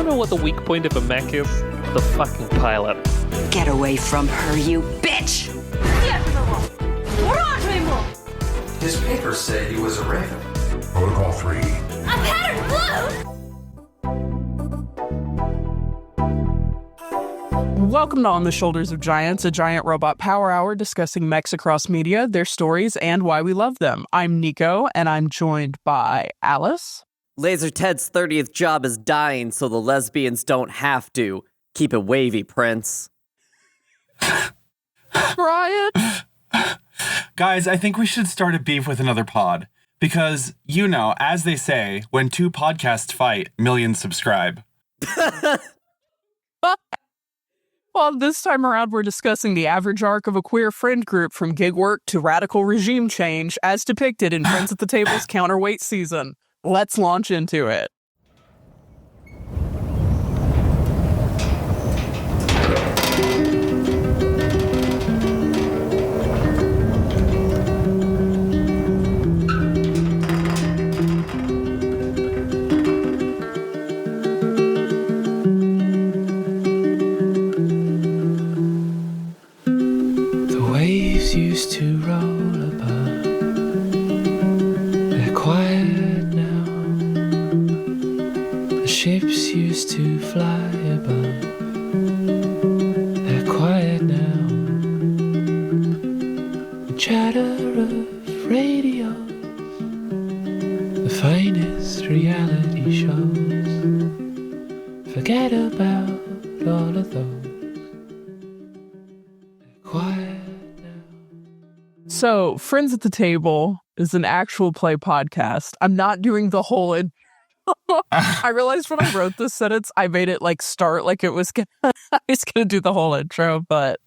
want to know what the weak point of a mech is? The fucking pilot. Get away from her, you bitch! His papers say he was a raven. Protocol 3. A pattern blue! Welcome to On the Shoulders of Giants, a giant robot power hour discussing mechs across media, their stories, and why we love them. I'm Nico, and I'm joined by Alice. Laser Ted's 30th job is dying so the lesbians don't have to. Keep it wavy, Prince. Brian. Guys, I think we should start a beef with another pod. Because, you know, as they say, when two podcasts fight, millions subscribe. Well, this time around, we're discussing the average arc of a queer friend group from gig work to radical regime change, as depicted in Friends at the Table's Counterweight season. Let's launch into it. Used to roll above, they're quiet now. The ships used to fly above, they're quiet now. The chatter of radio, the finest reality shows. Forget about all of those, they're quiet. So, Friends at the Table is an actual play podcast. I'm not doing the whole... I realized when I wrote this sentence, I made it start like it was gonna... I was gonna do the whole intro, but...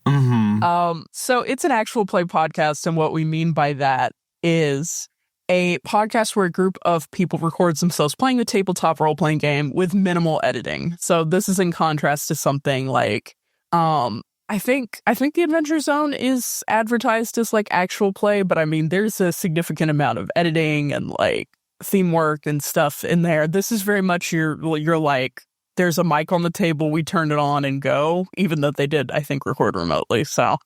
So, it's an actual play podcast, and what we mean by that is a podcast where a group of people records themselves playing a tabletop role-playing game with minimal editing. So, this is in contrast to something like... I think the Adventure Zone is advertised as actual play, but I mean there's a significant amount of editing and theme work and stuff in there. This is very much you're there's a mic on the table, we turn it on and go, even though they did, I think, record remotely. So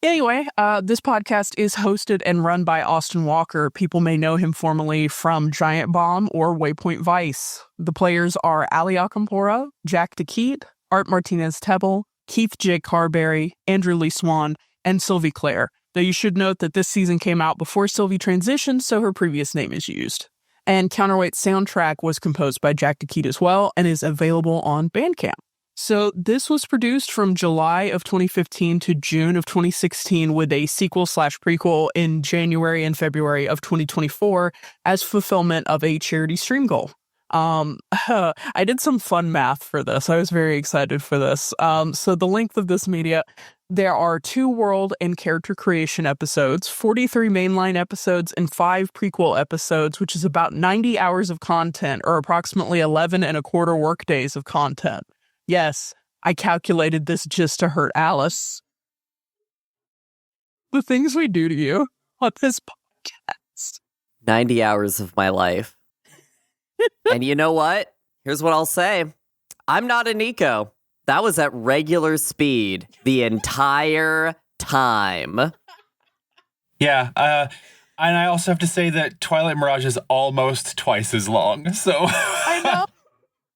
anyway, this podcast is hosted and run by Austin Walker. People may know him formerly from Giant Bomb or Waypoint Vice. The players are Ali Akampora, Jack DeKeat, Art Martinez-Tebble, Keith J. Carberry, Andrew Lee Swan, and Sylvie Clare, though you should note that this season came out before Sylvie transitioned, so her previous name is used. And Counterweight's soundtrack was composed by Jack DeKeat as well, and is available on Bandcamp. So this was produced from July of 2015 to June of 2016 with a sequel/prequel in January and February of 2024 as fulfillment of a charity stream goal. I did some fun math for this. I was very excited for this. So the length of this media, there are 2 world and character creation episodes, 43 mainline episodes, and 5 prequel episodes, which is about 90 hours of content, or approximately 11 and a quarter work days of content. Yes, I calculated this just to hurt Alice. The things we do to you on this podcast. 90 hours of my life. And you know what? Here's what I'll say. I'm not a Nico. That was at regular speed the entire time. Yeah, and I also have to say that Twilight Mirage is almost twice as long, so... I know.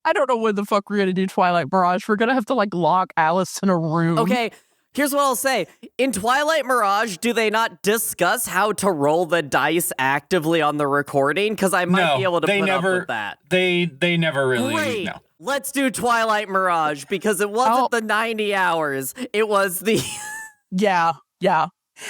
I don't know when the fuck we're gonna do Twilight Mirage. We're gonna have to, lock Alice in a room. Okay, here's what I'll say. In Twilight Mirage, do they not discuss how to roll the dice actively on the recording? Because I might be able to put up with that. They never really... Great. No. Let's do Twilight Mirage, because it wasn't the 90 hours. It was the... Yeah.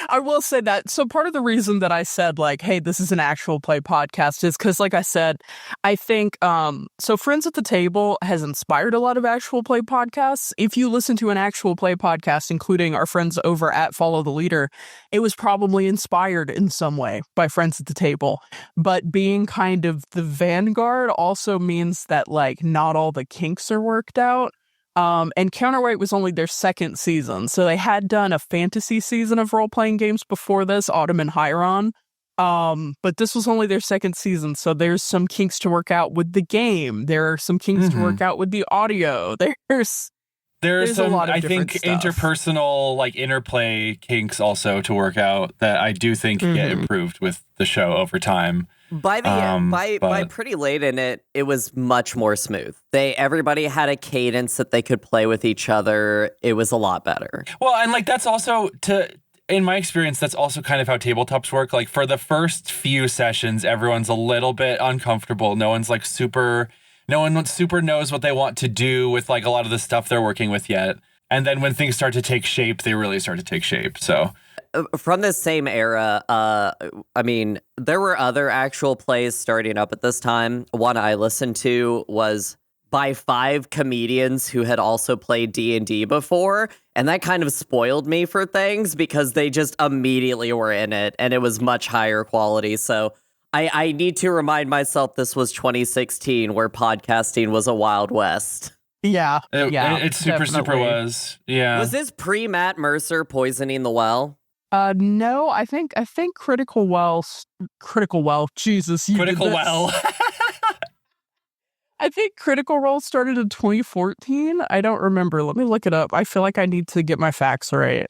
I will say that. So part of the reason that I said, hey, this is an actual play podcast is because, like I said, I think, so Friends at the Table has inspired a lot of actual play podcasts. If you listen to an actual play podcast, including our friends over at Follow the Leader, it was probably inspired in some way by Friends at the Table. But being kind of the vanguard also means that, not all the kinks are worked out. And Counterweight was only their 2nd season, so they had done a fantasy season of role-playing games before this, Autumn and Hyron, But this was only their second season, so there's some kinks to work out with the game. There are some kinks to work out with the audio. There's some, a lot of I think, stuff. interpersonal, like, interplay kinks also to work out that I do think get improved with the show over time. By pretty late in it, it was much more smooth. Everybody had a cadence that they could play with each other. It was a lot better. Well, and like that's also in my experience, that's also kind of how tabletops work. Like for the first few sessions, everyone's a little bit uncomfortable. No one super knows what they want to do with like a lot of the stuff they're working with yet. And then when things start to take shape, they really start to take shape. So from this same era, I mean, there were other actual plays starting up at this time. One I listened to was by 5 comedians who had also played D&D before, and that kind of spoiled me for things because they just immediately were in it, and it was much higher quality. So I need to remind myself this was 2016, where podcasting was a Wild West. Yeah, it super was. Yeah. Was this pre-Matt Mercer poisoning the well? No, I think Critical Well. Jesus, Critical Well. I think Critical Role started in 2014. I don't remember. Let me look it up. I feel like I need to get my facts right.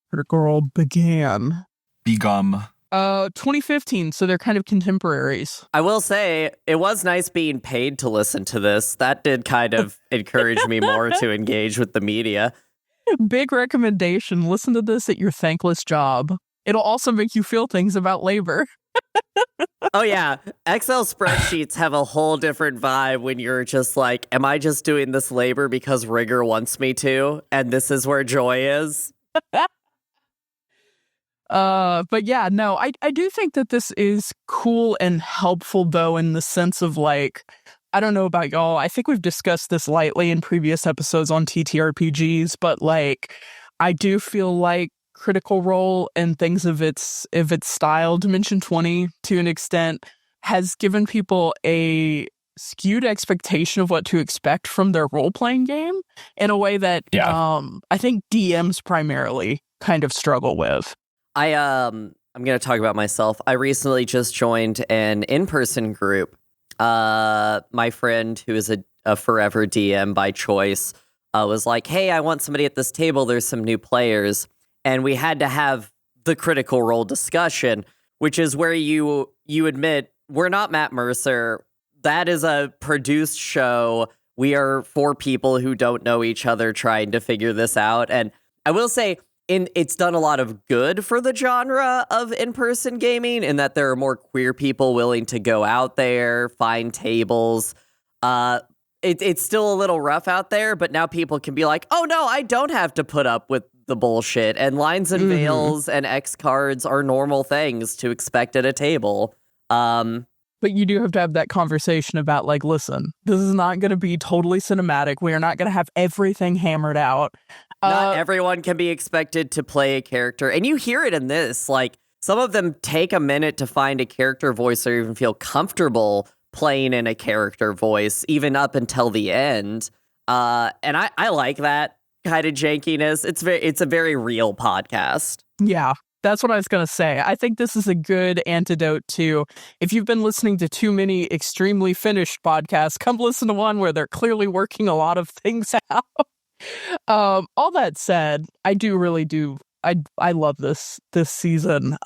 Critical Role began 2015, so they're kind of contemporaries. I will say, it was nice being paid to listen to this. That did kind of encourage me more to engage with the media. Big recommendation. Listen to this at your thankless job. It'll also make you feel things about labor. Oh, yeah. Excel spreadsheets have a whole different vibe when you're just like, am I just doing this labor because rigor wants me to? And this is where joy is? But yeah, no, I do think that this is cool and helpful, though, in the sense of like, I don't know about y'all. I think we've discussed this lightly in previous episodes on TTRPGs, but like, I do feel like Critical Role and things of its style, Dimension 20, to an extent, has given people a skewed expectation of what to expect from their role-playing game in a way that I think DMs primarily kind of struggle with. I'm going to talk about myself. I recently just joined an in-person group. My friend, who is a forever DM by choice, was like, hey, I want somebody at this table. There's some new players. And we had to have the Critical Role discussion, which is where you admit, we're not Matt Mercer. That is a produced show. We are 4 people who don't know each other trying to figure this out. And I will say, it's done a lot of good for the genre of in-person gaming in that there are more queer people willing to go out there, find tables. It's still a little rough out there, but now people can be like, oh no, I don't have to put up with the bullshit. And lines and veils and X cards are normal things to expect at a table. But you do have to have that conversation about like, listen, this is not going to be totally cinematic. We are not going to have everything hammered out. Not everyone can be expected to play a character. And you hear it in this. Like, some of them take a minute to find a character voice or even feel comfortable playing in a character voice, even up until the end. And I like that kind of jankiness. It's a very real podcast. Yeah, that's what I was going to say. I think this is a good antidote to, if you've been listening to too many extremely finished podcasts, come listen to one where they're clearly working a lot of things out. All that said, I love this season.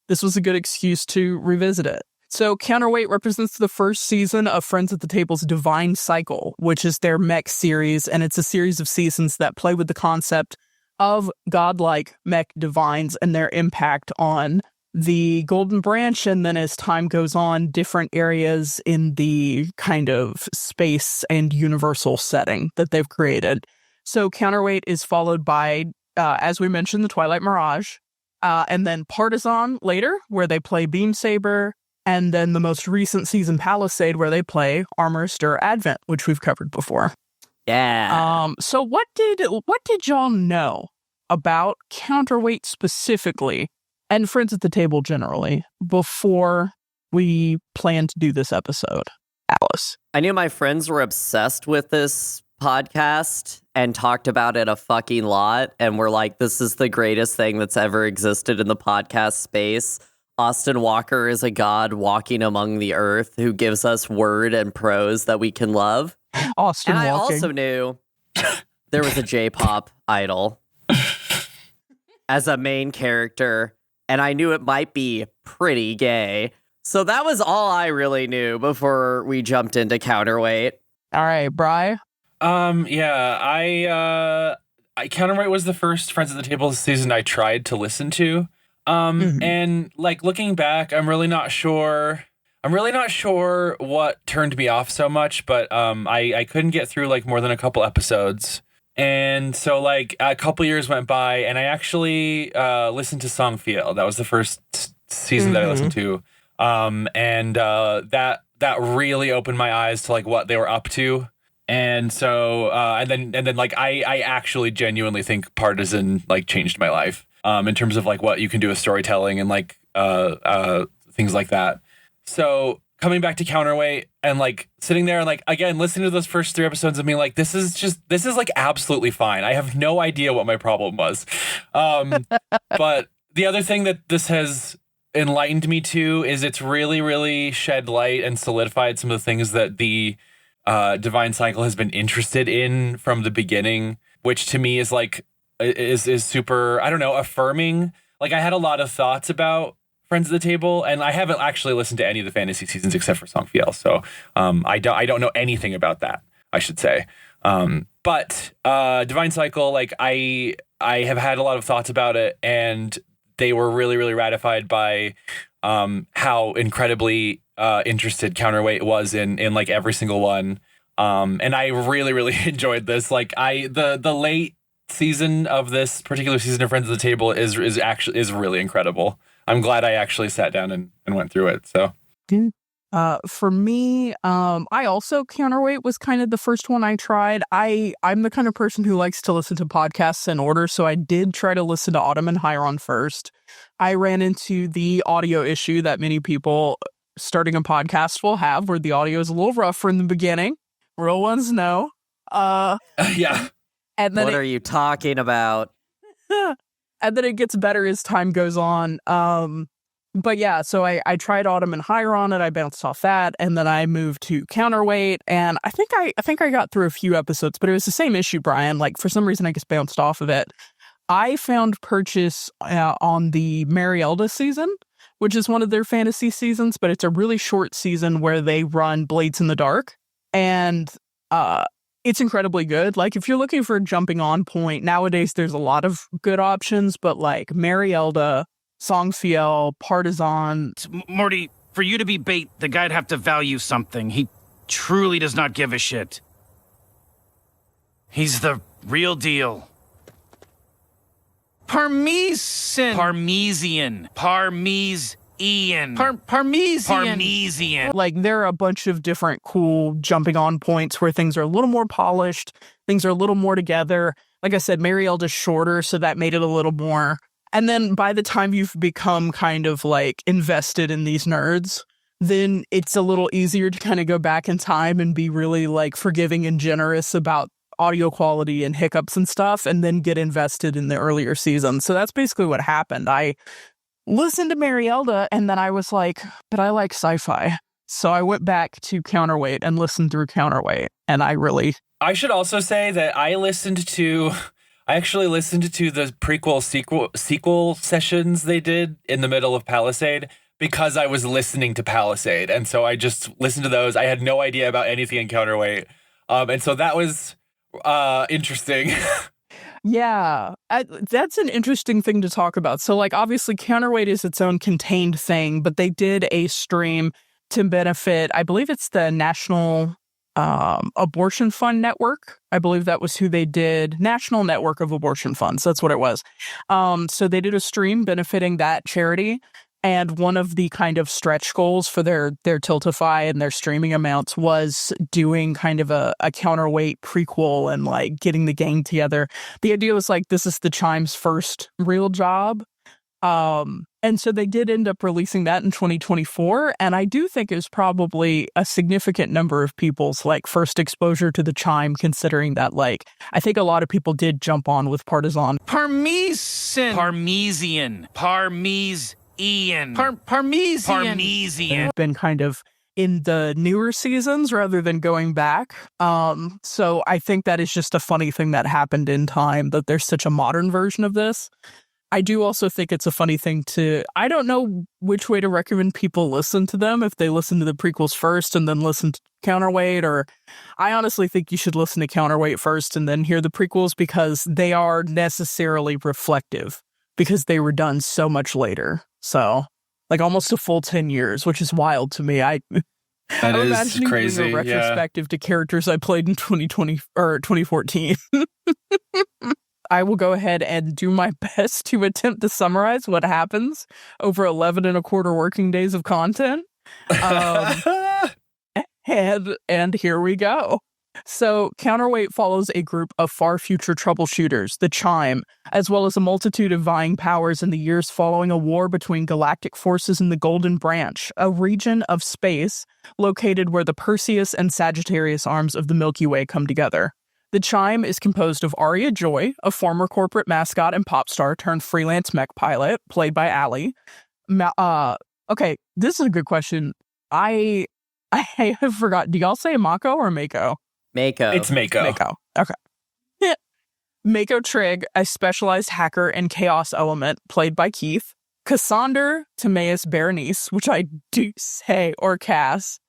This was a good excuse to revisit it. So Counterweight represents the first season of Friends at the Table's Divine Cycle, which is their Mechs series, and it's a series of seasons that play with the concept of godlike mech divines and their impact on the Golden Branch, and then as time goes on, different areas in the kind of space and universal setting that they've created. So Counterweight is followed by, as we mentioned, the Twilight Mirage, and then Partisan later, where they play Beam Saber, and then the most recent season, Palisade, where they play Armor Stir Advent, which we've covered before. Yeah. So what did y'all know about Counterweight specifically, and Friends at the Table generally, before we planned to do this episode? Alice. I knew my friends were obsessed with this podcast and talked about it a fucking lot, and were like, this is the greatest thing that's ever existed in the podcast space. Austin Walker is a god walking among the earth who gives us word and prose that we can love. Austin And I walking. also knew there was a J-pop idol as a main character, and I knew it might be pretty gay. So that was all I really knew before we jumped into Counterweight. All right, Bri. I Counterweight was the first Friends at the Table season I tried to listen to. And like looking back, I'm really not sure what turned me off so much, but I couldn't get through like more than a couple episodes. And so like a couple years went by and I actually listened to Song File. That was the first season that I listened to. That really opened my eyes to like what they were up to. And so and then like I actually genuinely think Partisan like changed my life in terms of like what you can do with storytelling and like things like that. So coming back to Counterweight and like sitting there and like again listening to those first 3 episodes and being like this is like absolutely fine. I have no idea what my problem was. But the other thing that this has enlightened me to is it's really, really shed light and solidified some of the things that the Divine Cycle has been interested in from the beginning, which to me is like is super, I don't know, affirming. Like I had a lot of thoughts about Friends at the Table, and I haven't actually listened to any of the fantasy seasons except for Song File, so I don't know anything about that, I should say. But Divine Cycle, like I have had a lot of thoughts about it, and they were really, really ratified by how incredibly interested Counterweight was in like every single one. And I really, really enjoyed this. Like the late season of this particular season of Friends at the Table is really incredible. I'm glad I actually sat down and went through it. So for me, I also Counterweight was kind of the first one I tried. I'm the kind of person who likes to listen to podcasts in order, so I did try to listen to Autumn and Hyron first. I ran into the audio issue that many people starting a podcast will have, where the audio is a little rougher in the beginning. Real ones know. yeah. And then What are you talking about? and then it gets better as time goes on. But yeah, so I tried Autumn and Hyron and I bounced off that, and then I moved to Counterweight, and I think I got through a few episodes, but it was the same issue, Brian. Like for some reason I just bounced off of it. I found purchase on the Marielda season, which is one of their fantasy seasons, but it's a really short season where they run Blades in the Dark, and it's incredibly good. Like if you're looking for a jumping on point, nowadays there's a lot of good options, but like Marielda, Song File, Partisan. Morty, for you to be bait, the guy'd have to value something. He truly does not give a shit. He's the real deal. Parmesan. Parmesian. Parmesian. Like there are a bunch of different cool jumping on points where things are a little more polished, things are a little more together. Like I said, Marielda's shorter, so that made it a little more. And then by the time you've become kind of like invested in these nerds, then it's a little easier to kind of go back in time and be really like forgiving and generous about audio quality and hiccups and stuff, and then get invested in the earlier seasons. So that's basically what happened. I listened to Marielda and then I was like, but I like sci-fi. So I went back to Counterweight and listened through Counterweight, and I should also say that I actually listened to the sequel sessions they did in the middle of Palisade because I was listening to Palisade. And so I just listened to those. I had no idea about anything in Counterweight. And so that was interesting. Yeah, that's an interesting thing to talk about. So like obviously Counterweight is its own contained thing, but they did a stream to benefit, I believe it's the National Abortion Fund Network. I believe that was who they did. National Network of Abortion Funds. That's what it was. So they did a stream benefiting that charity. And one of the kind of stretch goals for their Tiltify and their streaming amounts was doing kind of a Counterweight prequel and like getting the gang together. The idea was like, this is the Chime's first real job. And so they did end up releasing that in 2024. And I do think it was probably a significant number of people's like first exposure to the Chime, considering that like, I think a lot of people did jump on with Partisan. Parmesian. Ian. Parmesan. Been kind of in the newer seasons rather than going back. So I think that is just a funny thing that happened in time, that there's such a modern version of this. I do also think it's a funny thing I don't know which way to recommend people listen to them, if they listen to the prequels first and then listen to Counterweight, or I honestly think you should listen to Counterweight first and then hear the prequels, because they are necessarily reflective, because they were done so much later. So, like, almost a full 10 years, which is wild to me. I'm imagining crazy. Doing a retrospective to characters I played in 2020 or 2014. I will go ahead and do my best to attempt to summarize what happens over 11 and a quarter working days of content. And here we go. So Counterweight follows a group of far future troubleshooters, the Chime, as well as a multitude of vying powers in the years following a war between galactic forces in the Golden Branch, a region of space located where the Perseus and Sagittarius arms of the Milky Way come together. The Chime is composed of Aria Joy, a former corporate mascot and pop star turned freelance mech pilot, played by Allie. Okay, this is a good question. I have forgot. Do y'all say Mako or Mako? Mako. It's Mako. Mako. Okay. Yeah. Mako Trigg, a specialized hacker and chaos element, played by Keith. Cassander Timaeus Berenice, which I do say, or Cass.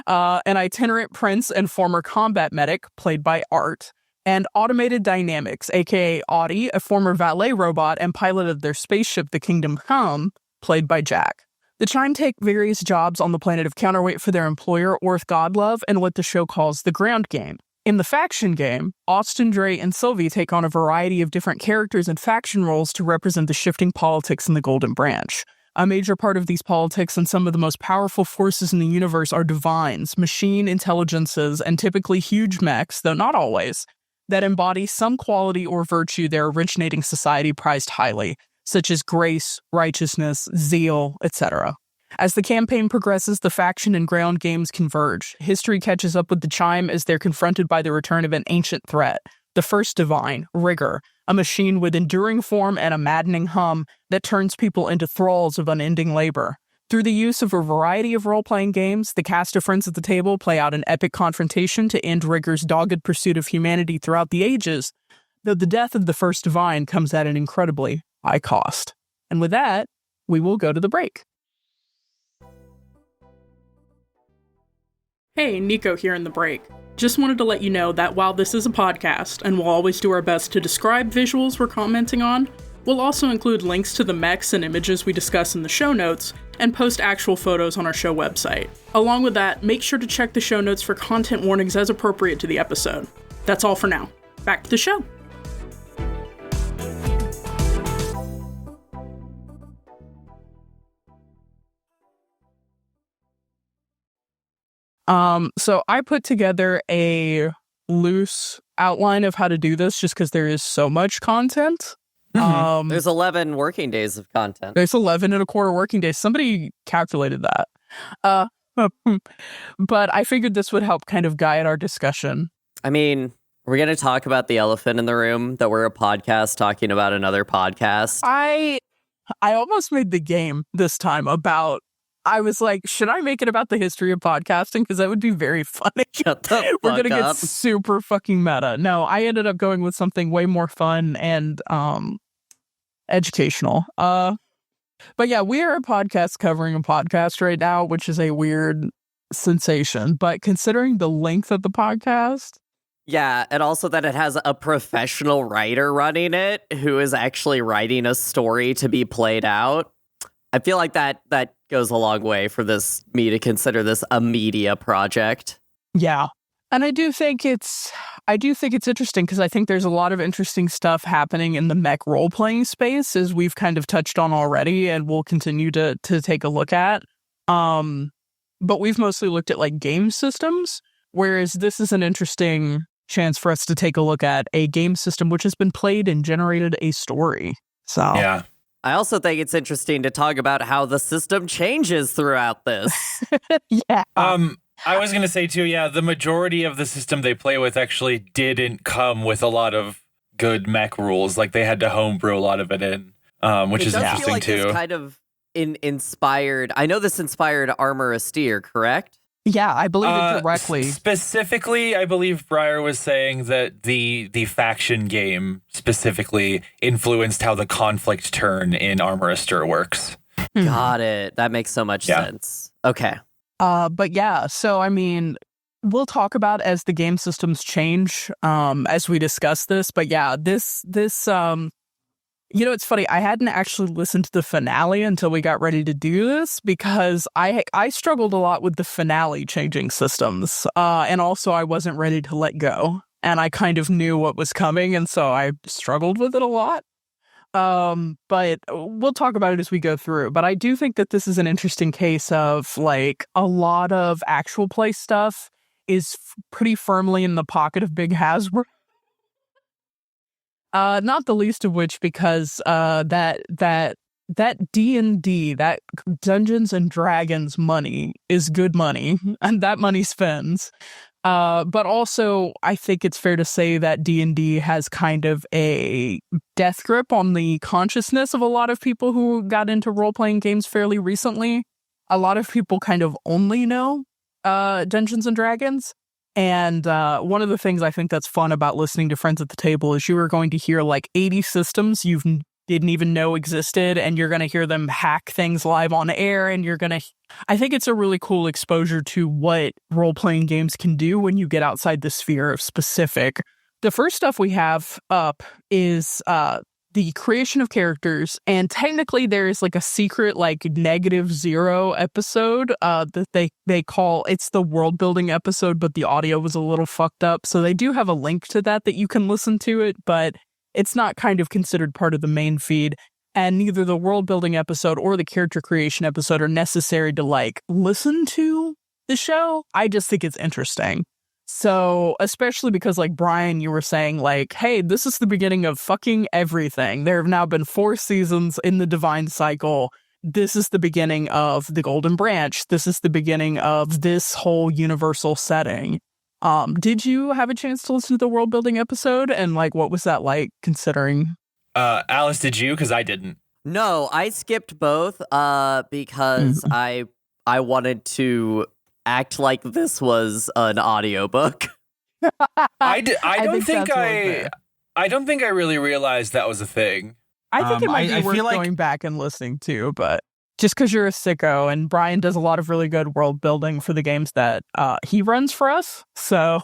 An itinerant prince and former combat medic, played by Art, and Automated Dynamics, aka Audie, a former valet robot and pilot of their spaceship, the Kingdom Come, played by Jack. The Chime take various jobs on the planet of Counterweight for their employer, Orth Godlove, and what the show calls the ground game. In the faction game, Austin, Dre, and Sylvie take on a variety of different characters and faction roles to represent the shifting politics in the Golden Branch. A major part of these politics and some of the most powerful forces in the universe are divines, machine intelligences, and typically huge mechs, though not always, that embody some quality or virtue their originating society prized highly, such as grace, righteousness, zeal, etc. As the campaign progresses, the faction and ground games converge. History catches up with the Chime as they're confronted by the return of an ancient threat, the first divine, Rigor, a machine with enduring form and a maddening hum that turns people into thralls of unending labor. Through the use of a variety of role-playing games, the cast of friends at the table play out an epic confrontation to end Rigor's dogged pursuit of humanity throughout the ages, though the death of the first divine comes at an incredibly high cost. And with that, we will go to the break. Hey, Nico here in the break. Just wanted to let you know that while this is a podcast, and we'll always do our best to describe visuals we're commenting on, we'll also include links to the mechs and images we discuss in the show notes, and post actual photos on our show website. Along with that, make sure to check the show notes for content warnings as appropriate to the episode. That's all for now. Back to the show. So I put together a loose outline of how to do this just because there is so much content. Mm-hmm. There's 11 working days of content. There's 11 and a quarter working days. Somebody calculated that. But I figured this would help kind of guide our discussion. I mean, we're going to talk about the elephant in the room, that we're a podcast talking about another podcast. I almost made the game this time about, I was like, should I make it about the history of podcasting? Because that would be very funny. Shut the fuck We're going to get up. super fucking meta. No, I ended up going with something way more fun and educational. But yeah, we are a podcast covering a podcast right now, which is a weird sensation. But considering the length of the podcast... Yeah, and also that it has a professional writer running it who is actually writing a story to be played out. I feel like that goes a long way for me to consider this a media project. Yeah. And I do think it's interesting because I think there's a lot of interesting stuff happening in the mech role-playing space, as we've kind of touched on already and we'll continue to take a look at. But we've mostly looked at like game systems, whereas this is an interesting chance for us to take a look at a game system which has been played and generated a story. So yeah. I also think it's interesting to talk about how the system changes throughout this. Yeah. I was going to say too, yeah, the majority of the system they play with actually didn't come with a lot of good mech rules. Like they had to homebrew a lot of it in, which is interesting like too. This kind of inspired. I know this inspired Armor Austere, correct? Yeah, I believe it directly. Specifically, I believe Breyer was saying that the faction game specifically influenced how the conflict turn in Armor Austere works. Got it. That makes so much sense. Okay. But yeah, so I mean, we'll talk about as the game systems change, as we discuss this. But yeah, this you know, it's funny. I hadn't actually listened to the finale until we got ready to do this because I struggled a lot with the finale changing systems. And also I wasn't ready to let go. And I kind of knew what was coming. And so I struggled with it a lot. But we'll talk about it as we go through. But I do think that this is an interesting case of like a lot of actual play stuff is pretty firmly in the pocket of Big Hasbro. Not the least of which because that D&D, that Dungeons and Dragons money is good money, and that money spends. But also, I think it's fair to say that D&D has kind of a death grip on the consciousness of a lot of people who got into role-playing games fairly recently. A lot of people kind of only know Dungeons and Dragons. And one of the things I think that's fun about listening to Friends at the Table is you are going to hear like 80 systems you didn't even know existed, and you're going to hear them hack things live on air, and I think it's a really cool exposure to what role-playing games can do when you get outside the sphere of specific. The first stuff we have up is the creation of characters, and technically there is like a secret like -0 episode that they call, it's the world building episode, but the audio was a little fucked up, so they do have a link to that you can listen to it, but it's not kind of considered part of the main feed, and neither the world building episode or the character creation episode are necessary to like listen to the show. I just think it's interesting. So, especially because, like, Brian, you were saying, like, hey, this is the beginning of fucking everything. There have now been 4 seasons in the Divine Cycle. This is the beginning of the Golden Branch. This is the beginning of this whole universal setting. Did you have a chance to listen to the world building episode? And, like, what was that like, considering? Alice, did you? Because I didn't. No, I skipped both because I wanted to act like this was an audiobook. I don't think I really realized that was a thing. I think it might be worth going back and listening to, but just because you're a sicko, and Brian does a lot of really good world building for the games that he runs for us, so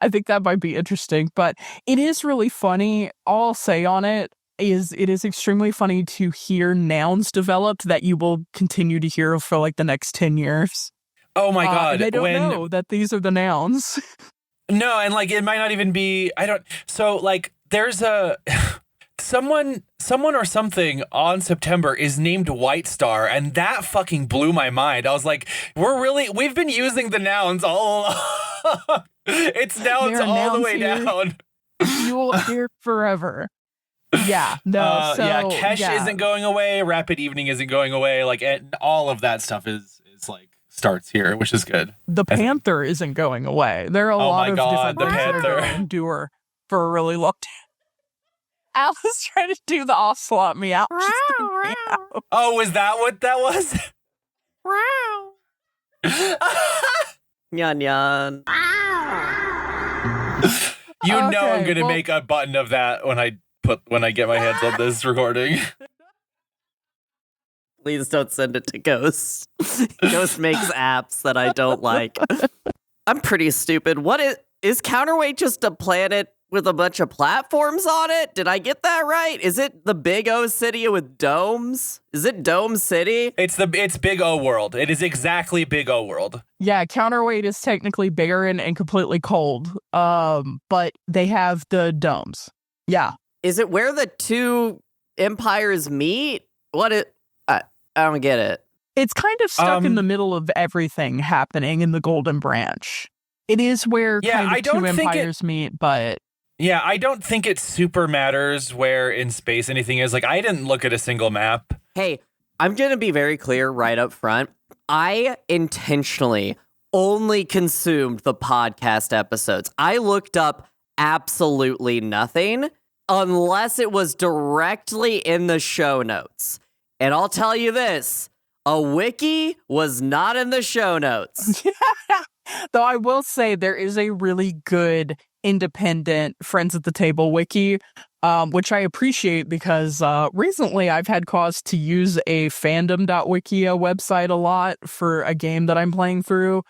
I think that might be interesting. But it is really funny. All I'll say on it is extremely funny to hear nouns developed that you will continue to hear for like the next 10 years. Oh my God. They don't know that these are the nouns. No, and like it might not even be, so like there's someone or something on September is named White Star, and that fucking blew my mind. I was like, we've been using the nouns all along. It's nouns all the way down. You will hear forever. Yeah, no, so yeah, Kesh isn't going away, Rapid Evening isn't going away, like all of that stuff is like starts here, which is good. The Panther isn't going away. There are a lot of different things that are going to endure for a really long time. Alice trying to do the ocelot meow. Oh, was that what that was? Nyan nyan. You know I'm gonna make a button of that when I get my hands on this recording. Please don't send it to Ghost. Ghost makes apps that I don't like. I'm pretty stupid. What is Counterweight just a planet with a bunch of platforms on it? Did I get that right? Is it the Big O city with domes? Is it Dome City? It's Big O World. It is exactly Big O World. Yeah, Counterweight is technically barren and completely cold. But they have the domes. Yeah. Is it where the two empires meet? I don't get it. It's kind of stuck in the middle of everything happening in the Golden Branch. It is where two empires meet, but... Yeah, I don't think it super matters where in space anything is. Like, I didn't look at a single map. Hey, I'm going to be very clear right up front. I intentionally only consumed the podcast episodes. I looked up absolutely nothing unless it was directly in the show notes. And I'll tell you this, a wiki was not in the show notes. Though I will say there is a really good independent Friends at the Table wiki, which I appreciate because recently I've had cause to use a fandom.wikia website a lot for a game that I'm playing through,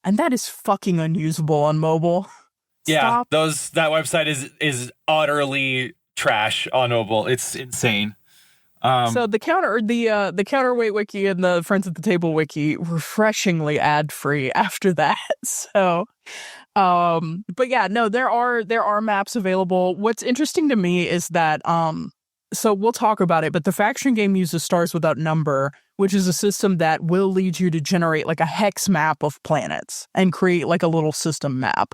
and that is fucking unusable on mobile. Yeah, Stop. that website is utterly trash on mobile. It's insane. So the counterweight wiki and the Friends at the Table wiki refreshingly ad free after that. So, but yeah, no, there are maps available. What's interesting to me is that so we'll talk about it, but the faction game uses Stars Without Number, which is a system that will lead you to generate like a hex map of planets and create like a little system map.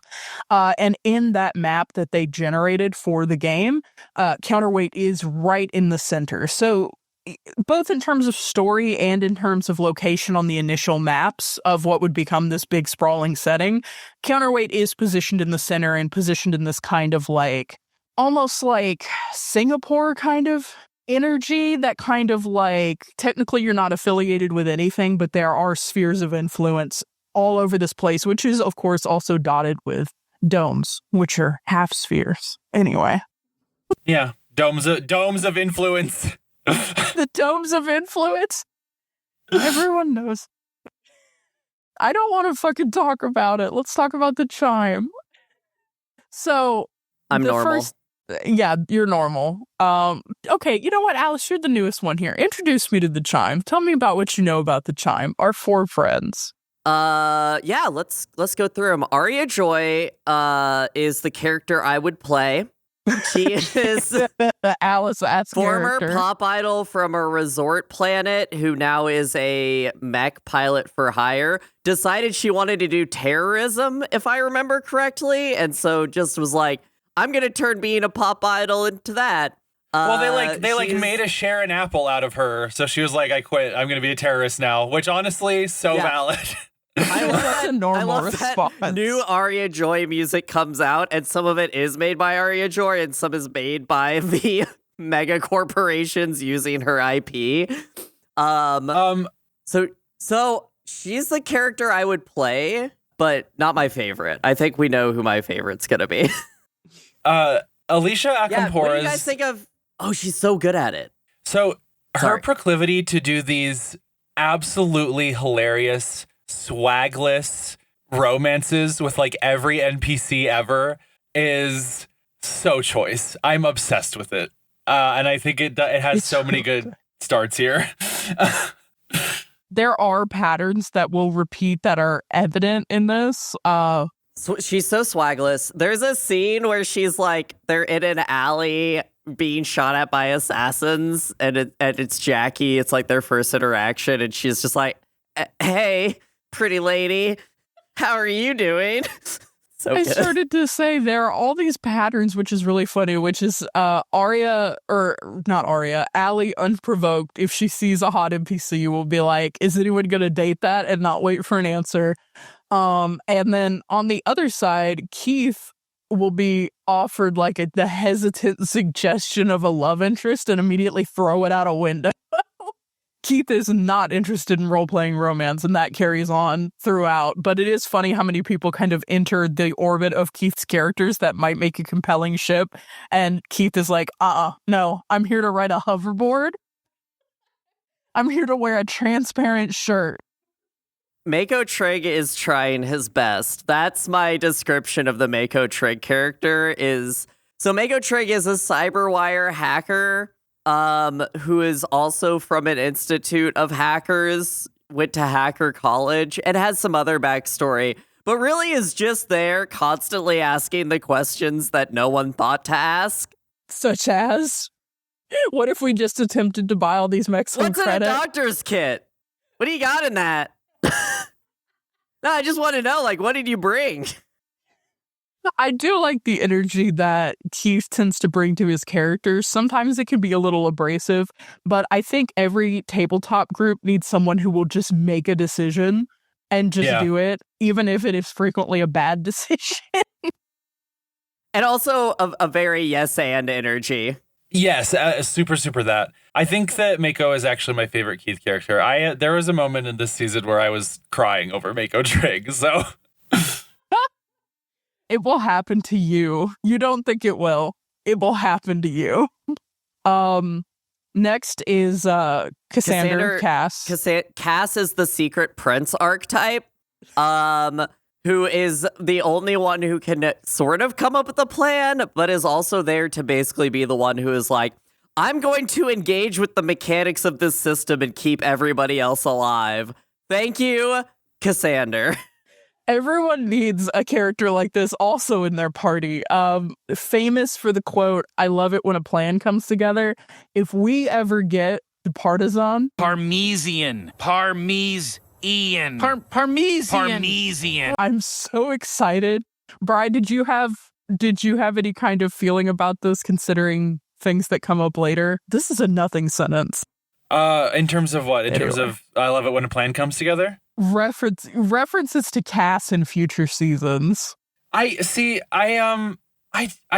And in that map that they generated for the game, Counterweight is right in the center. So both in terms of story and in terms of location on the initial maps of what would become this big sprawling setting, Counterweight is positioned in the center and positioned in this kind of like almost like Singapore kind of energy, that kind of like technically you're not affiliated with anything, but there are spheres of influence all over this place, which is of course also dotted with domes, which are half spheres. Anyway. Yeah, domes of influence. The domes of influence. Everyone knows. I don't want to fucking talk about it. Let's talk about the chime. So I'm normal. Yeah, you're normal. Okay, you know what, Alice, you're the newest one here. Introduce me to the chime. Tell me about what you know about the chime. Our four friends. Yeah, let's go through them. Arya Joy is the character I would play. She is Alice as former character. pop idol from a resort planet who now is a mech pilot for hire. Decided she wanted to do terrorism, if I remember correctly, and so just was like, I'm gonna turn being a pop idol into that. Well, they made a Sharon Apple out of her, so she was like, I quit. I'm gonna be a terrorist now, which honestly, so valid. I love That's a normal response. that new Arya Joy music comes out, and some of it is made by Arya Joy, and some is made by the mega corporations using her IP. So she's the character I would play, but not my favorite. I think we know who my favorite's gonna be. Alicia Akampora's... Yeah, what do you guys think of... Oh, she's so good at it. So her Sorry. proclivity to do these absolutely hilarious, swagless romances with like every NPC ever is so choice. I'm obsessed with it. And I think it has so many good starts here. There are patterns that will repeat that are evident in this. So she's so swagless. There's a scene where she's like, they're in an alley being shot at by assassins, and it's Jackie. It's like their first interaction, and she's just like, hey, pretty lady, how are you doing? So I good. started to say there are all these patterns, which is really funny, which is Allie unprovoked, if she sees a hot NPC, will be like, is anyone going to date that, and not wait for an answer. And then on the other side, Keith will be offered like the hesitant suggestion of a love interest and immediately throw it out a window. Keith is not interested in role-playing romance, and that carries on throughout. But it is funny how many people kind of enter the orbit of Keith's characters that might make a compelling ship. And Keith is like, no, I'm here to ride a hoverboard. I'm here to wear a transparent shirt. Mako Trigg is trying his best. That's my description of the Mako Trigg character. So Mako Trigg is a Cyberwire hacker who is also from an institute of hackers, went to hacker college, and has some other backstory, but really is just there constantly asking the questions that no one thought to ask. Such as, what if we just attempted to buy all these mechs on What's credit? in a doctor's kit? What do you got in that? No, I just want to know, like, what did you bring? I do like the energy that Keith tends to bring to his characters. Sometimes it can be a little abrasive, but I think every tabletop group needs someone who will just make a decision and just do it, even if it is frequently a bad decision. And also a very yes and energy. Yes, super that. I think that Mako is actually my favorite Keith character. There was a moment in this season where I was crying over Mako Trig, so... It will happen to you. You don't think it will. It will happen to you. Next is Cassander Cass. Cass is the secret prince archetype, who is the only one who can sort of come up with a plan, but is also there to basically be the one who is like, I'm going to engage with the mechanics of this system and keep everybody else alive. Thank you, Cassander. Everyone needs a character like this also in their party. Famous for the quote, I love it when a plan comes together. If we ever get the partisan... Parmesian. I'm so excited. Bri, did you have any kind of feeling about this considering things that come up later? This is a nothing sentence. In terms of what? In terms of I love it when a plan comes together? References to Cass in future seasons. I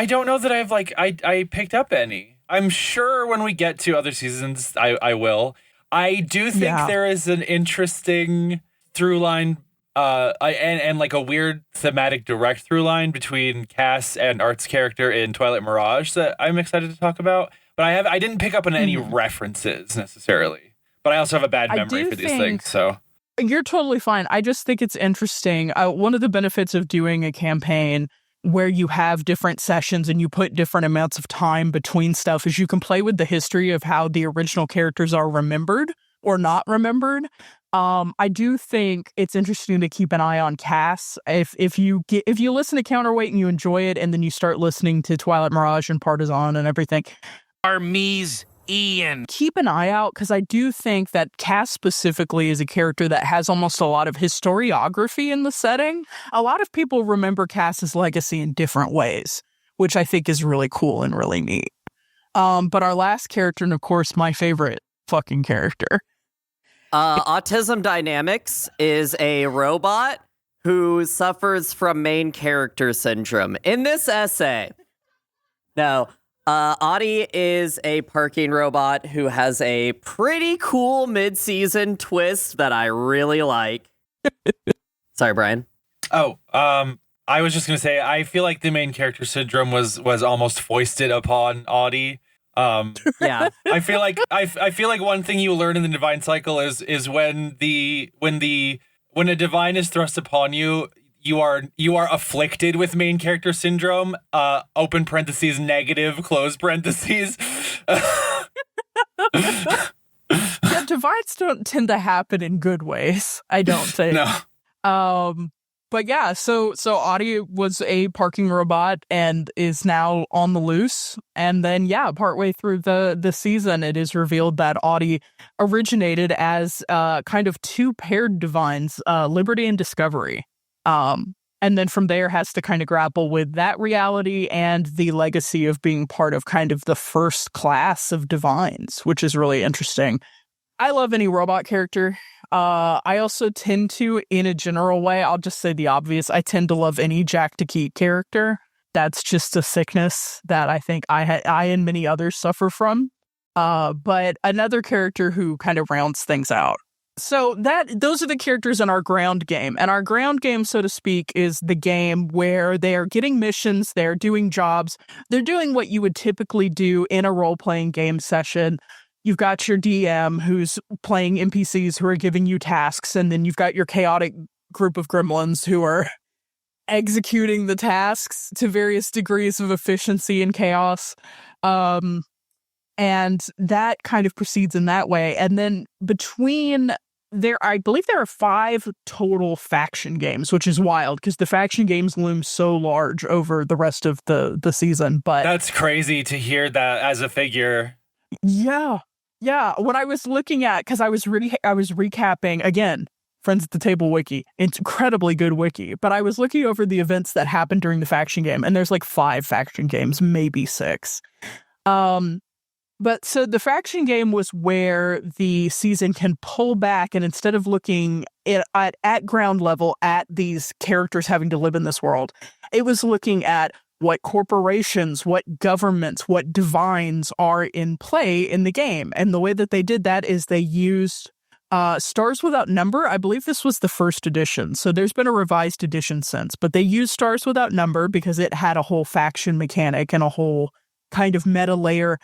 don't know that I picked up any. I'm sure when we get to other seasons, I will. I do think there is an interesting through line, and like a weird thematic direct through line between Cass and Art's character in Twilight Mirage that I'm excited to talk about. But I didn't pick up on any references necessarily. But I also have a bad memory for these things, so. You're totally fine. I just think it's interesting. One of the benefits of doing a campaign where you have different sessions and you put different amounts of time between stuff is you can play with the history of how the original characters are remembered or not remembered. I do think it's interesting to keep an eye on Cass. If you listen to Counterweight and you enjoy it, and then you start listening to Twilight Mirage and Partisan and everything, keep an eye out, because I do think that Cass specifically is a character that has almost a lot of historiography in the setting. A lot of people remember Cass's legacy in different ways, which I think is really cool and really neat. But our last character, and of course my favorite fucking character. Autism Dynamics is a robot who suffers from main character syndrome. In this essay, Audie is a parking robot who has a pretty cool mid-season twist that I really like. Sorry, Brian. I was just going to say, I feel like the main character syndrome was almost foisted upon Audie. Yeah. I feel like one thing you learn in the divine cycle is when a divine is thrust upon you, you are afflicted with main character syndrome, open parentheses, negative, close parentheses. Yeah, divines don't tend to happen in good ways, I don't think. No. But yeah, so Audie was a parking robot and is now on the loose. And then, partway through the season, it is revealed that Audie originated as kind of two paired divines, Liberty and Discovery. And then from there has to kind of grapple with that reality and the legacy of being part of kind of the first class of divines, which is really interesting. I love any robot character. I also tend to, in a general way, I'll just say the obvious, I tend to love any Jack to Keat character. That's just a sickness that I think I and many others suffer from. But another character who kind of rounds things out. So those are the characters in our ground game. And our ground game, so to speak, is the game where they're getting missions, they're doing jobs, they're doing what you would typically do in a role-playing game session. You've got your DM who's playing NPCs who are giving you tasks, and then you've got your chaotic group of gremlins who are executing the tasks to various degrees of efficiency and chaos. And that kind of proceeds in that way. And then I believe there are 5 total faction games, which is wild because the faction games loom so large over the rest of the season. But that's crazy to hear that as a figure. Yeah. When I was looking at, because I was recapping again, Friends at the Table wiki, it's incredibly good wiki. But I was looking over the events that happened during the faction game, and there's like 5 faction games, maybe 6. But so the faction game was where the season can pull back, and instead of looking at ground level at these characters having to live in this world, it was looking at what corporations, what governments, what divines are in play in the game. And the way that they did that is they used Stars Without Number. I believe this was the first edition. So there's been a revised edition since, but they used Stars Without Number because it had a whole faction mechanic and a whole kind of meta layer.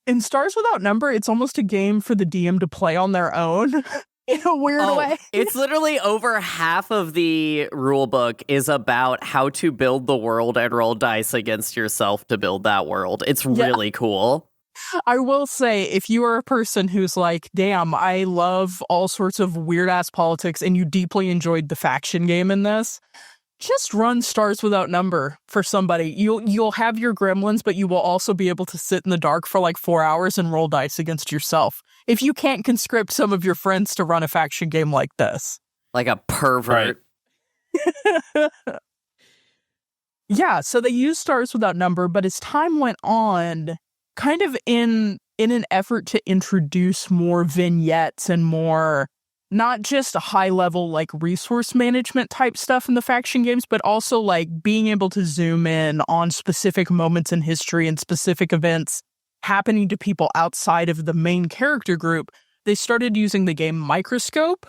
In Stars Without Number, it's almost a game for the DM to play on their own. In a weird way. It's literally over half of the rule book is about how to build the world and roll dice against yourself to build that world. It's really cool. I will say, if you are a person who's like, damn, I love all sorts of weird-ass politics, and you deeply enjoyed the faction game in this, just run Stars Without Number for somebody. You'll have your gremlins, but you will also be able to sit in the dark for like 4 hours and roll dice against yourself. If you can't conscript some of your friends to run a faction game like this. Like a pervert. Right. Yeah, so they used Stars Without Number, but as time went on, kind of in an effort to introduce more vignettes and more, not just a high level like resource management type stuff in the faction games, but also like being able to zoom in on specific moments in history and specific events happening to people outside of the main character group. They started using the game Microscope.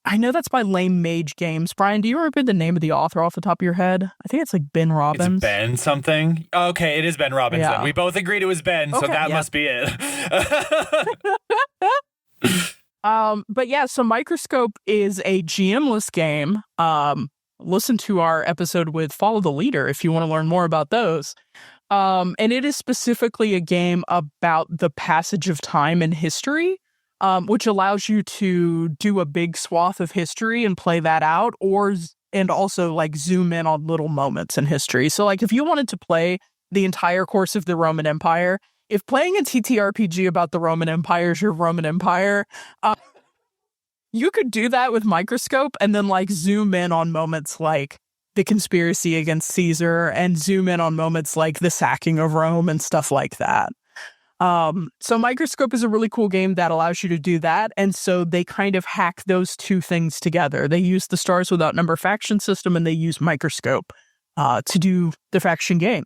I know that's by Lame Mage Games. Brian, do you remember the name of the author off the top of your head? I think it's like Ben Robbins. It's Ben something? Okay, it is Ben Robbins then. We both agreed it was Ben, so that must be it. But yeah, so Microscope is a GM-less game. Listen to our episode with Follow the Leader if you want to learn more about those. And it is specifically a game about the passage of time in history, which allows you to do a big swath of history and play that out, and also like zoom in on little moments in history. So like if you wanted to play the entire course of the Roman Empire, if playing a TTRPG about the Roman Empire is your Roman Empire, you could do that with Microscope and then like zoom in on moments like the conspiracy against Caesar and zoom in on moments like the sacking of Rome and stuff like that. So Microscope is a really cool game that allows you to do that. And so they kind of hack those two things together. They use the Stars Without Number faction system and they use Microscope to do the faction game.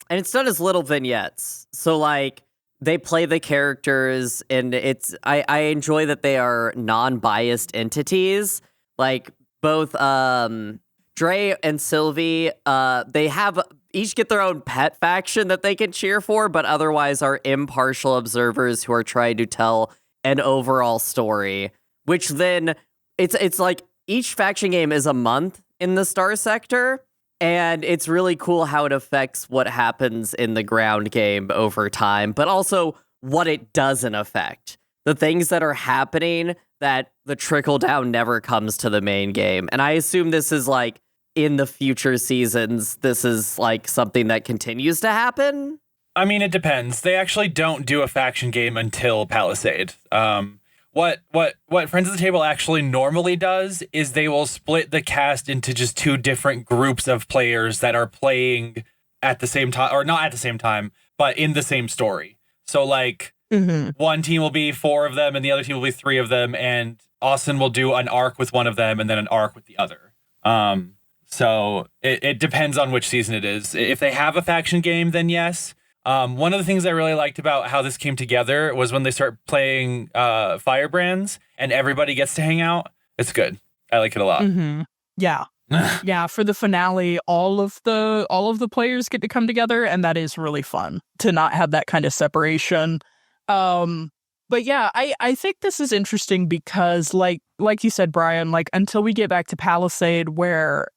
And it's done as little vignettes. So like they play the characters and I enjoy that they are non-biased entities. Like both Dre and Sylvie, they have each get their own pet faction that they can cheer for, but otherwise are impartial observers who are trying to tell an overall story, which then it's like each faction game is a month in the Star Sector, and it's really cool how it affects what happens in the ground game over time, but also what it doesn't affect. The things that are happening that the trickle down never comes to the main game. And I assume this is like in the future seasons, this is like something that continues to happen? I mean, it depends. They actually don't do a faction game until Palisade. What Friends of the Table actually normally does is they will split the cast into just two different groups of players that are playing at the same time, or not at the same time, but in the same story. So like one team will be 4 of them and the other team will be 3 of them, and Austin will do an arc with one of them and then an arc with the other. So it depends on which season it is. If they have a faction game, then yes. One of the things I really liked about how this came together was when they start playing Firebrands and everybody gets to hang out. It's good. I like it a lot. Yeah. Yeah, for the finale, all of the players get to come together, and that is really fun to not have that kind of separation. But yeah, I think this is interesting because like you said, Brian, like until we get back to Palisade where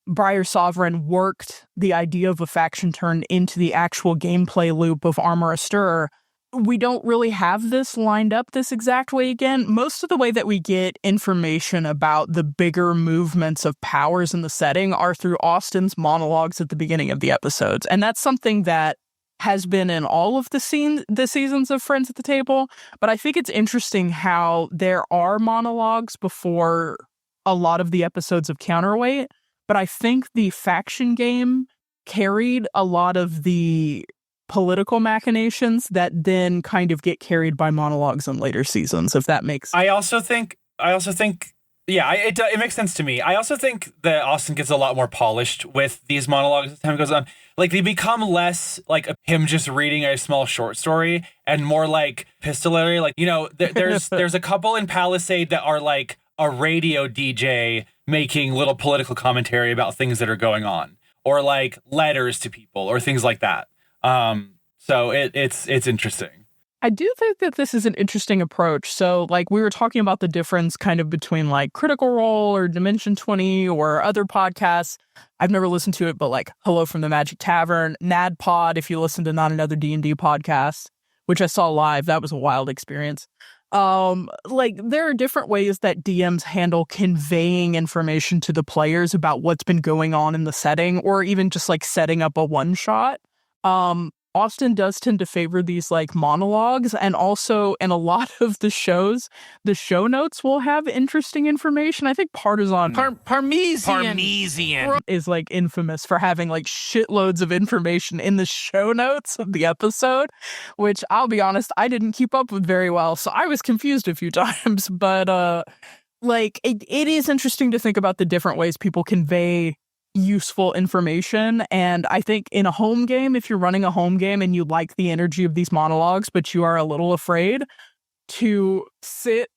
Briar Sovereign worked the idea of a faction turn into the actual gameplay loop of Armor Astir, we don't really have this lined up this exact way again. Most of the way that we get information about the bigger movements of powers in the setting are through Austin's monologues at the beginning of the episodes. And that's something that has been in all of the seasons of Friends at the Table. But I think it's interesting how there are monologues before a lot of the episodes of Counterweight. But I think the faction game carried a lot of the political machinations that then kind of get carried by monologues in later seasons, if that makes sense. I also think Yeah, it makes sense to me. I also think that Austin gets a lot more polished with these monologues as time goes on. Like, they become less like him just reading a small short story and more like epistolary. Like, you know, there's a couple in Palisade that are like a radio DJ making little political commentary about things that are going on, or like letters to people or things like that. So it's interesting. I do think that this is an interesting approach. So, like, we were talking about the difference kind of between, like, Critical Role or Dimension 20 or other podcasts. I've never listened to it, but, like, Hello from the Magic Tavern, NADPod, if you listen to Not Another D&D podcast, which I saw live. That was a wild experience. Like, there are different ways that DMs handle conveying information to the players about what's been going on in the setting, or even just, like, setting up a one-shot. Austin does tend to favor these like monologues, and also in a lot of the shows, the show notes will have interesting information. I think Parmesan is like infamous for having like shitloads of information in the show notes of the episode, which I'll be honest, I didn't keep up with very well, so I was confused a few times. But like it is interesting to think about the different ways people convey useful information. And I think in a home game, if you're running a home game and you like the energy of these monologues, but you are a little afraid to sit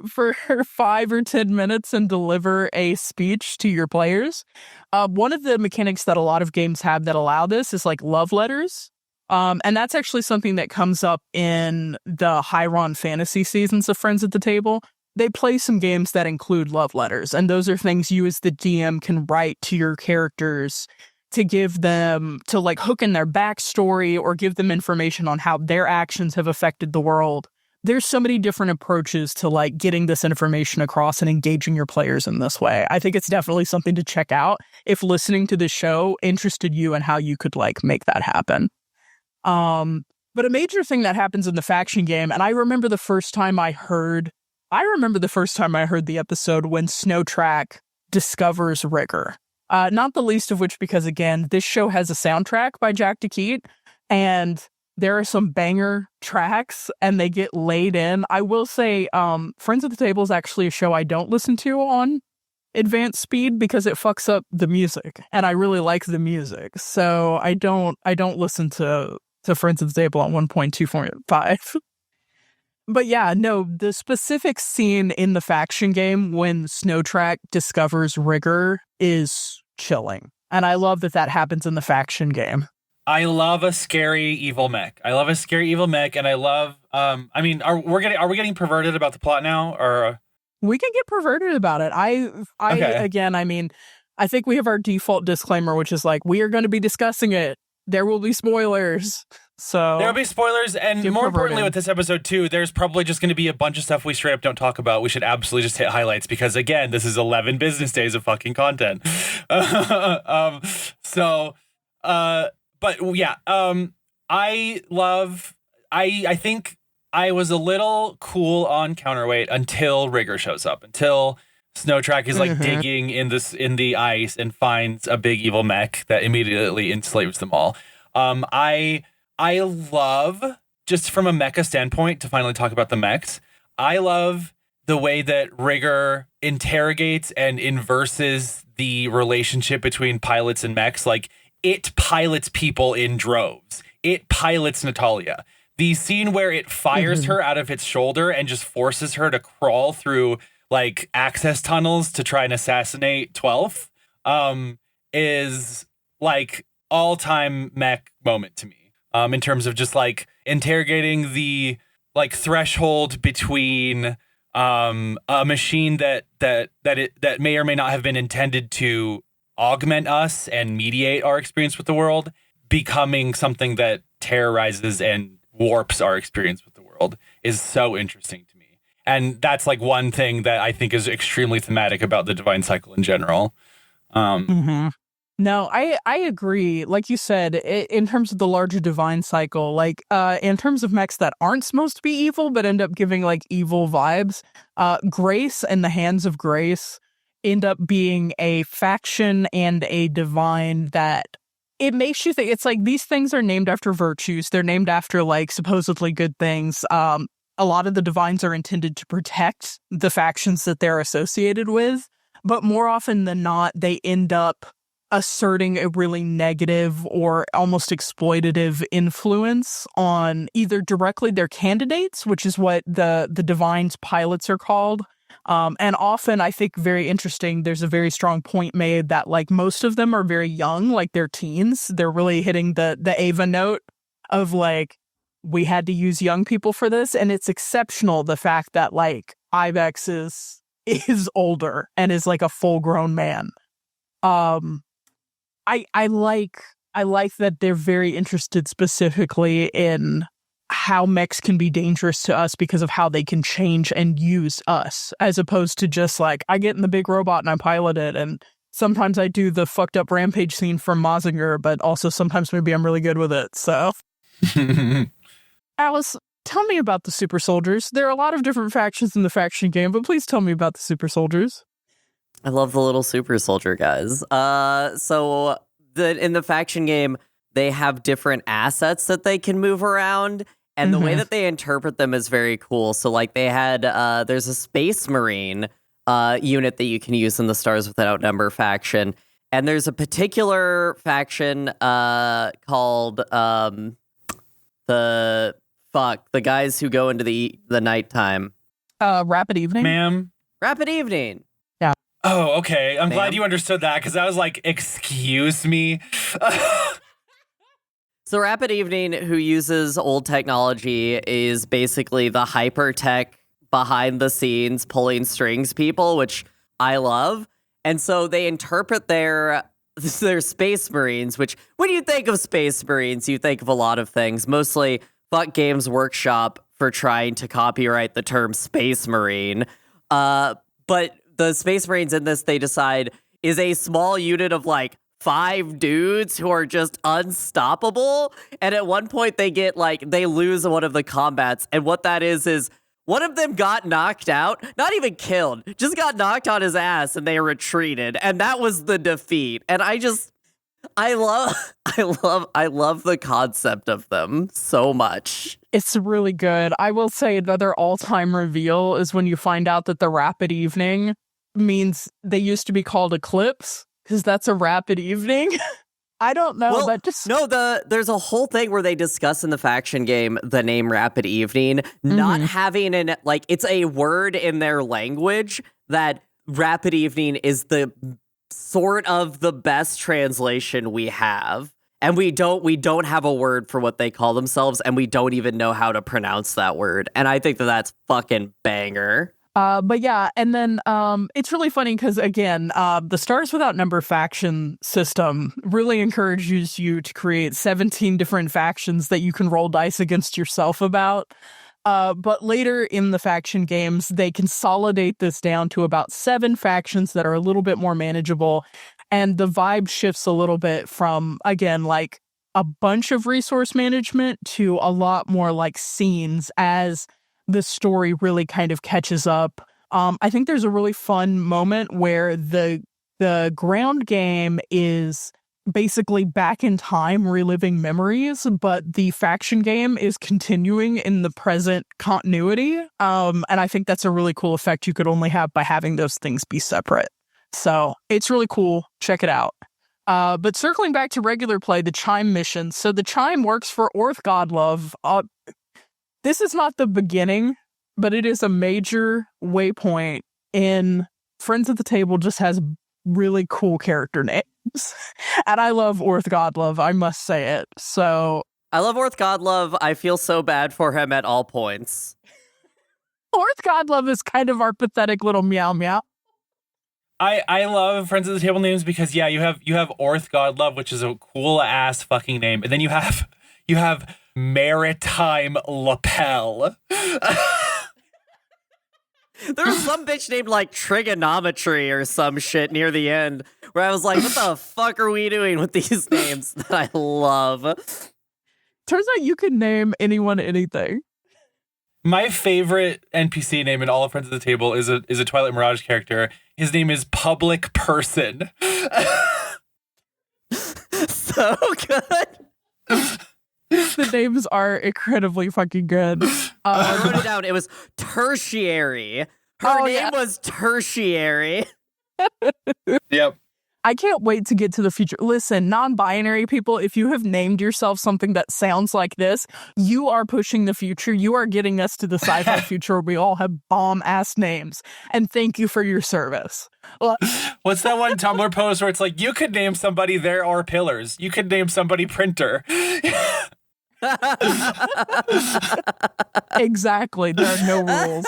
for 5 or 10 minutes and deliver a speech to your players, one of the mechanics that a lot of games have that allow this is like love letters. And that's actually something that comes up in the Hyron fantasy seasons of Friends at the Table. They play some games that include love letters, and those are things you as the DM can write to your characters to give them, to like hook in their backstory or give them information on how their actions have affected the world. There's so many different approaches to like getting this information across and engaging your players in this way. I think it's definitely something to check out if listening to the show interested you in how you could like make that happen. But a major thing that happens in the faction game, and I remember the first time I heard the episode when Snowtrack discovers Rigor. Not the least of which because, again, this show has a soundtrack by Jack DeKeat, and there are some banger tracks, and they get laid in. I will say, Friends at the Table is actually a show I don't listen to on advanced speed because it fucks up the music, and I really like the music, so I don't listen to Friends at the Table on 1.245. But yeah, no, the specific scene in the faction game when Snowtrack discovers Rigor is chilling. And I love that happens in the faction game. I love a scary evil mech. And I love are we getting perverted about the plot now, or we can get perverted about it. Okay. Again, I mean, I think we have our default disclaimer, which is like, we are going to be discussing it. There will be spoilers. So there'll be spoilers, and more importantly with this episode too, there's probably just going to be a bunch of stuff we straight up don't talk about. We should absolutely just hit highlights because, again, this is 11 business days of fucking content. But yeah, I think I was a little cool on counterweight until Rigor shows up, until Snowtrack is like digging in the ice and finds a big evil mech that immediately enslaves them all. I love, just from a mecha standpoint, to finally talk about the mechs, I love the way that Rigor interrogates and inverses the relationship between pilots and mechs. Like, it pilots people in droves. It pilots Natalia. The scene where it fires her out of its shoulder and just forces her to crawl through like access tunnels to try and assassinate 12th is like all-time mech moment to me. In terms of just like interrogating the like threshold between a machine that may or may not have been intended to augment us and mediate our experience with the world, becoming something that terrorizes and warps our experience with the world is so interesting to me. And that's like one thing that I think is extremely thematic about the Divine Cycle in general. No, I agree. Like you said, in terms of the larger Divine Cycle, like in terms of mechs that aren't supposed to be evil but end up giving like evil vibes, Grace and the Hands of Grace end up being a faction and a divine that it makes you think. It's like these things are named after virtues. They're named after like supposedly good things. A a lot of the divines are intended to protect the factions that they're associated with, but more often than not, they end up asserting a really negative or almost exploitative influence on either directly their candidates, which is what the divines pilots are called. And often, I think very interesting, there's a very strong point made that like most of them are very young, like they're teens. They're really hitting the Ava note of like, we had to use young people for this. And it's exceptional, the fact that like Ibex is older and is like a full grown man. I like that they're very interested specifically in how mechs can be dangerous to us because of how they can change and use us, as opposed to just like, I get in the big robot and I pilot it, and sometimes I do the fucked up rampage scene from Mazinger, but also sometimes maybe I'm really good with it. So, Alice, tell me about the super soldiers. There are a lot of different factions in the faction game, but please tell me about the super soldiers. I love the little super soldier guys. So in the faction game, they have different assets that they can move around, and the way that they interpret them is very cool. So like they had, there's a Space Marine unit that you can use in the Stars Without Number faction, and there's a particular faction called the guys who go into the nighttime. Rapid Evening? Ma'am? Rapid Evening. Oh, okay. I'm glad you understood that, because I was like, excuse me. So Rapid Evening, who uses old technology, is basically the hyper-tech behind the scenes pulling strings people, which I love. And so they interpret their Space Marines, which when you think of Space Marines, you think of a lot of things. Mostly fuck Games Workshop for trying to copyright the term Space Marine. But the Space Marines in this, they decide, is a small unit of like 5 dudes who are just unstoppable. And at one point they lose one of the combats. And what that is one of them got knocked out, not even killed, just got knocked on his ass, and they retreated. And that was the defeat. And I love the concept of them so much. It's really good. I will say another all-time reveal is when you find out that the Rapid Evening means they used to be called Eclipse, because that's a rapid evening. I don't know. Well, that just there's a whole thing where they discuss in the faction game the name Rapid Evening, not having it's a word in their language that Rapid Evening is the sort of the best translation we have. And we don't have a word for what they call themselves, and we don't even know how to pronounce that word. And I think that's fucking banger. But yeah, and then it's really funny because, again, the Stars Without Number faction system really encourages you to create 17 different factions that you can roll dice against yourself about. But later in the faction games, they consolidate this down to about 7 factions that are a little bit more manageable. And the vibe shifts a little bit from, again, like a bunch of resource management to a lot more like scenes as the story really kind of catches up. I think there's a really fun moment where the ground game is basically back in time reliving memories, but the faction game is continuing in the present continuity. And I think that's a really cool effect you could only have by having those things be separate. So it's really cool. Check it out. But circling back to regular play, the Chime mission. So the Chime works for Orth Godlove. This is not the beginning, but it is a major waypoint in Friends at the Table. Just has really cool character names. And I love Orth Godlove, I must say it. So I love Orth Godlove. I feel so bad for him at all points. Orth Godlove is kind of our pathetic little meow meow. I love Friends at the Table names because you have Orth Godlove, which is a cool ass fucking name, and then you have Maritime Lapel. There was some bitch named like Trigonometry or some shit near the end where I was like, what the fuck are we doing with these names that I love? Turns out you can name anyone anything. My favorite NPC name in all of Friends at the Table is a Twilight Mirage character. His name is Public Person. So good. The names are incredibly fucking good. I wrote it down. It was tertiary. Her name yeah. was tertiary. Yep. I can't wait to get to the future. Listen, non-binary people, if you have named yourself something that sounds like this, you are pushing the future. You are getting us to the sci-fi future where we all have bomb-ass names. And thank you for your service. What's that one Tumblr post where it's like, you could name somebody There Are Pillars. You could name somebody Printer. Exactly. There are no rules.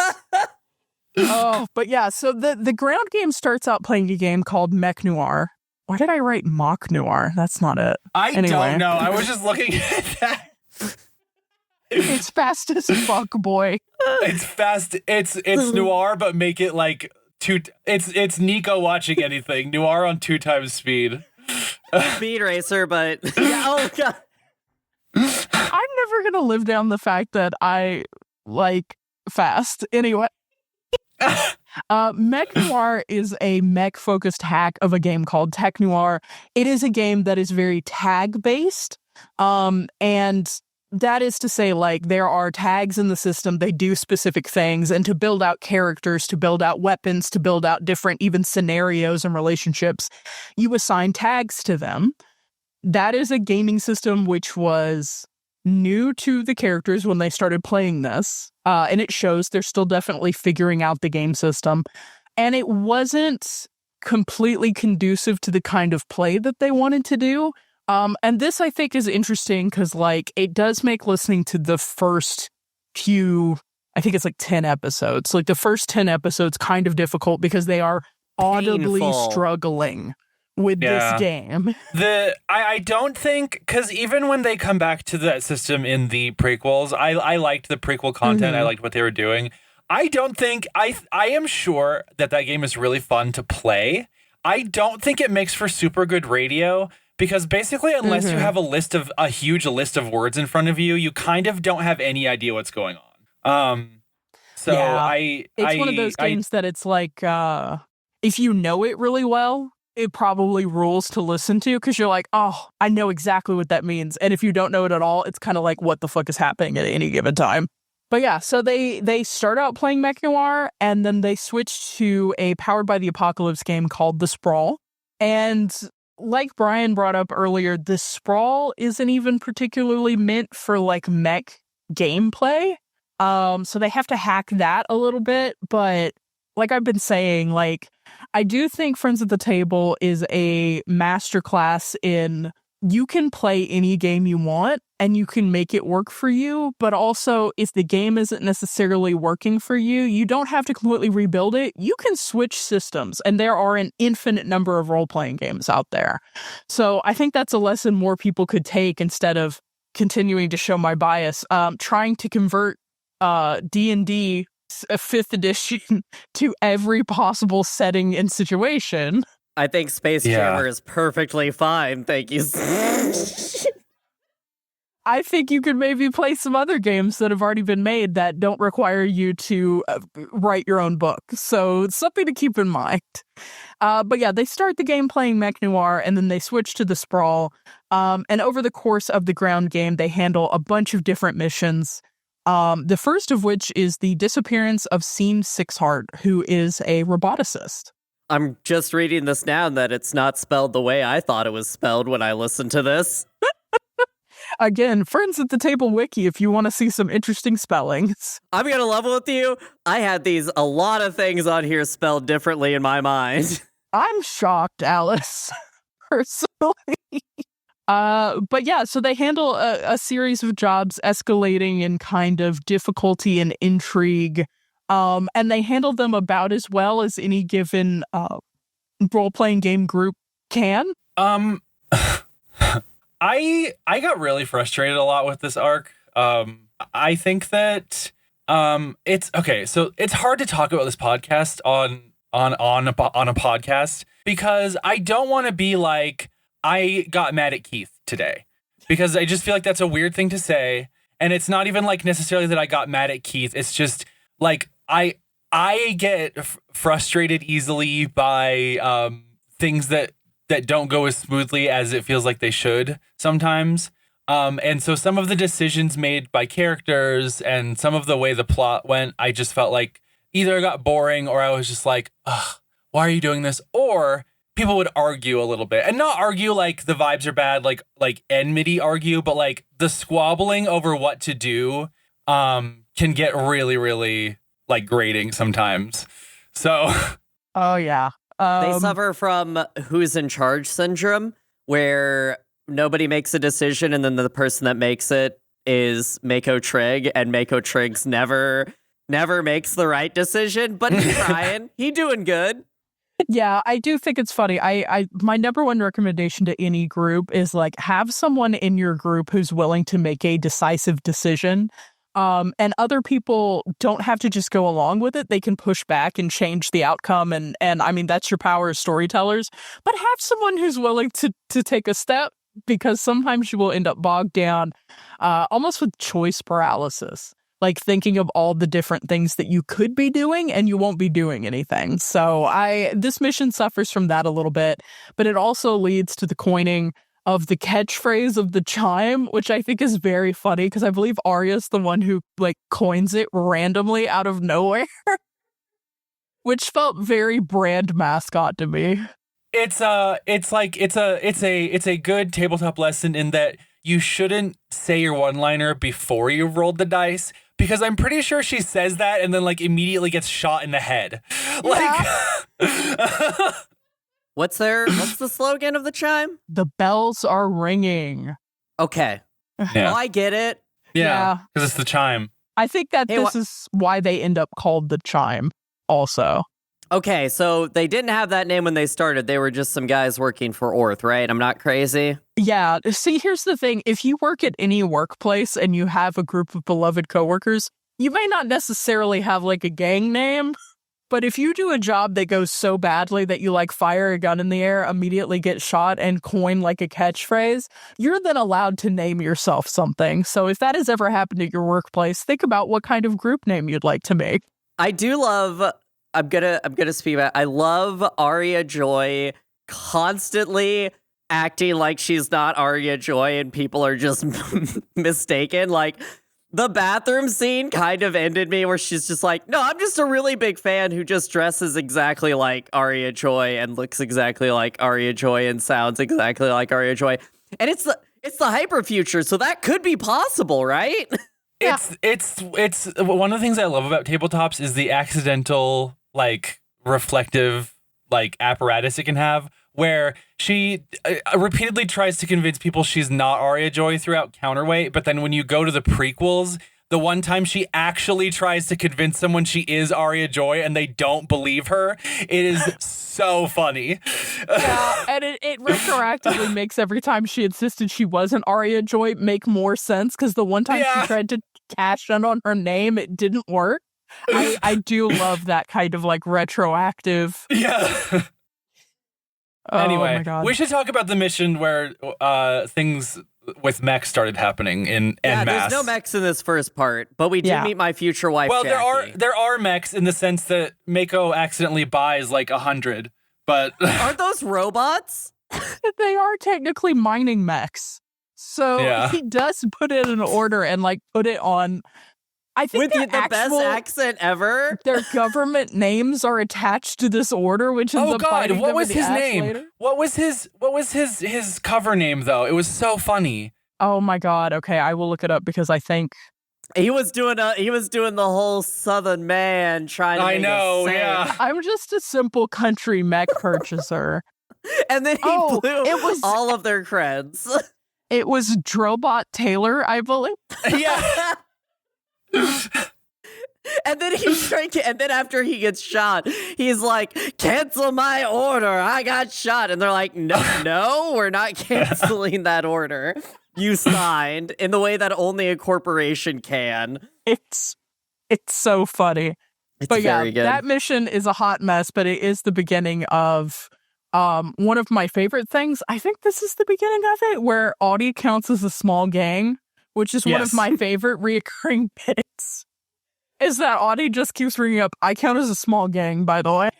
Oh, but yeah, so the ground game starts out playing a game called Mech Noir. Why did I write Mock Noir? That's not it. I don't know. I was just looking at that. It's fast as fuck, boy. It's fast. It's noir, but make it like it's Nico watching anything. Noir on 2 times speed. Speed racer, but yeah, oh god. I'm never gonna live down the fact that I like fast. Anyway. Mech Noir is a mech-focused hack of a game called Tech Noir. It is a game that is very tag-based, and that is to say, like, there are tags in the system, they do specific things, and to build out characters, to build out weapons, to build out different even scenarios and relationships, you assign tags to them. That is a gaming system which was new to the characters when they started playing this, and it shows they're still definitely figuring out the game system, and it wasn't completely conducive to the kind of play that they wanted to do, and this I think is interesting because like it does make listening to the first few, I think it's like 10 episodes, like the first 10 episodes kind of difficult because they are audibly Painful. Struggling with this game. I don't think, because even when they come back to that system in the prequels, I liked the prequel content. I liked what they were doing. I don't think, I am sure that game is really fun to play. I don't think it makes for super good radio because basically unless you have a huge list of words in front of you, you kind of don't have any idea what's going on. So yeah, it's one of those games that it's like, if you know it really well, it probably rules to listen to because you're like, oh, I know exactly what that means. And if you don't know it at all, it's kind of like what the fuck is happening at any given time. But yeah, so they start out playing Mech Noir and then they switch to a Powered by the Apocalypse game called The Sprawl. And like Brian brought up earlier, the Sprawl isn't even particularly meant for like mech gameplay. So they have to hack that a little bit. But like I've been saying, like, I do think Friends at the Table is a masterclass in you can play any game you want and you can make it work for you. But also, if the game isn't necessarily working for you, you don't have to completely rebuild it. You can switch systems, and there are an infinite number of role-playing games out there. So I think that's a lesson more people could take instead of continuing to show my bias. Trying to convert D&D 5th edition to every possible setting and situation. I think Space Jammer is perfectly fine, thank you. I think you could maybe play some other games that have already been made that don't require you to write your own book. So it's something to keep in mind. But yeah, they start the game playing Mech Noir and then they switch to the Sprawl. And over the course of the ground game, they handle a bunch of different missions. The first of which is the disappearance of Seam Sixheart, who is a roboticist. I'm just reading this now that it's not spelled the way I thought it was spelled when I listened to this. Again, Friends at the Table Wiki if you want to see some interesting spellings. I'm going to level with you. I had a lot of things on here spelled differently in my mind. I'm shocked, Alice, personally. But yeah, so they handle a series of jobs escalating in kind of difficulty and intrigue. And they handle them about as well as any given role-playing game group can. I got really frustrated a lot with this arc. I think that it's okay. So it's hard to talk about this podcast on a podcast because I don't want to be like I got mad at Keith today because I just feel like that's a weird thing to say, and it's not even like necessarily that I got mad at Keith. It's just like I get frustrated easily by things that don't go as smoothly as it feels like they should sometimes. And so some of the decisions made by characters and some of the way the plot went, I just felt like either it got boring or I was just like, ugh, why are you doing this? Or people would argue a little bit, and not argue like the vibes are bad, like enmity argue, but like the squabbling over what to do can get really, really like grating sometimes. So Oh yeah. They suffer from who's in charge syndrome, where nobody makes a decision and then the person that makes it is Mako Trig, and Mako Trig's never makes the right decision, but he's trying. He doing good. Yeah, I do think it's funny. I my number one recommendation to any group is like have someone in your group who's willing to make a decisive decision. And other people don't have to just go along with it. They can push back and change the outcome. And I mean, that's your power as storytellers. But have someone who's willing to take a step, because sometimes you will end up bogged down almost with choice paralysis. Like thinking of all the different things that you could be doing and you won't be doing anything. So this mission suffers from that a little bit, but it also leads to the coining of the catchphrase of the chime, which I think is very funny because I believe Arya's the one who like coins it randomly out of nowhere, which felt very brand mascot to me. It's a good tabletop lesson in that you shouldn't say your one-liner before you've rolled the dice, because I'm pretty sure she says that and then like immediately gets shot in the head. Yeah. What's the slogan of the chime? The bells are ringing. Okay. Yeah. Oh, I get it. Yeah. Because it's the chime. I think that this is why they end up called the chime also. Okay, so they didn't have that name when they started. They were just some guys working for Orth, right? I'm not crazy. Yeah. See, here's the thing. If you work at any workplace and you have a group of beloved coworkers, you may not necessarily have like a gang name, but if you do a job that goes so badly that you like fire a gun in the air, immediately get shot, and coin like a catchphrase, you're then allowed to name yourself something. So if that has ever happened at your workplace, think about what kind of group name you'd like to make. I do love... I'm gonna speak about. I love Arya Joy constantly acting like she's not Arya Joy, and people are just mistaken. Like the bathroom scene kind of ended me, where she's just like, "No, I'm just a really big fan who just dresses exactly like Arya Joy and looks exactly like Arya Joy and sounds exactly like Arya Joy." And it's the hyper future, so that could be possible, right? It's one of the things I love about tabletops is the accidental, like, reflective, like, apparatus it can have, where she repeatedly tries to convince people she's not Arya Joy throughout Counterweight, but then when you go to the prequels, the one time she actually tries to convince someone she is Arya Joy and they don't believe her, it is so funny. Yeah, and it retroactively makes every time she insisted she wasn't Arya Joy make more sense, because the one time she tried to cash in on her name, it didn't work. I do love that kind of like retroactive. Yeah. Anyway, we should talk about the mission where things with Mechs started happening in en masse. There's no Mechs in this first part, but we do meet my future wife. Well, Jackie. there are Mechs in the sense that Mako accidentally buys like 100, but aren't those robots? They are technically mining mechs. So he does put it in order and like put it on. I think with the best accent ever. Their government names are attached to this order, which is what was his name? Later. What was his cover name though? It was so funny. Oh my god. Okay, I will look it up because I think he was doing the whole Southern man trying to. I know, yeah. I'm just a simple country mech purchaser. And then he blew all of their creds. It was Drobot Taylor, I believe. Yeah. And then after he gets shot, he's like, "Cancel my order. I got shot." And they're like, No, we're not canceling that order. You signed in the way that only a corporation can. It's so funny. But yeah, that mission is a hot mess, but it is the beginning of one of my favorite things. I think this is the beginning of it, where Audie counts as a small gang, which is one of my favorite reoccurring bits, is that Audie just keeps bringing up, "I count as a small gang, by the way."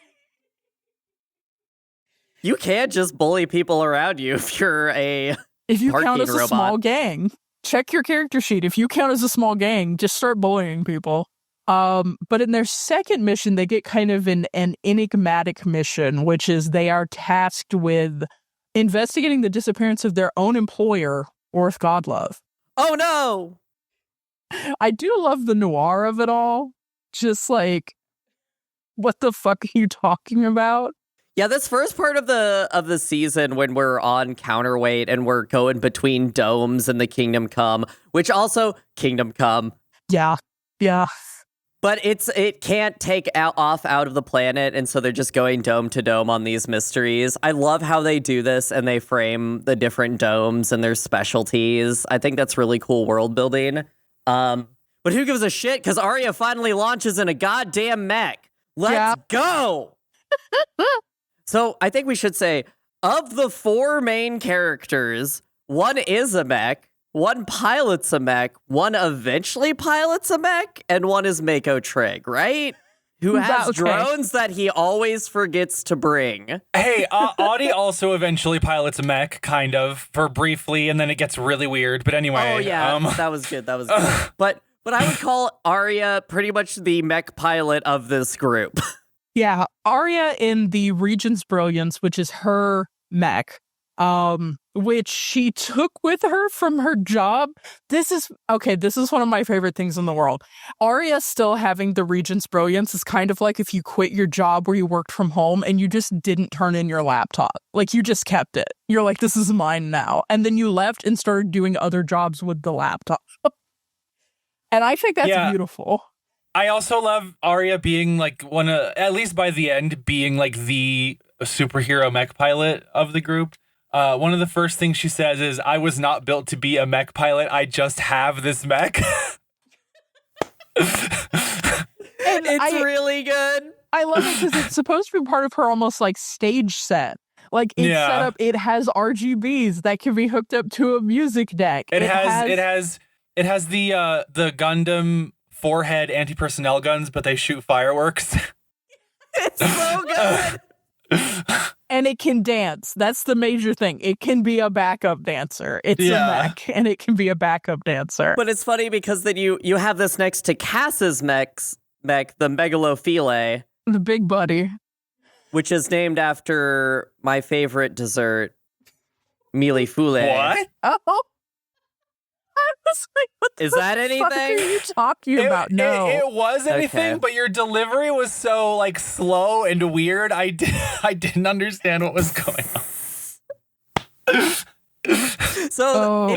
You can't just bully people around you if you're a If you count parking as a robot. small gang, check your character sheet. If you count as a small gang, just start bullying people. But in their second mission, they get kind of an enigmatic mission, which is they are tasked with investigating the disappearance of their own employer, Orth Godlove. Oh no! I do love the noir of it all. Just like, what the fuck are you talking about? Yeah, this first part of the season when we're on Counterweight and we're going between domes and the Kingdom Come, which also Kingdom Come. Yeah. But it can't take off out of the planet, and so they're just going dome to dome on these mysteries. I love how they do this and they frame the different domes and their specialties. I think that's really cool world building. But who gives a shit? Because Arya finally launches in a goddamn mech. Let's go! So I think we should say, of the 4 main characters, one is a mech, one pilots a mech, one eventually pilots a mech, and one is Mako Trig, right? Who has drones that he always forgets to bring. Hey, Audie also eventually pilots a mech, kind of, for briefly, and then it gets really weird. But anyway. Oh, yeah, that was good. But I would call Arya pretty much the mech pilot of this group. Yeah, Arya in the Regent's Brilliance, which is her mech, which she took with her from her job. This is one of my favorite things in the world. Arya still having the Regent's Brilliance is kind of like if you quit your job where you worked from home and you just didn't turn in your laptop. Like, you just kept it. You're like, this is mine now. And then you left and started doing other jobs with the laptop. And I think that's beautiful. I also love Arya being like at least by the end, being like the superhero mech pilot of the group. One of the first things she says is, I was not built to be a mech pilot. I just have this mech. It's really good. I love it because it's supposed to be part of her almost like stage set. Like, it's set up, it has RGBs that can be hooked up to a music deck. It has the Gundam forehead anti-personnel guns, but they shoot fireworks. It's so good. And it can dance. That's the major thing. It can be a backup dancer. It's a mech, and it can be a backup dancer. But it's funny because then you have this next to Cass's mech, the Megalo File. The big buddy. Which is named after my favorite dessert, Mille Fule. What? Oh. I was like, what the Is that fuck anything? are you talking about? No. It was anything, but your delivery was so like slow and weird. I didn't understand what was going on. So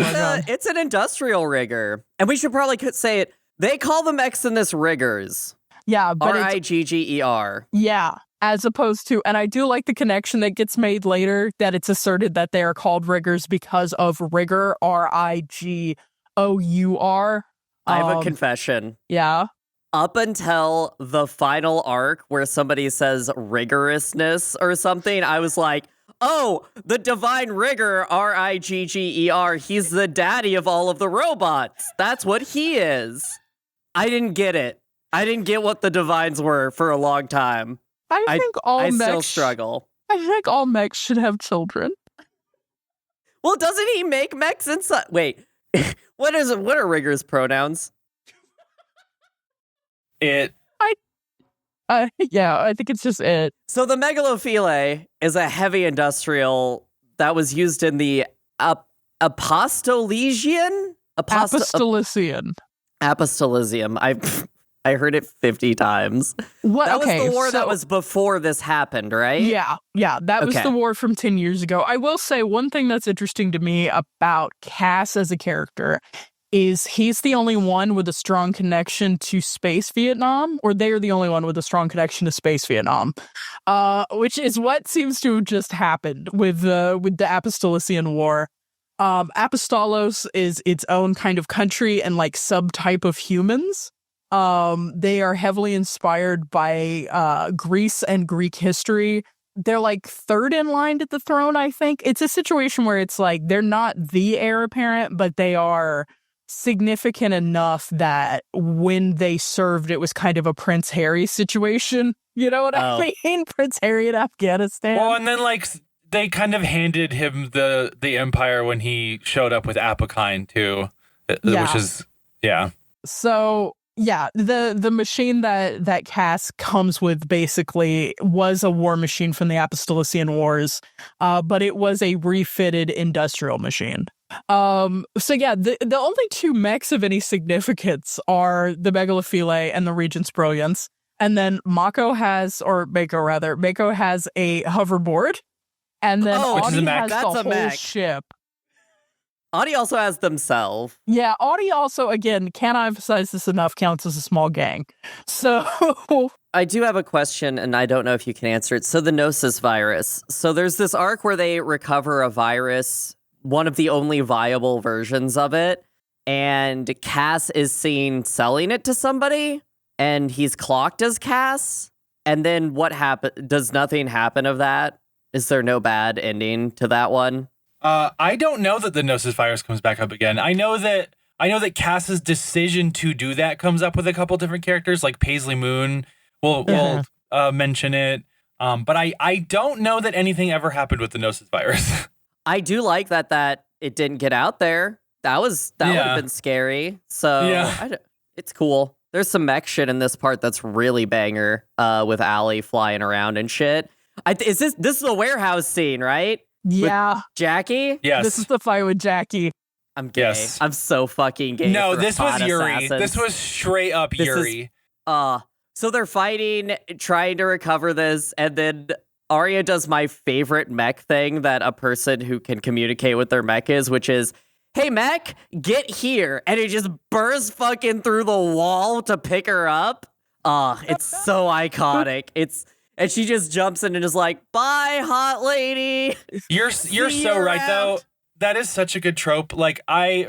it's an industrial rigger. And we should probably say it. They call the mechs in this riggers. Yeah, but Rigger. Yeah, as opposed to, and I do like the connection that gets made later that it's asserted that they are called riggers because of rigor, RIGOUR. I have a confession. Yeah. Up until the final arc where somebody says rigorousness or something, I was like, oh, the divine rigger, RIGGER, he's the daddy of all of the robots. That's what he is. I didn't get it. I didn't get what the divines were for a long time. I think all I mechs still struggle. I think all mechs should have children. Well, doesn't he make mechs inside? Wait, what are riggers' pronouns? It. Yeah, I think it's just it. So the Megalo File is a heavy industrial that was used in the Apostolesian? Apostolesium. I heard it 50 times. What? That was the war that was before this happened, right? Yeah. That was the war from 10 years ago. I will say one thing that's interesting to me about Cass as a character is he's the only one with a strong connection to space Vietnam, or they're the only one with a strong connection to space Vietnam, which is what seems to have just happened with the Apostolesian War. Apostolos is its own kind of country and like subtype of humans. They are heavily inspired by Greece and Greek history. They're like third in line to the throne, I think. It's a situation where it's like they're not the heir apparent, but they are significant enough that when they served, it was kind of a Prince Harry situation. You know what I mean? Prince Harry in Afghanistan. Well, and then like they kind of handed him the Empire when he showed up with Apokine too, which is So yeah, the machine that Cass comes with basically was a war machine from the Apostolician Wars, but it was a refitted industrial machine. So yeah, the only two mechs of any significance are the Megalo File and the Regent's Brilliance. And then Mako has a hoverboard. And then Audi has the whole ship. Audi also has themselves. Yeah, Audi also, again, can't emphasize this enough, counts as a small gang. So I do have a question, and I don't know if you can answer it. So the Gnosis virus. So there's this arc where they recover a virus, one of the only viable versions of it, and Cass is seen selling it to somebody, and he's clocked as Cass. And then what happened? Does nothing happen of that? Is there no bad ending to that one? I don't know that the Gnosis virus comes back up again. I know that Cass's decision to do that comes up with a couple different characters, like Paisley Moon will mention it. But I don't know that anything ever happened with the Gnosis virus. I do like that it didn't get out there. That would have been scary. So it's cool. There's some mech shit in this part that's really banger, with Allie flying around and shit. This is the warehouse scene, right? Yeah. With Jackie? Yes. This is the fight with Jackie. I'm gay. Yes. I'm so fucking gay. No, for this was hot Yuri. assassins. This was straight up Yuri. So they're fighting, trying to recover this, and then Arya does my favorite mech thing that a person who can communicate with their mech is, which is, hey, mech, get here. And it just bursts fucking through the wall to pick her up. It's so iconic. And she just jumps in and is like, bye, hot lady. You're so right, though. That is such a good trope. Like,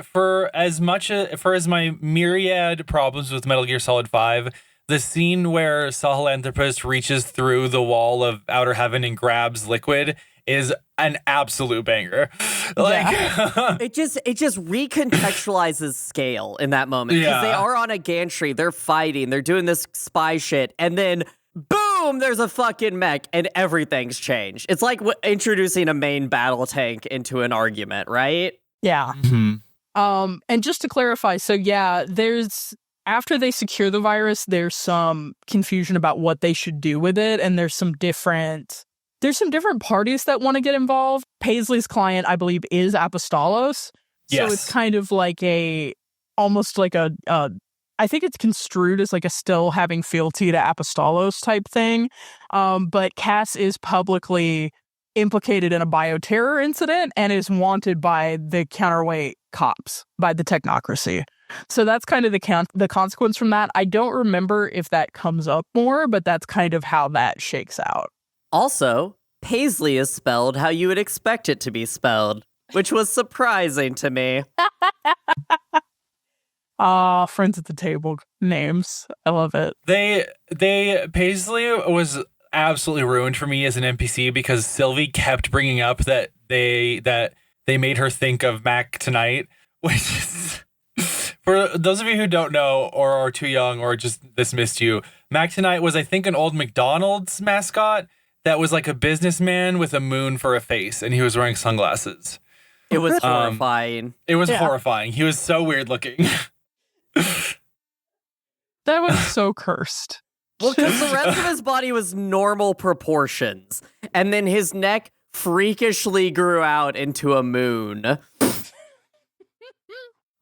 for as my myriad problems with Metal Gear Solid 5, the scene where Sahelanthropus reaches through the wall of Outer Heaven and grabs Liquid is an absolute banger. It just recontextualizes scale in that moment. Because they are on a gantry, they're fighting, they're doing this spy shit, and then boom, there's a fucking mech, and everything's changed. It's like introducing a main battle tank into an argument, right? Yeah. Mm-hmm. And just to clarify, so yeah, after they secure the virus, there's some confusion about what they should do with it, and there's some different parties that want to get involved. Paisley's client, I believe, is Apostolos. So it's kind of like almost like I think it's construed as like a still having fealty to Apostolos type thing. But Cass is publicly implicated in a bioterror incident and is wanted by the counterweight cops, by the technocracy. So that's kind of the consequence from that. I don't remember if that comes up more, but that's kind of how that shakes out. Also, Paisley is spelled how you would expect it to be spelled, which was surprising to me. Friends at the table names. I love it. Paisley was absolutely ruined for me as an NPC because Sylvie kept bringing up that they made her think of Mac Tonight, which is, for those of you who don't know or are too young or just this missed you, Mac Tonight was, I think, an old McDonald's mascot that was like a businessman with a moon for a face, and he was wearing sunglasses. It was horrifying. It was horrifying. He was so weird looking. That was so cursed. Well, because the rest of his body was normal proportions, and then his neck freakishly grew out into a moon.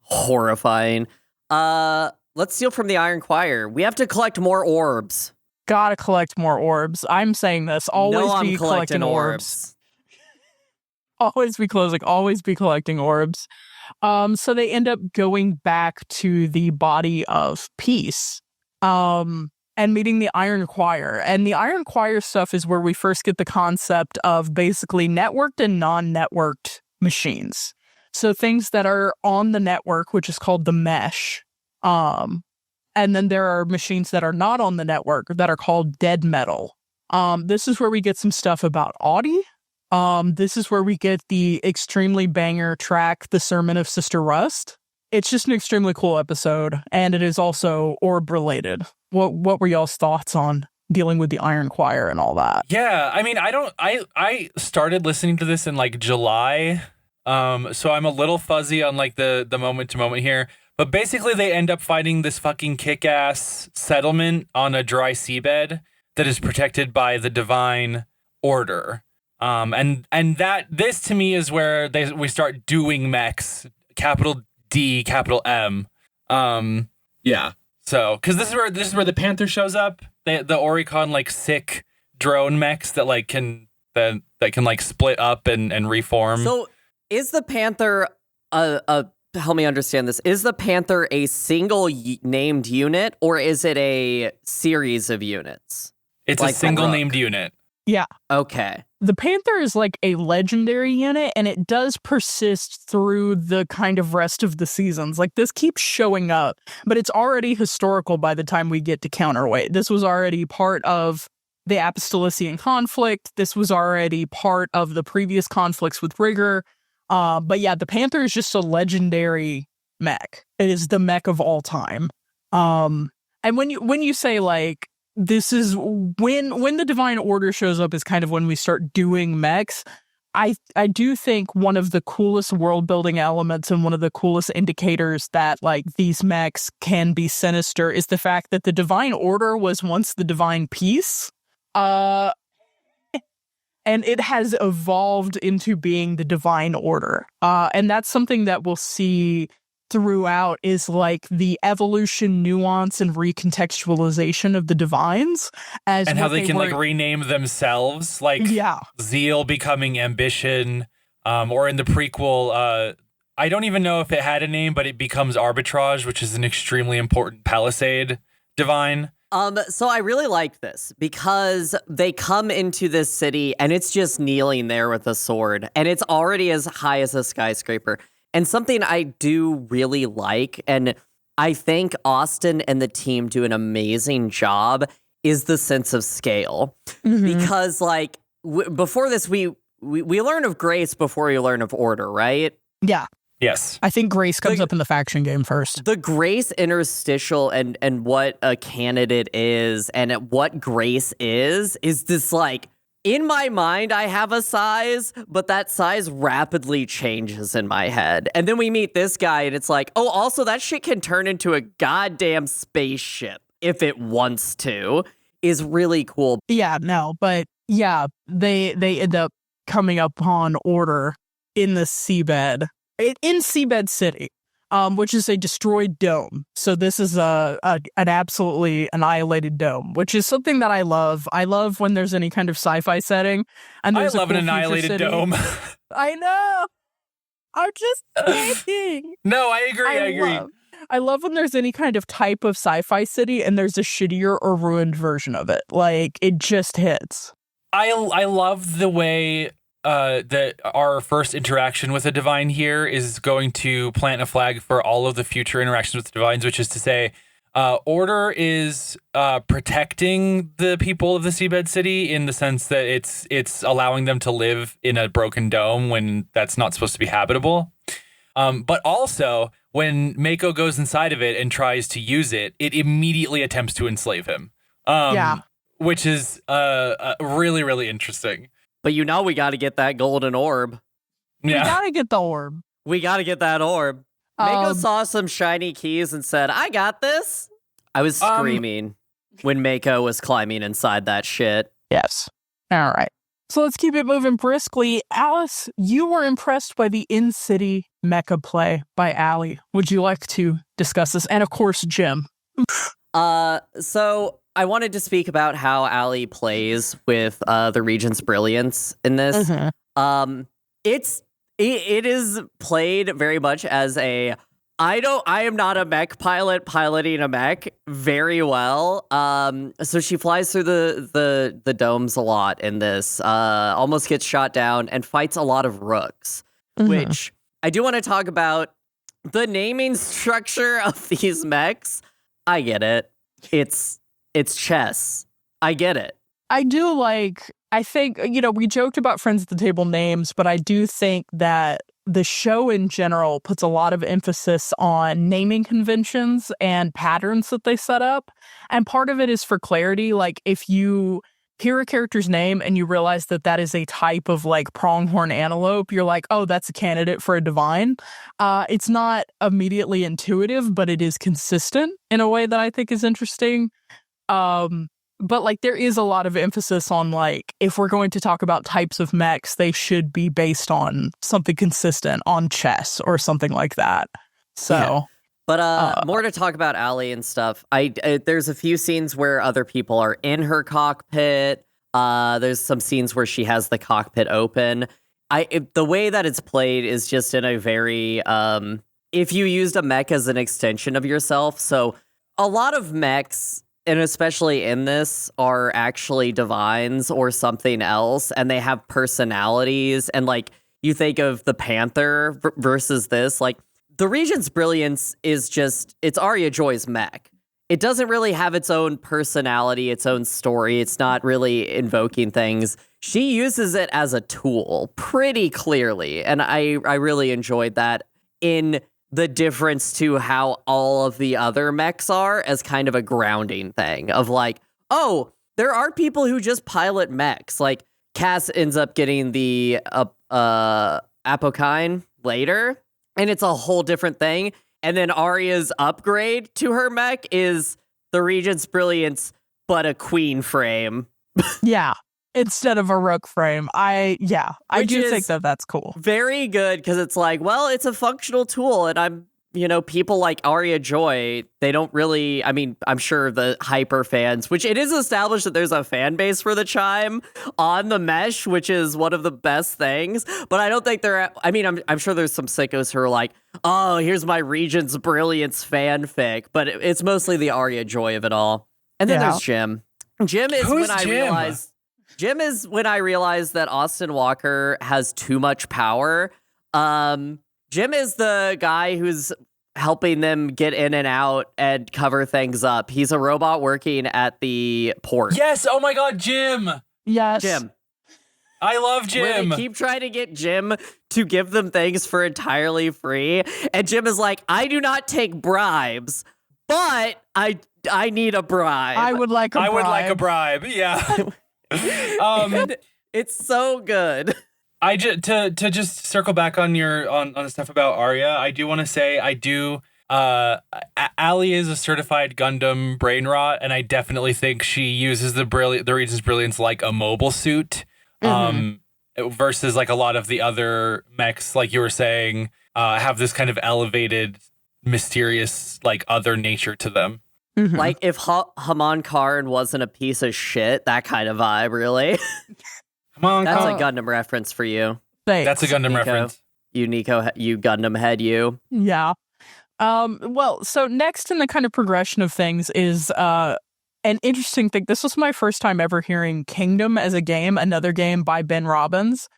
Horrifying. Let's steal from the Iron Choir. We have to collect more orbs. Gotta collect more orbs. I'm saying this. Always be collecting orbs. Always be collecting orbs. So they end up going back to the body of peace, and meeting the Iron Choir. And the Iron Choir stuff is where we first get the concept of basically networked and non-networked machines. So things that are on the network, which is called the mesh. And then there are machines that are not on the network that are called dead metal. This is where we get some stuff about Audi. This is where we get the extremely banger track, The Sermon of Sister Rust. It's just an extremely cool episode, and it is also orb related. What were y'all's thoughts on dealing with the Iron Choir and all that. Yeah, I mean, I started listening to this in like July, so I'm a little fuzzy on like the moment to moment here. But basically, they end up finding this fucking kick-ass settlement on a dry seabed that is protected by the divine order. And that this to me is where we start doing mechs, capital D, capital M. Yeah. So, because this is where the Panther shows up. The Oricon like sick drone mechs that like can like split up and reform. So, is the Panther help me understand this? Is the Panther a single named unit, or is it a series of units? It's like a single named unit. Yeah. Okay. The Panther is like a legendary unit, and it does persist through the kind of rest of the seasons. Like, this keeps showing up, but it's already historical by the time we get to Counterweight. This was already part of the Apostolician conflict. This was already part of the previous conflicts with Rigor. But yeah, the Panther is just a legendary mech. It is the mech of all time. And when you say like, this is when the Divine Order shows up is kind of when we start doing mechs. I do think one of the coolest world building elements and one of the coolest indicators that like these mechs can be sinister is the fact that the Divine Order was once the Divine Peace. And it has evolved into being the Divine Order. And that's something that we'll see throughout is like the evolution, nuance, and recontextualization of the Divines. And how they can like rename themselves. Like Zeal becoming Ambition. Or in the prequel, I don't even know if it had a name, but it becomes Arbitrage, which is an extremely important Palisade Divine. So I really like this because they come into this city and it's just kneeling there with a sword and it's already as high as a skyscraper. And something I do really like, and I think Austin and the team do an amazing job, is the sense of scale. Mm-hmm. Because like before this, we learn of grace before we learn of order, right? Yeah. Yes. I think grace comes up in the faction game first. The grace interstitial and what a candidate is and what grace is this like, in my mind, I have a size, but that size rapidly changes in my head. And then we meet this guy and it's like, oh, also that shit can turn into a goddamn spaceship if it wants to, is really cool. Yeah, no, but yeah, they end up coming upon order in the seabed. In Seabed City, which is a destroyed dome. So this is an absolutely annihilated dome, which is something that I love. I love when there's any kind of sci-fi setting. And I love an annihilated dome. I know. I'm just saying. No, I agree. I love when there's any kind of type of sci-fi city and there's a shittier or ruined version of it. Like, it just hits. I love the way that our first interaction with a divine here is going to plant a flag for all of the future interactions with the divines, which is to say, Order is protecting the people of the Seabed City in the sense that it's allowing them to live in a broken dome when that's not supposed to be habitable. But also, when Mako goes inside of it and tries to use it, it immediately attempts to enslave him. Which is really, really interesting. But you know we got to get that golden orb. Yeah. We got to get the orb. We got to get that orb. Mako saw some shiny keys and said, I got this. I was screaming when Mako was climbing inside that shit. Yes. All right. So let's keep it moving briskly. Alice, you were impressed by the in-city mecha play by Allie. Would you like to discuss this? And of course, Jim. So I wanted to speak about how Allie plays with the Regent's Brilliance in this. Mm-hmm. It is played very much as I am not a mech pilot piloting a mech very well. So she flies through the domes a lot in this, almost gets shot down and fights a lot of rooks, mm-hmm. which I do want to talk about the naming structure of these mechs. I get it. It's chess. I get it. I think, we joked about Friends at the Table names, but I do think that the show in general puts a lot of emphasis on naming conventions and patterns that they set up. And part of it is for clarity. Like, if you hear a character's name and you realize that that is a type of like pronghorn antelope, you're like, oh, that's a candidate for a divine. It's not immediately intuitive, but it is consistent in a way that I think is interesting. But like, there is a lot of emphasis on like, if we're going to talk about types of mechs, they should be based on something consistent, on chess or something like that. So. Yeah. But more to talk about Allie and stuff. There's a few scenes where other people are in her cockpit. There's some scenes where she has the cockpit open. The way that it's played is just in a very if you used a mech as an extension of yourself. So a lot of mechs, and especially in this, are actually divines or something else, and they have personalities. And like, you think of the Panther versus this, like, the Regent's Brilliance is just, it's Arya Joy's mech. It doesn't really have its own personality, its own story. It's not really invoking things. She uses it as a tool pretty clearly. And I really enjoyed that in the difference to how all of the other mechs are, as kind of a grounding thing of like, oh, there are people who just pilot mechs. Like, Cass ends up getting the Apokine later, and it's a whole different thing. And then Arya's upgrade to her mech is the Regent's Brilliance, but a queen frame. Yeah, instead of a rook frame. I do think that that's cool. Very good, because it's like, well, it's a functional tool, and people like Arya Joy, they don't really, I'm sure the hyper fans, which it is established that there's a fan base for the chime on the mesh, which is one of the best things, but I don't think I'm sure there's some sickos who are like, oh, here's my Regent's Brilliance fanfic, but it's mostly the Arya Joy of it all. And then there's Jim. Jim is when I realized that Austin Walker has too much power. Jim is the guy who's helping them get in and out and cover things up. He's a robot working at the port. Yes. Oh my God, Jim. Yes. Jim. I love Jim. Where they keep trying to get Jim to give them things for entirely free. And Jim is like, I do not take bribes, but I need a bribe. I would like a bribe. Yeah. It's so good. I to just circle back on the stuff about Arya, I do want to say Allie is a certified Gundam brain rot, and I definitely think she uses the Regent's Brilliance like a mobile suit, versus like a lot of the other mechs, like you were saying, have this kind of elevated, mysterious, like other nature to them. Mm-hmm. Like if Haman Karn wasn't a piece of shit, that kind of vibe, really. That's a Gundam reference for you. Thanks. That's a Gundam Nico. reference. You, Nico, you Gundam head, you. Yeah. Well, so next in the kind of progression of things is an interesting thing. This was my first time ever hearing Kingdom as a game, another game by Ben Robbins,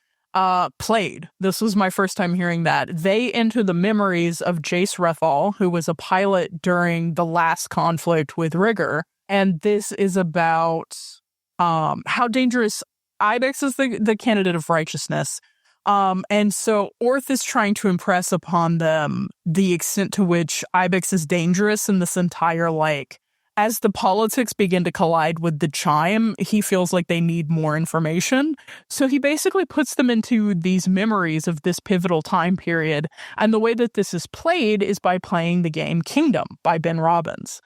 played. This was my first time hearing that. They enter the memories of Jace Rethal, who was a pilot during the last conflict with Rigger. And this is about how dangerous Ibex is the candidate of righteousness. And so Orth is trying to impress upon them the extent to which Ibex is dangerous in this entire, like, as the politics begin to collide with the chime, he feels like they need more information. So he basically puts them into these memories of this pivotal time period. And the way that this is played is by playing the game Kingdom by Ben Robbins.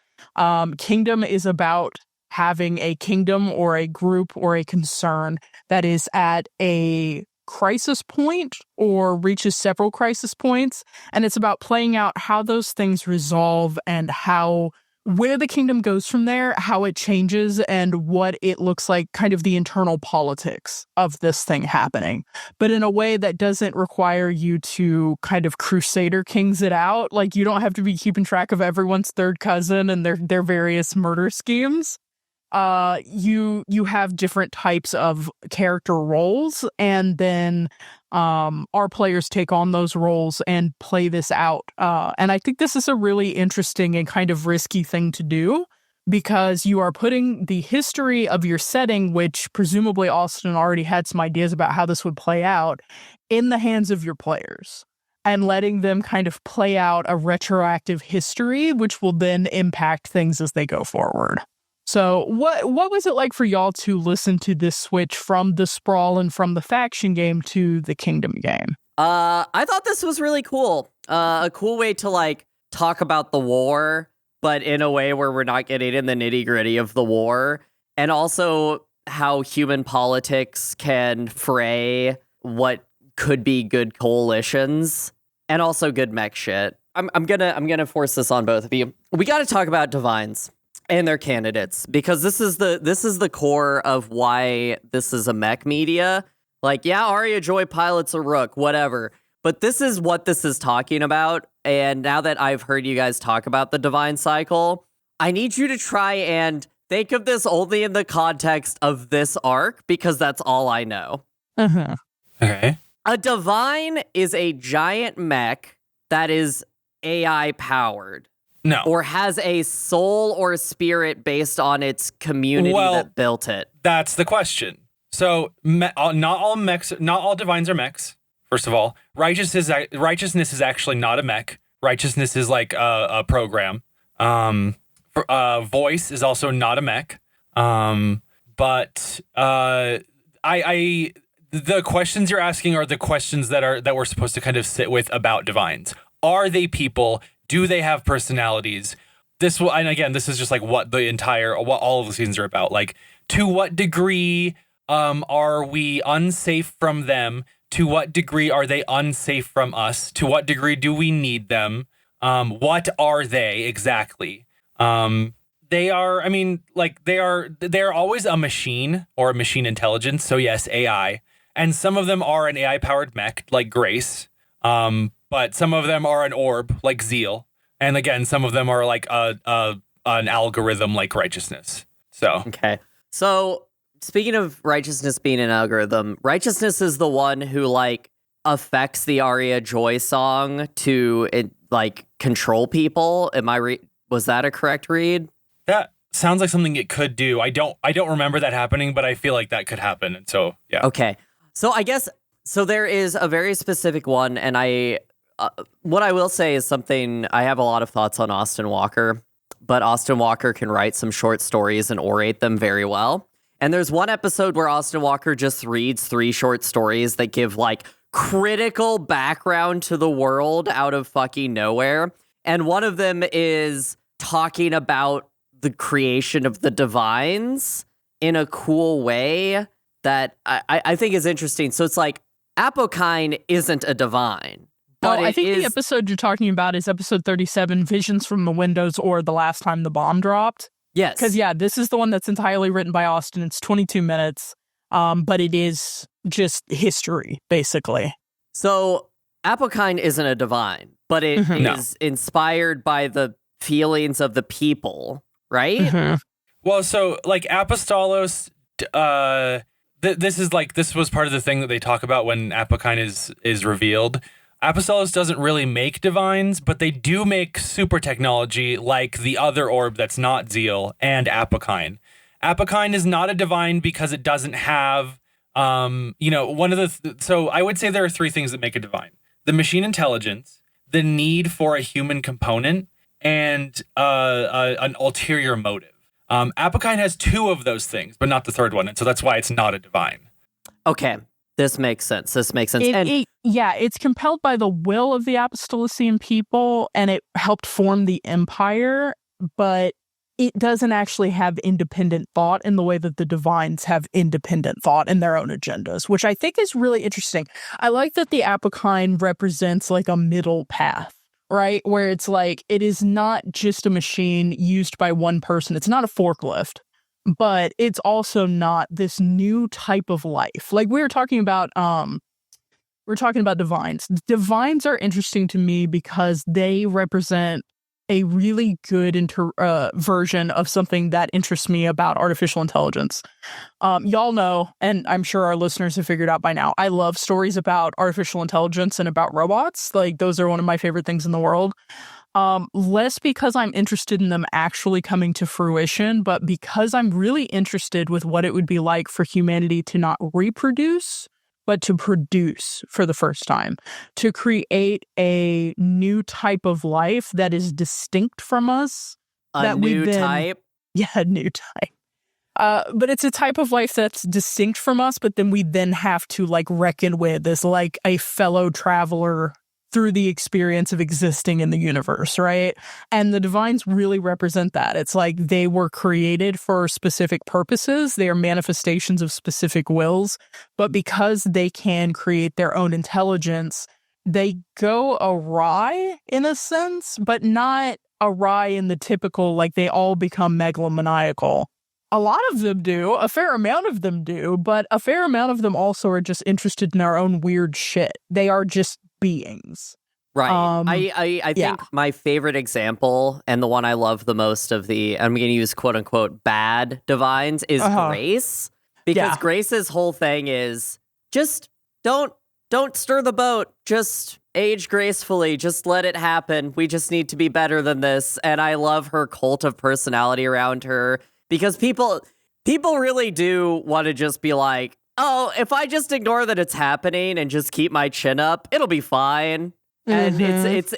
Kingdom is about having a kingdom or a group or a concern that is at a crisis point or reaches several crisis points. And it's about playing out how those things resolve and where the kingdom goes from there, how it changes, and what it looks like, kind of the internal politics of this thing happening. But in a way that doesn't require you to kind of Crusader Kings it out. Like, you don't have to be keeping track of everyone's third cousin and their various murder schemes. You have different types of character roles, and then our players take on those roles and play this out. And I think this is a really interesting and kind of risky thing to do, because you are putting the history of your setting, which presumably Austin already had some ideas about how this would play out, in the hands of your players. and letting them kind of play out a retroactive history, which will then impact things as they go forward. So what was it like for y'all to listen to this switch from the Sprawl and from the faction game to the Kingdom game? I thought this was really cool. A cool way to like talk about the war, but in a way where we're not getting in the nitty gritty of the war, and also how human politics can fray what could be good coalitions and also good mech shit. I'm gonna force this on both of you. We got to talk about divines and their candidates, because this is the core of why this is a mech media. Like, yeah, Arya Joy pilots a Rook, whatever. But this is what this is talking about. And now that I've heard you guys talk about the divine cycle, I need you to try and think of this only in the context of this arc, because that's all I know. Uh-huh. Okay. A divine is a giant mech that is AI powered. No. Or has a soul or spirit based on its community that built it. That's the question. So not all mechs, not all divines are mechs. First of all, righteousness is actually not a mech. Righteousness is like a program. Voice is also not a mech. But the questions you're asking are the questions that we're supposed to kind of sit with about divines. Are they people? Do they have personalities? And again, this is just like what all of the seasons are about. Like, to what degree are we unsafe from them? To what degree are they unsafe from us? To what degree do we need them? What are they exactly? They are always a machine or a machine intelligence. So yes, AI. And some of them are an AI powered mech like Grace. But some of them are an orb like Zeal. And again, some of them are like an algorithm like Righteousness. So okay. So speaking of Righteousness being an algorithm, Righteousness is the one who like affects the Arya Joy song to like control people. Was that a correct read? That sounds like something it could do. I don't remember that happening, but I feel like that could happen. And so yeah. Okay. So I guess there is a very specific one, and what I will say is something I have a lot of thoughts on Austin Walker, but Austin Walker can write some short stories and orate them very well. And there's one episode where Austin Walker just reads 3 short stories that give like critical background to the world out of fucking nowhere. And one of them is talking about the creation of the divines in a cool way that I think is interesting. So it's like Apokine isn't a divine. But I think the episode you're talking about is episode 37, Visions from the Windows, or The Last Time the Bomb Dropped. Yes. Because, yeah, this is the one that's entirely written by Austin. It's 22 minutes, but it is just history, basically. So Apokine isn't a divine, but it is inspired by the feelings of the people, right? Mm-hmm. Well, so like Apostolos, this was part of the thing that they talk about when Apokine is revealed. Apostolos doesn't really make divines, but they do make super technology like the other orb that's not Zeal and Apokine. Apokine is not a divine because it doesn't have, so I would say there are 3 things that make a divine: the machine intelligence, the need for a human component, and an ulterior motive. Apokine has 2 of those things, but not the 3rd one, and so that's why it's not a divine. Okay. This makes sense. It's compelled by the will of the Apostolician people, and it helped form the empire, but it doesn't actually have independent thought in the way that the divines have independent thought in their own agendas, which I think is really interesting. I like that the Apokine represents like a middle path, right? Where it's like, it is not just a machine used by one person. It's not a forklift. But it's also not this new type of life. Like we were talking about divines. Divines are interesting to me because they represent a really good version of something that interests me about artificial intelligence. Y'all know, and I'm sure our listeners have figured out by now, I love stories about artificial intelligence and about robots. Like those are one of my favorite things in the world. Less because I'm interested in them actually coming to fruition, but because I'm really interested with what it would be like for humanity to not reproduce, but to produce for the first time, to create a new type of life that is distinct from us. A new type? Yeah, a new type. But it's a type of life that's distinct from us, but then we then have to like reckon with as like a fellow traveler through the experience of existing in the universe, right? And the divines really represent that. It's like they were created for specific purposes. They are manifestations of specific wills, but because they can create their own intelligence, they go awry in a sense, but not awry in the typical, like they all become megalomaniacal. A lot of them do, a fair amount of them do, but a fair amount of them also are just interested in our own weird shit. They are just beings. Right. I think my favorite example, and the one I love the most of the, I'm going to use quote unquote bad divines, is Grace. Because Grace's whole thing is just don't stir the boat. Just age gracefully. Just let it happen. We just need to be better than this. And I love her cult of personality around her. Because people really do want to just be like, oh, if I just ignore that it's happening and just keep my chin up, it'll be fine. And it's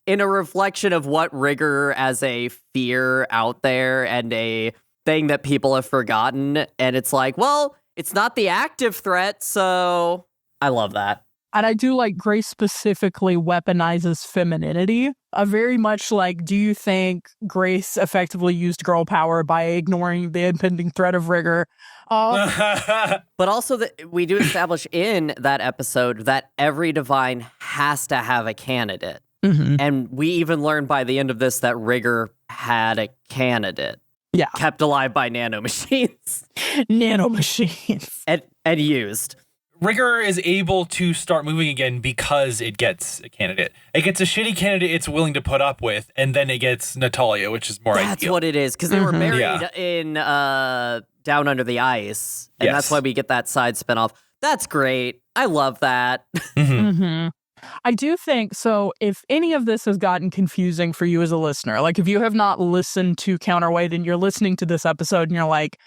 in a reflection of what rigor as a fear out there and a thing that people have forgotten. And it's like, well, it's not the active threat, so I love that. And I do like Grace specifically weaponizes femininity. Very much like, do you think Grace effectively used girl power by ignoring the impending threat of rigor? But also that we do establish in that episode that every divine has to have a candidate. And we even learn by the end of this that rigor had a candidate. Yeah. Kept alive by nanomachines. Nanomachines. And used. Rigor is able to start moving again because it gets a candidate. It gets a shitty candidate it's willing to put up with, and then it gets Natalia, which is more ideal. That's what it is, because they were buried in Down Under the Ice, and that's why we get that side spinoff. That's great. I love that. I do think, so if any of this has gotten confusing for you as a listener, like if you have not listened to Counterweight and you're listening to this episode and you're like,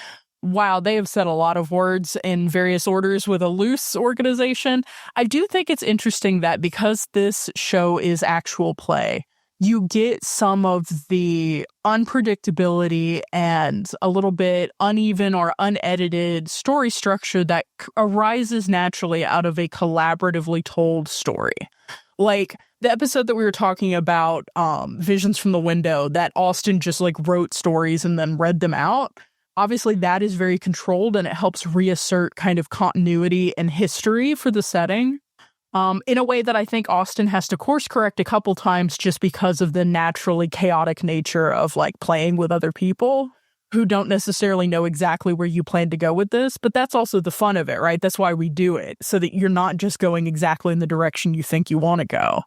wow, they have said a lot of words in various orders with a loose organization. I do think it's interesting that because this show is actual play, you get some of the unpredictability and a little bit uneven or unedited story structure that arises naturally out of a collaboratively told story. Like the episode that we were talking about, Visions from the Window, that Austin just like wrote stories and then read them out. Obviously, that is very controlled, and it helps reassert kind of continuity and history for the setting in a way that I think Austin has to course correct a couple times just because of the naturally chaotic nature of like playing with other people who don't necessarily know exactly where you plan to go with this. But that's also the fun of it, right? That's why we do it, so that you're not just going exactly in the direction you think you want to go.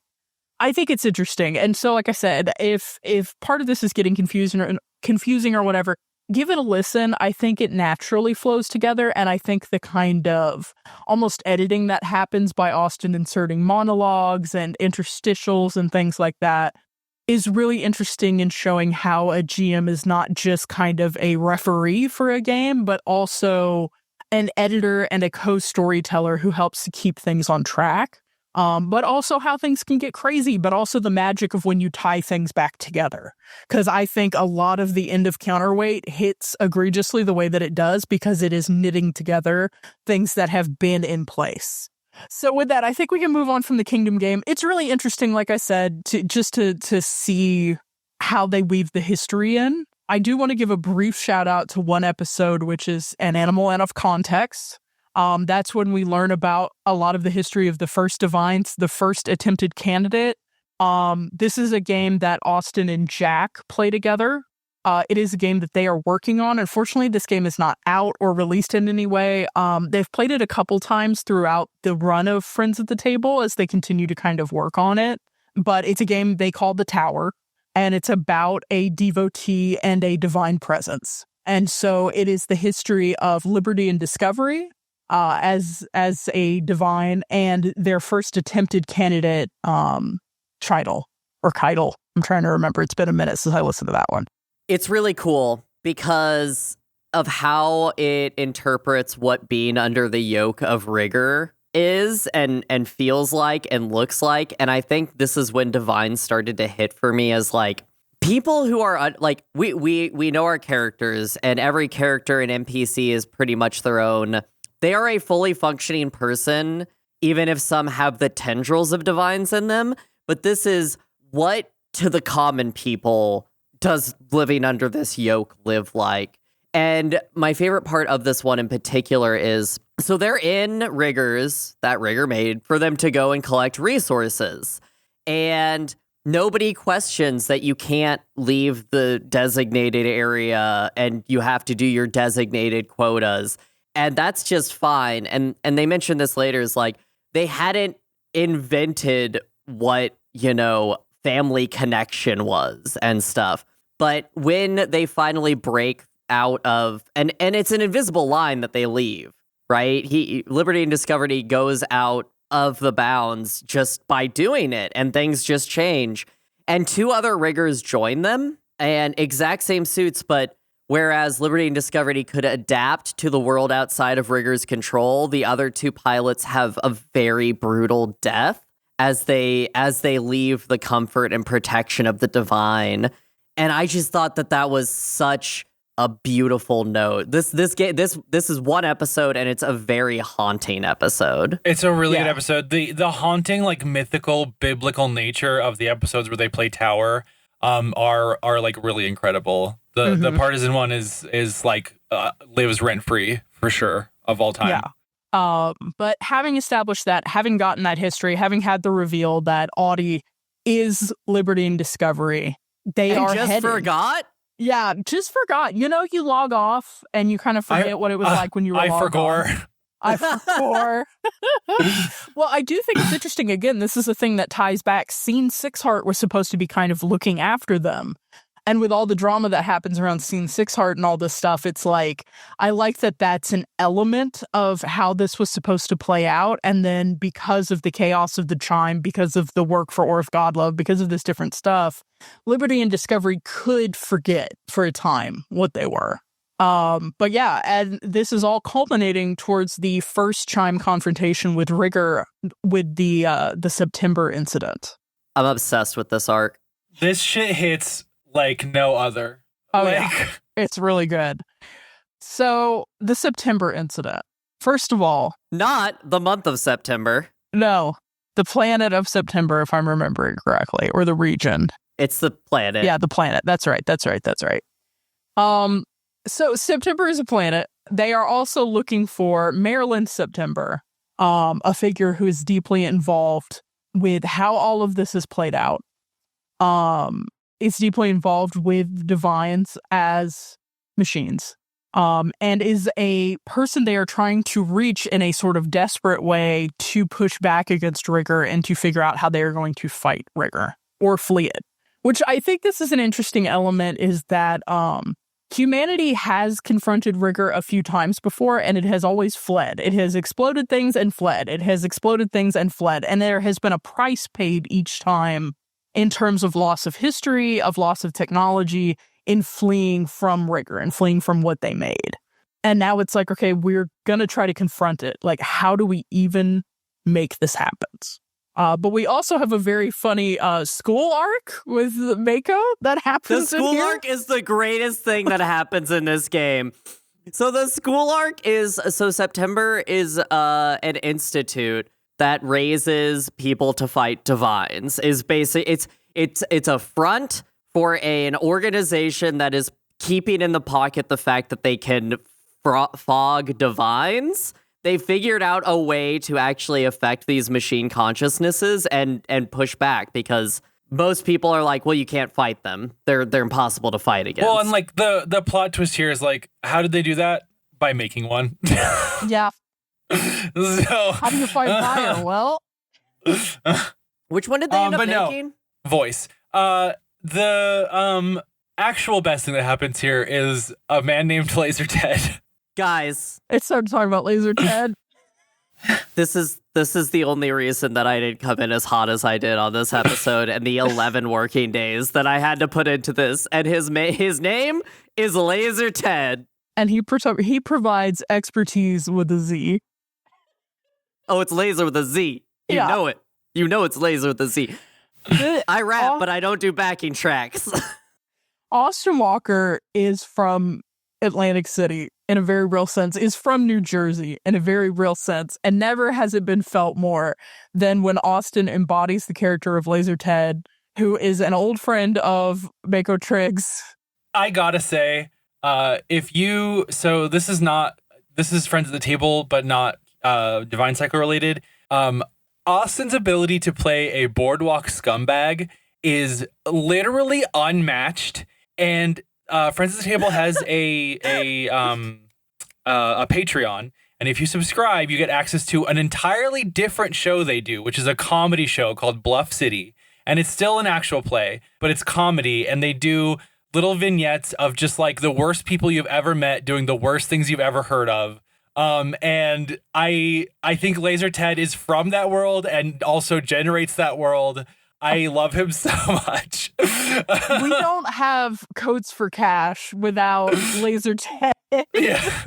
I think it's interesting. And so, like I said, if part of this is getting confusing or whatever, give it a listen. I think it naturally flows together, and I think the kind of almost editing that happens by Austin inserting monologues and interstitials and things like that is really interesting in showing how a GM is not just kind of a referee for a game, but also an editor and a co-storyteller who helps to keep things on track. But also how things can get crazy, but also the magic of when you tie things back together. Because I think a lot of the end of Counterweight hits egregiously the way that it does because it is knitting together things that have been in place. So with that, I think we can move on from the Kingdom game. It's really interesting, like I said, to see how they weave the history in. I do want to give a brief shout out to one episode, which is An Animal Out of Context. That's when we learn about a lot of the history of the first divines, the first attempted candidate. This is a game that Austin and Jack play together. It is a game that they are working on. Unfortunately, this game is not out or released in any way. They've played it a couple times throughout the run of Friends at the Table as they continue to kind of work on it. But it's a game they call The Tower, and it's about a devotee and a divine presence. And so it is the history of liberty and discovery, as a divine, and their first attempted candidate, Chidel or Keitel. I'm trying to remember. It's been a minute since I listened to that one. It's really cool because of how it interprets what being under the yoke of rigor is and feels like and looks like. And I think this is when Divine started to hit for me as like people who are like we know our characters, and every character in NPC is pretty much their own. They are a fully functioning person, even if some have the tendrils of divines in them. But this is what to the common people does living under this yoke live like. And my favorite part of this one in particular is, so they're in riggers that Rigger made for them to go and collect resources. And nobody questions that you can't leave the designated area and you have to do your designated quotas. And that's just fine. And they mentioned this later, is like they hadn't invented what, family connection was and stuff. But when they finally break out of, and it's an invisible line that they leave, right? Liberty and Discovery goes out of the bounds just by doing it, and things just change. And 2 other riggers join them, and exact same suits, but whereas Liberty and Discovery could adapt to the world outside of Rigger's control, the other 2 pilots have a very brutal death as they leave the comfort and protection of the Divine. And I just thought that was such a beautiful note. This is one episode, and it's a very haunting episode. It's a really good episode. The haunting, like mythical, biblical nature of the episodes where they play Tower are like really incredible. The partisan one is like lives rent free for sure of all time. Yeah. But having established that, having gotten that history, having had the reveal that Audie is Liberty and Discovery, they are just headed. Forgot? Yeah, just forgot. You log off and you kind of forget what it was like when you were logged on. I forgot. Well, I do think it's interesting. Again, this is a thing that ties back. Scene 6 Heart was supposed to be kind of looking after them. And with all the drama that happens around Scene 6 Heart and all this stuff, it's like, I like that that's an element of how this was supposed to play out. And then because of the chaos of the chime, because of the work for Orf Godlove, because of this different stuff, Liberty and Discovery could forget for a time what they were. But yeah, and this is all culminating towards the first chime confrontation with Rigger with the September incident. I'm obsessed with this arc. This shit hits like no other. Oh, yeah. It's really good. So, the September incident. First of all... Not the month of September. No. The planet of September, if I'm remembering correctly. Or the region. It's the planet. Yeah, the planet. That's right. So, September is a planet. They are also looking for Maryland September. A figure who is deeply involved with how all of this is played out. Is deeply involved with divines as machines, and is a person they are trying to reach in a sort of desperate way to push back against Rigger and to figure out how they are going to fight Rigger or flee it. Which I think this is an interesting element, is that humanity has confronted Rigger a few times before, and it has always fled. It has exploded things and fled. It has exploded things and fled. And there has been a price paid each time in terms of loss of history, of loss of technology, in fleeing from Rigger and fleeing from what they made. And now it's like, okay, we're going to try to confront it. Like, how do we even make this happen? But we also have a very funny school arc with Mako that happens. The school arc is the greatest thing that happens in this game. So the school arc is, September is an institute that raises people to fight divines. Is basically it's a front for an organization that is keeping in the pocket the fact that they can fog divines. They figured out a way to actually affect these machine consciousnesses and push back, because most people are like, well, you can't fight them. They're impossible to fight against. Well, and like the plot twist here is like, how did they do that? By making one. Yeah. So how do you fight fire? Well, which one did they end up making? No. Voice. The actual best thing that happens here is a man named Laser Ted. Guys, it's time to talk about Laser Ted. This is the only reason that I didn't come in as hot as I did on this episode, and the 11 working days that I had to put into this. And his name is Laser Ted, and he provides expertise with a Z. Oh, it's laser with a Z. You know it. You know it's laser with a Z. I rap, but I don't do backing tracks. Austin Walker is from Atlantic City in a very real sense, is from New Jersey in a very real sense, and never has it been felt more than when Austin embodies the character of Laser Ted, who is an old friend of Mako Triggs. I gotta say, this is Friends at the Table, but not Divine Cycle related. Austin's ability to play a boardwalk scumbag is literally unmatched, and Friends at the Table has a Patreon, and if you subscribe, you get access to an entirely different show they do, which is a comedy show called Bluff City, and it's still an actual play, but it's comedy, and they do little vignettes of just like the worst people you've ever met doing the worst things you've ever heard of. And I think Laser Ted is from that world and also generates that world. I love him so much. We don't have Codes for Cash without Laser Ted. Yeah.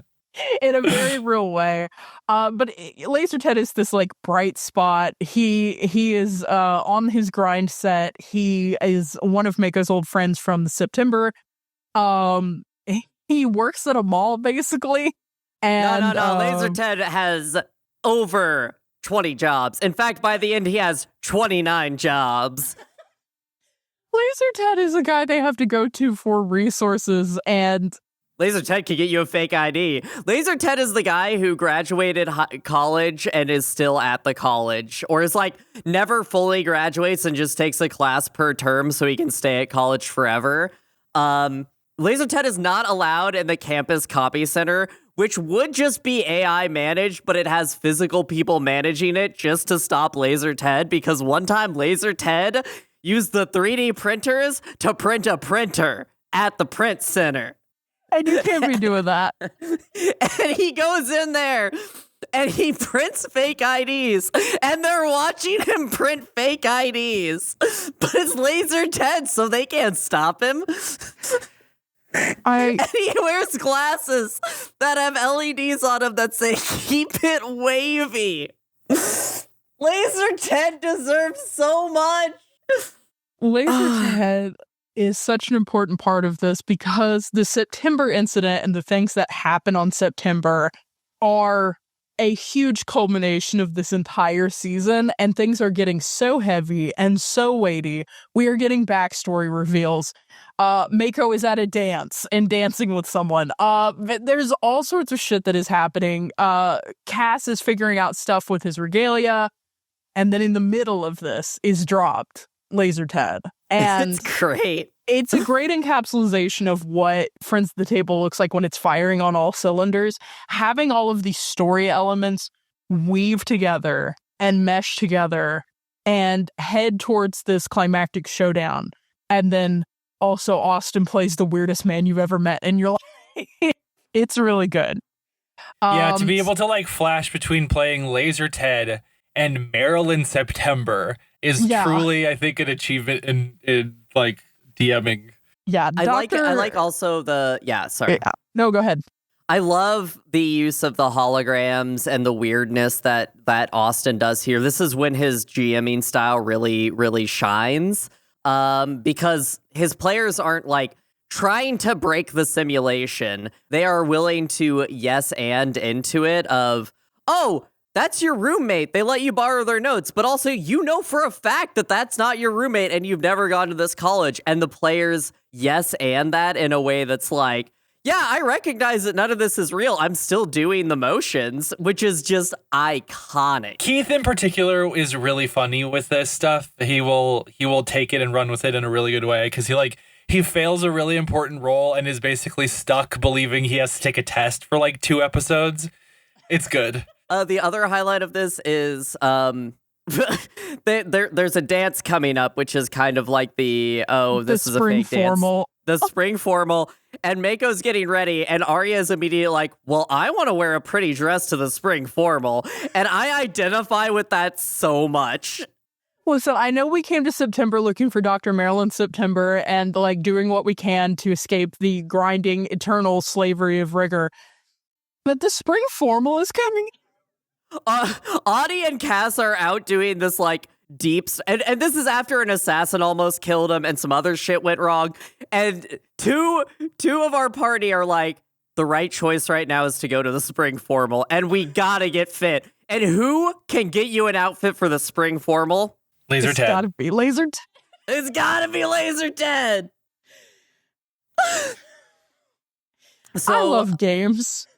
In a very real way. But Laser Ted is this like bright spot. He is on his grind set. He is one of Mako's old friends from the September. He works at a mall basically. And no. Laser Ted has over 20 jobs. In fact, by the end, he has 29 jobs. Laser Ted is a guy they have to go to for resources, and Laser Ted can get you a fake ID. Laser Ted is the guy who graduated college and is still at the college, or is like never fully graduates and just takes a class per term so he can stay at college forever. Laser Ted is not allowed in the campus copy center, which would just be AI managed, but it has physical people managing it just to stop Laser Ted, because one time Laser Ted used the 3D printers to print a printer at the print center. And you can't be doing that. And he goes in there and he prints fake IDs, and they're watching him print fake IDs. But it's Laser Ted, so they can't stop him. And he wears glasses that have LEDs on them that say, "Keep it wavy." Laser Ted deserves so much. Laser Ted is such an important part of this because the September incident and the things that happen on September are a huge culmination of this entire season, and things are getting so heavy and so weighty. We are getting backstory reveals. Mako is at a dance and dancing with someone. There's all sorts of shit that is happening. Cass is figuring out stuff with his regalia, and then in the middle of this is dropped Laser Ted. And it's great. It's a great encapsulation of what Friends at the Table looks like when it's firing on all cylinders. Having all of these story elements weave together and mesh together and head towards this climactic showdown. And then also Austin plays the weirdest man you've ever met. And you're like, it's really good. Yeah, to be able to like flash between playing Laser Ted and Marilyn September is truly, I think, an achievement in like DMing. Yeah, I like also the sorry. Yeah. No, go ahead. I love the use of the holograms and the weirdness that Austin does here. This is when his GMing style really, really shines. Because his players aren't like trying to break the simulation. They are willing to yes and into it of, oh, that's your roommate. They let you borrow their notes, but also you know for a fact that that's not your roommate and you've never gone to this college. And the players yes and that in a way that's like, yeah, I recognize that none of this is real. I'm still doing the motions, which is just iconic. Keith in particular is really funny with this stuff. He will take it and run with it in a really good way because he fails a really important role and is basically stuck believing he has to take a test for like 2 episodes. It's good. The other highlight of this is there's a dance coming up, which is kind of like this is a fake formal. Dance. The spring formal. And Mako's getting ready, and Arya's immediately like, well, I want to wear a pretty dress to the spring formal. And I identify with that so much. Listen, I know we came to September looking for Dr. Marilyn September and like doing what we can to escape the grinding eternal slavery of rigor. But the spring formal is coming. Audie and Cass are out doing this like and this is after an assassin almost killed him and some other shit went wrong. And two of our party are like, the right choice right now is to go to the spring formal and we gotta get fit. And who can get you an outfit for the spring formal? Laser It's Ted. gotta be Laser Ted. It's gotta be Laser Ted. So I love games.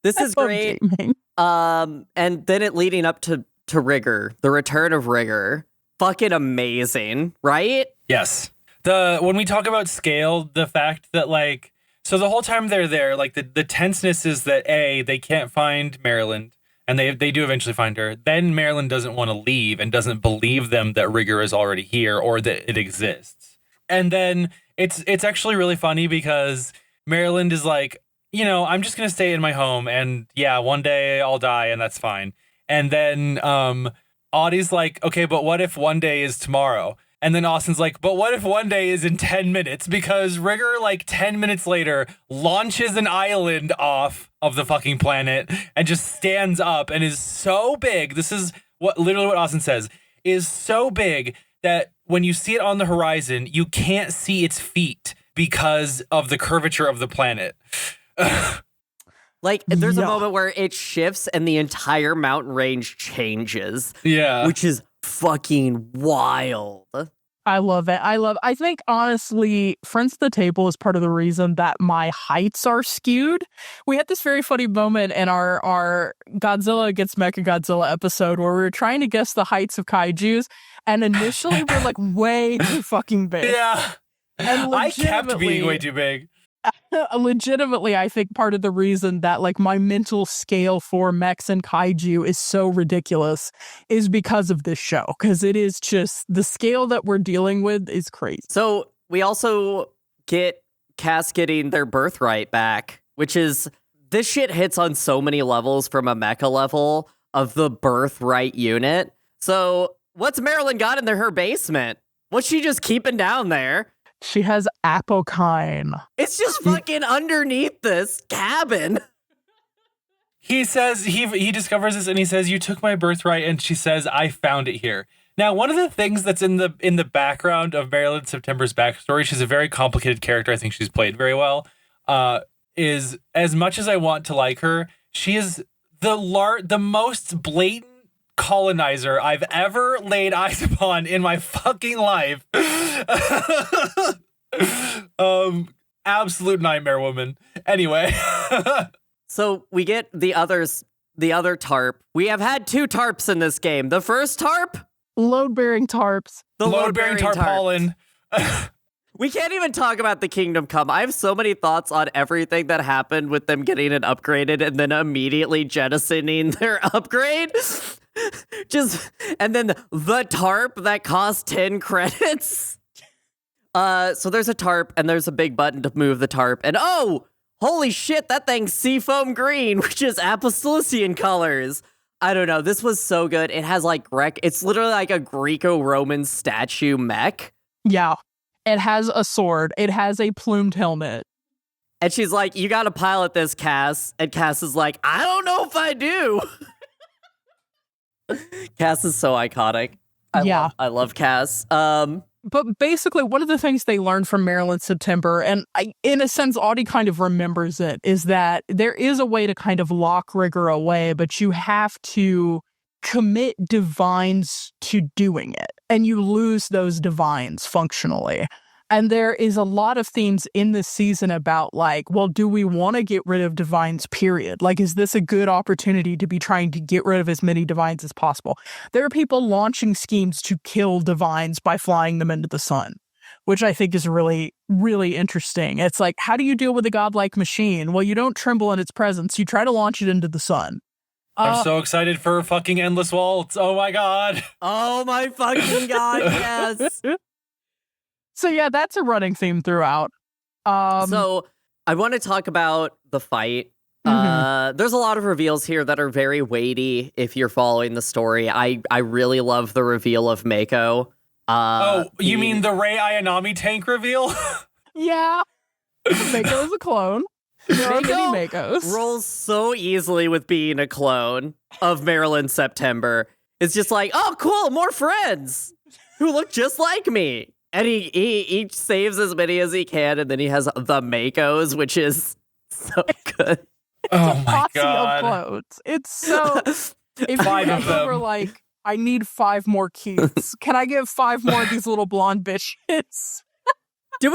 This is love great. gaming. And then it leading up to Rigor, the return of Rigor. Fucking amazing, right? Yes. When we talk about scale, the fact that like, so the whole time they're there, like the tenseness is that they can't find Maryland, and they do eventually find her. Then Maryland doesn't want to leave and doesn't believe them that Rigor is already here or that it exists. And then it's actually really funny because Maryland is like, you know, I'm just gonna stay in my home, and yeah, one day I'll die, and that's fine. And then Audie's like, okay, but what if one day is tomorrow? And then Austin's like, but what if one day is in 10 minutes? Because Rigor, like 10 minutes later, launches an island off of the fucking planet and just stands up and is so big. This is literally what Austin says, is so big that when you see it on the horizon, you can't see its feet because of the curvature of the planet. Like, there's a moment where it shifts and the entire mountain range changes. Yeah. Which is fucking wild. I love it. I think, honestly, Friends at the Table is part of the reason that my heights are skewed. We had this very funny moment in our Godzilla against Mechagodzilla episode where we were trying to guess the heights of kaijus, and initially we're like way too fucking big. Yeah. And I kept being way too big. Legitimately, I think part of the reason that like my mental scale for mechs and kaiju is so ridiculous is because of this show, because it is just the scale that we're dealing with is crazy. So we also get Cass getting their birthright back, which is, this shit hits on so many levels from a mecha level of the birthright unit. So what's Marilyn got in her basement? What's she just keeping down there? She has Apokine. It's just fucking underneath this cabin. He says, he discovers this and he says, you took my birthright, and she says, I found it here. Now, one of the things that's in the background of Marilyn September's backstory, she's a very complicated character, I think she's played very well, is as much as I want to like her, she is the most blatant colonizer I've ever laid eyes upon in my fucking life. Absolute nightmare woman. Anyway. So we get the other tarp. We have had 2 tarps in this game. The first tarp, load-bearing tarps. The load-bearing tarpaulin. We can't even talk about the Kingdom Come. I have so many thoughts on everything that happened with them getting it upgraded and then immediately jettisoning their upgrade. And then the tarp that cost 10 credits. So there's a tarp and there's a big button to move the tarp. And oh, holy shit, that thing's seafoam green, which is Apostolician colors. I don't know. This was so good. It has like it's literally like a Greco-Roman statue mech. Yeah. It has a sword. It has a plumed helmet. And she's like, you got to pilot this, Cass. And Cass is like, I don't know if I do. Cass is so iconic. I love Cass. But basically, one of the things they learned from Marilyn September, and in a sense, Audie kind of remembers it, is that there is a way to kind of lock Rigor away, but you have to commit divines to doing it, and you lose those divines functionally. And there is a lot of themes in this season about like, well, do we want to get rid of divines, period? Like, is this a good opportunity to be trying to get rid of as many divines as possible? There are people launching schemes to kill divines by flying them into the sun, which I think is really, really interesting. It's like, how do you deal with a godlike machine? Well, you don't tremble in its presence. You try to launch it into the sun. I'm so excited for fucking Endless Waltz. Oh my god. Oh my fucking god, yes. So yeah, that's a running theme throughout. So I want to talk about the fight. There's a lot of reveals here that are very weighty if you're following the story. I really love the reveal of Mako. You mean the Rei Ayanami tank reveal? Yeah. Mako is a clone. There are Mako many Makos. rolls so easily with being a clone of Marilyn September. It's just like, oh, cool, more friends who look just like me. And he each saves as many as he can, and then he has the Makos, which is so good. Oh my Posse of god. clones. It's so. If Five you of ever them. were like, I need 5 more Keiths. Can I get 5 more of these little blonde bitches? Did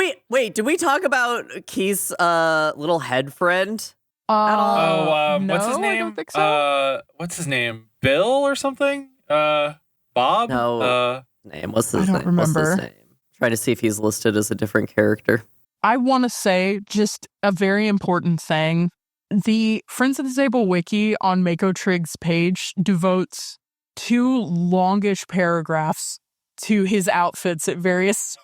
we talk about Keith's little head friend? What's his no, name? I don't think so. What's his name? Bill or something? Bob? No. Name. What's his I don't name? What's remember. his name? Trying to see if he's listed as a different character. I want to say just a very important thing. The Friends of the Disabled wiki on Mako Trigg's page devotes 2 longish paragraphs to his outfits at various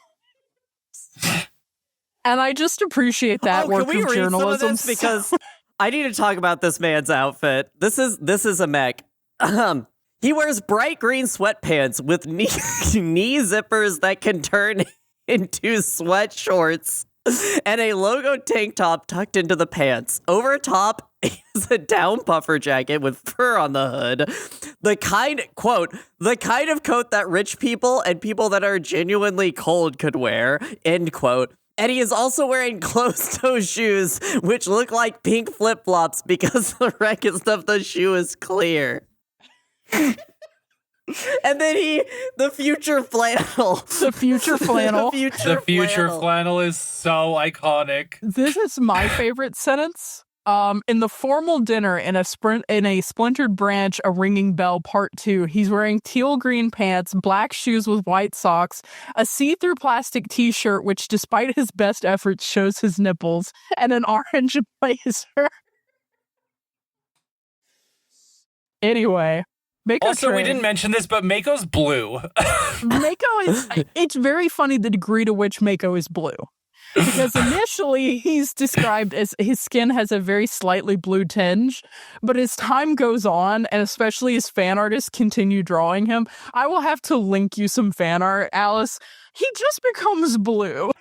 and I just appreciate that work can we of read journalism. some of this? Because I need to talk about this man's outfit. This is a mech. He wears bright green sweatpants with knee zippers that can turn into sweat shorts and a logo tank top tucked into the pants. Over top is a down puffer jacket with fur on the hood. The kind of coat that rich people and people that are genuinely cold could wear, end quote. And he is also wearing closed-toe shoes, which look like pink flip-flops because the rest of the shoe is clear. And then the future flannel. The future flannel. The future flannel is so iconic. This is my favorite sentence. In the formal dinner in a splintered branch, a ringing bell part 2, he's wearing teal green pants, black shoes with white socks, a see-through plastic t-shirt, which despite his best efforts shows his nipples, and an orange blazer. Anyway. Mako Also, we Trig. didn't mention this, but Mako's blue. Mako is, it's very funny the degree to which Mako is blue. Because initially he's described as his skin has a very slightly blue tinge, but as time goes on, and especially as fan artists continue drawing him, I will have to link you some fan art, Alice. He just becomes blue.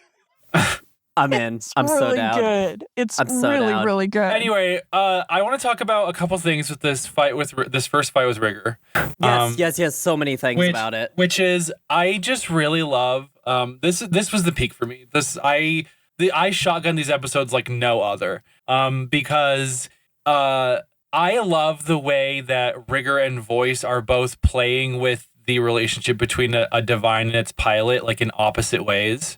I'm in. I'm really so down. Good. It's I'm so really, down. really good. Anyway, I want to talk about a couple things with this fight with this first fight with Rigger. Yes. So many things about it. Which is, I just really love. This was the peak for me. I shotgun these episodes like no other. Because I love the way that Rigger and Voice are both playing with the relationship between a divine and its pilot, like in opposite ways.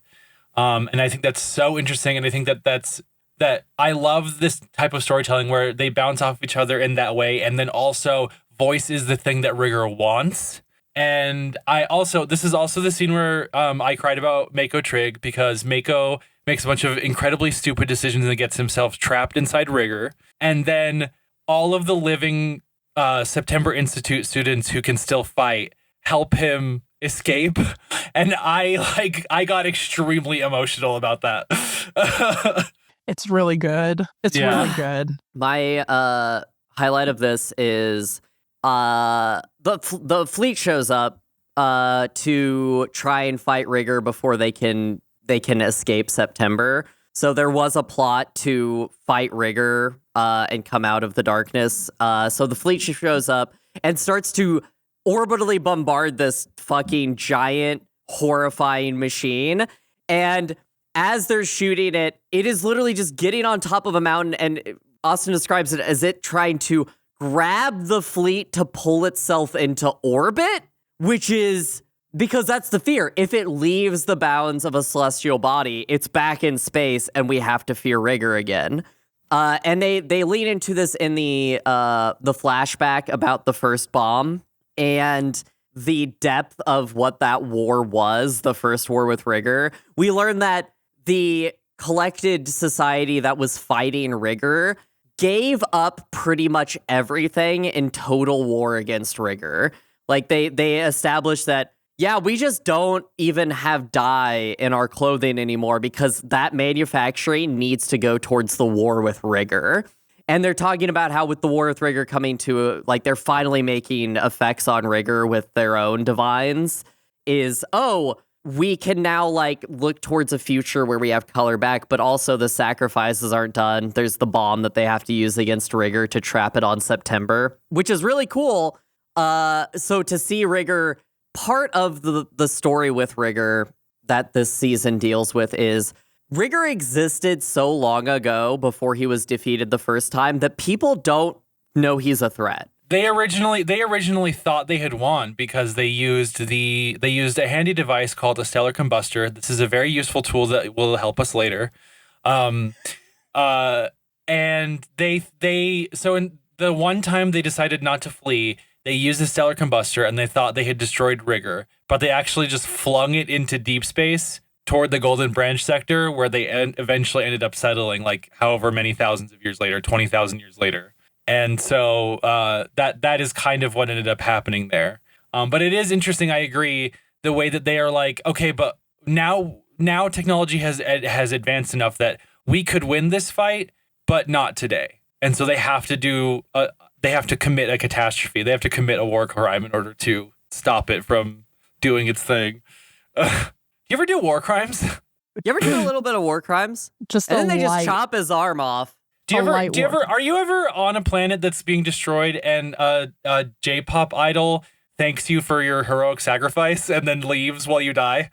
And I think that's so interesting. And I think that I love this type of storytelling where they bounce off each other in that way. And then also Voice is the thing that Rigger wants. And this is also the scene where I cried about Mako Trig, because Mako makes a bunch of incredibly stupid decisions and gets himself trapped inside Rigger. And then all of the living September Institute students who can still fight help him escape. And I got extremely emotional about that. It's really good. It's really good. My highlight of this is the fleet shows up to try and fight Rigger before they can escape September. So there was a plot to fight Rigger and come out of the darkness. So the fleet shows up and starts to orbitally bombard this fucking giant, horrifying machine. And as they're shooting it, it is literally just getting on top of a mountain. And Austin describes it as it trying to grab the fleet to pull itself into orbit, which is because that's the fear. If it leaves the bounds of a celestial body, it's back in space and we have to fear Rigger again. And they lean into this in the flashback about the first bomb and the depth of what that war was, the first war with Rigger. We learn that the collected society that was fighting Rigger gave up pretty much everything in total war against Rigger. Like they established that, yeah, we just don't even have dye in our clothing anymore because that manufacturing needs to go towards the war with Rigger. And they're talking about how with the war with Rigger coming to, like, they're finally making effects on Rigger with their own divines, is, we can now like look towards a future where we have color back, but also the sacrifices aren't done. There's the bomb that they have to use against Rigger to trap it on September, which is really cool. So to see Rigger, part of the story with Rigger that this season deals with is Rigger existed so long ago before he was defeated the first time that people don't know he's a threat. They originally thought they had won because they used a handy device called a stellar combustor. This is a very useful tool that will help us later. And so in the one time they decided not to flee, they used the stellar combustor and they thought they had destroyed Rigger, but they actually just flung it into deep space toward the Golden Branch sector, where they eventually ended up settling, like however many thousands of years later, 20,000 years later. And so that is kind of what ended up happening there. But it is interesting, I agree, the way that they are like, okay, but now technology has advanced enough that we could win this fight, but not today. And so they have to commit a catastrophe. They have to commit a war crime in order to stop it from doing its thing. You ever do war crimes? You ever do a little bit of war crimes? Just and then they light. just chop his arm off. Are you ever on a planet that's being destroyed and a J-pop idol thanks you for your heroic sacrifice and then leaves while you die?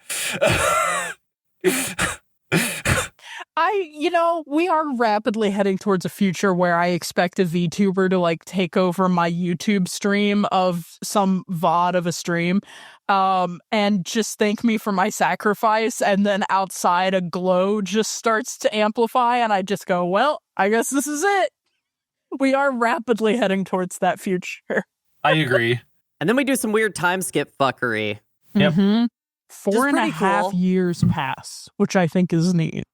We are rapidly heading towards a future where I expect a VTuber to like take over my YouTube stream of some VOD of a stream, and just thank me for my sacrifice, and then outside a glow just starts to amplify, and I just go, well, I guess this is it. We are rapidly heading towards that future. I agree. And then we do some weird time skip fuckery. Yep. Mm-hmm. 4.5 cool. years pass, which I think is neat.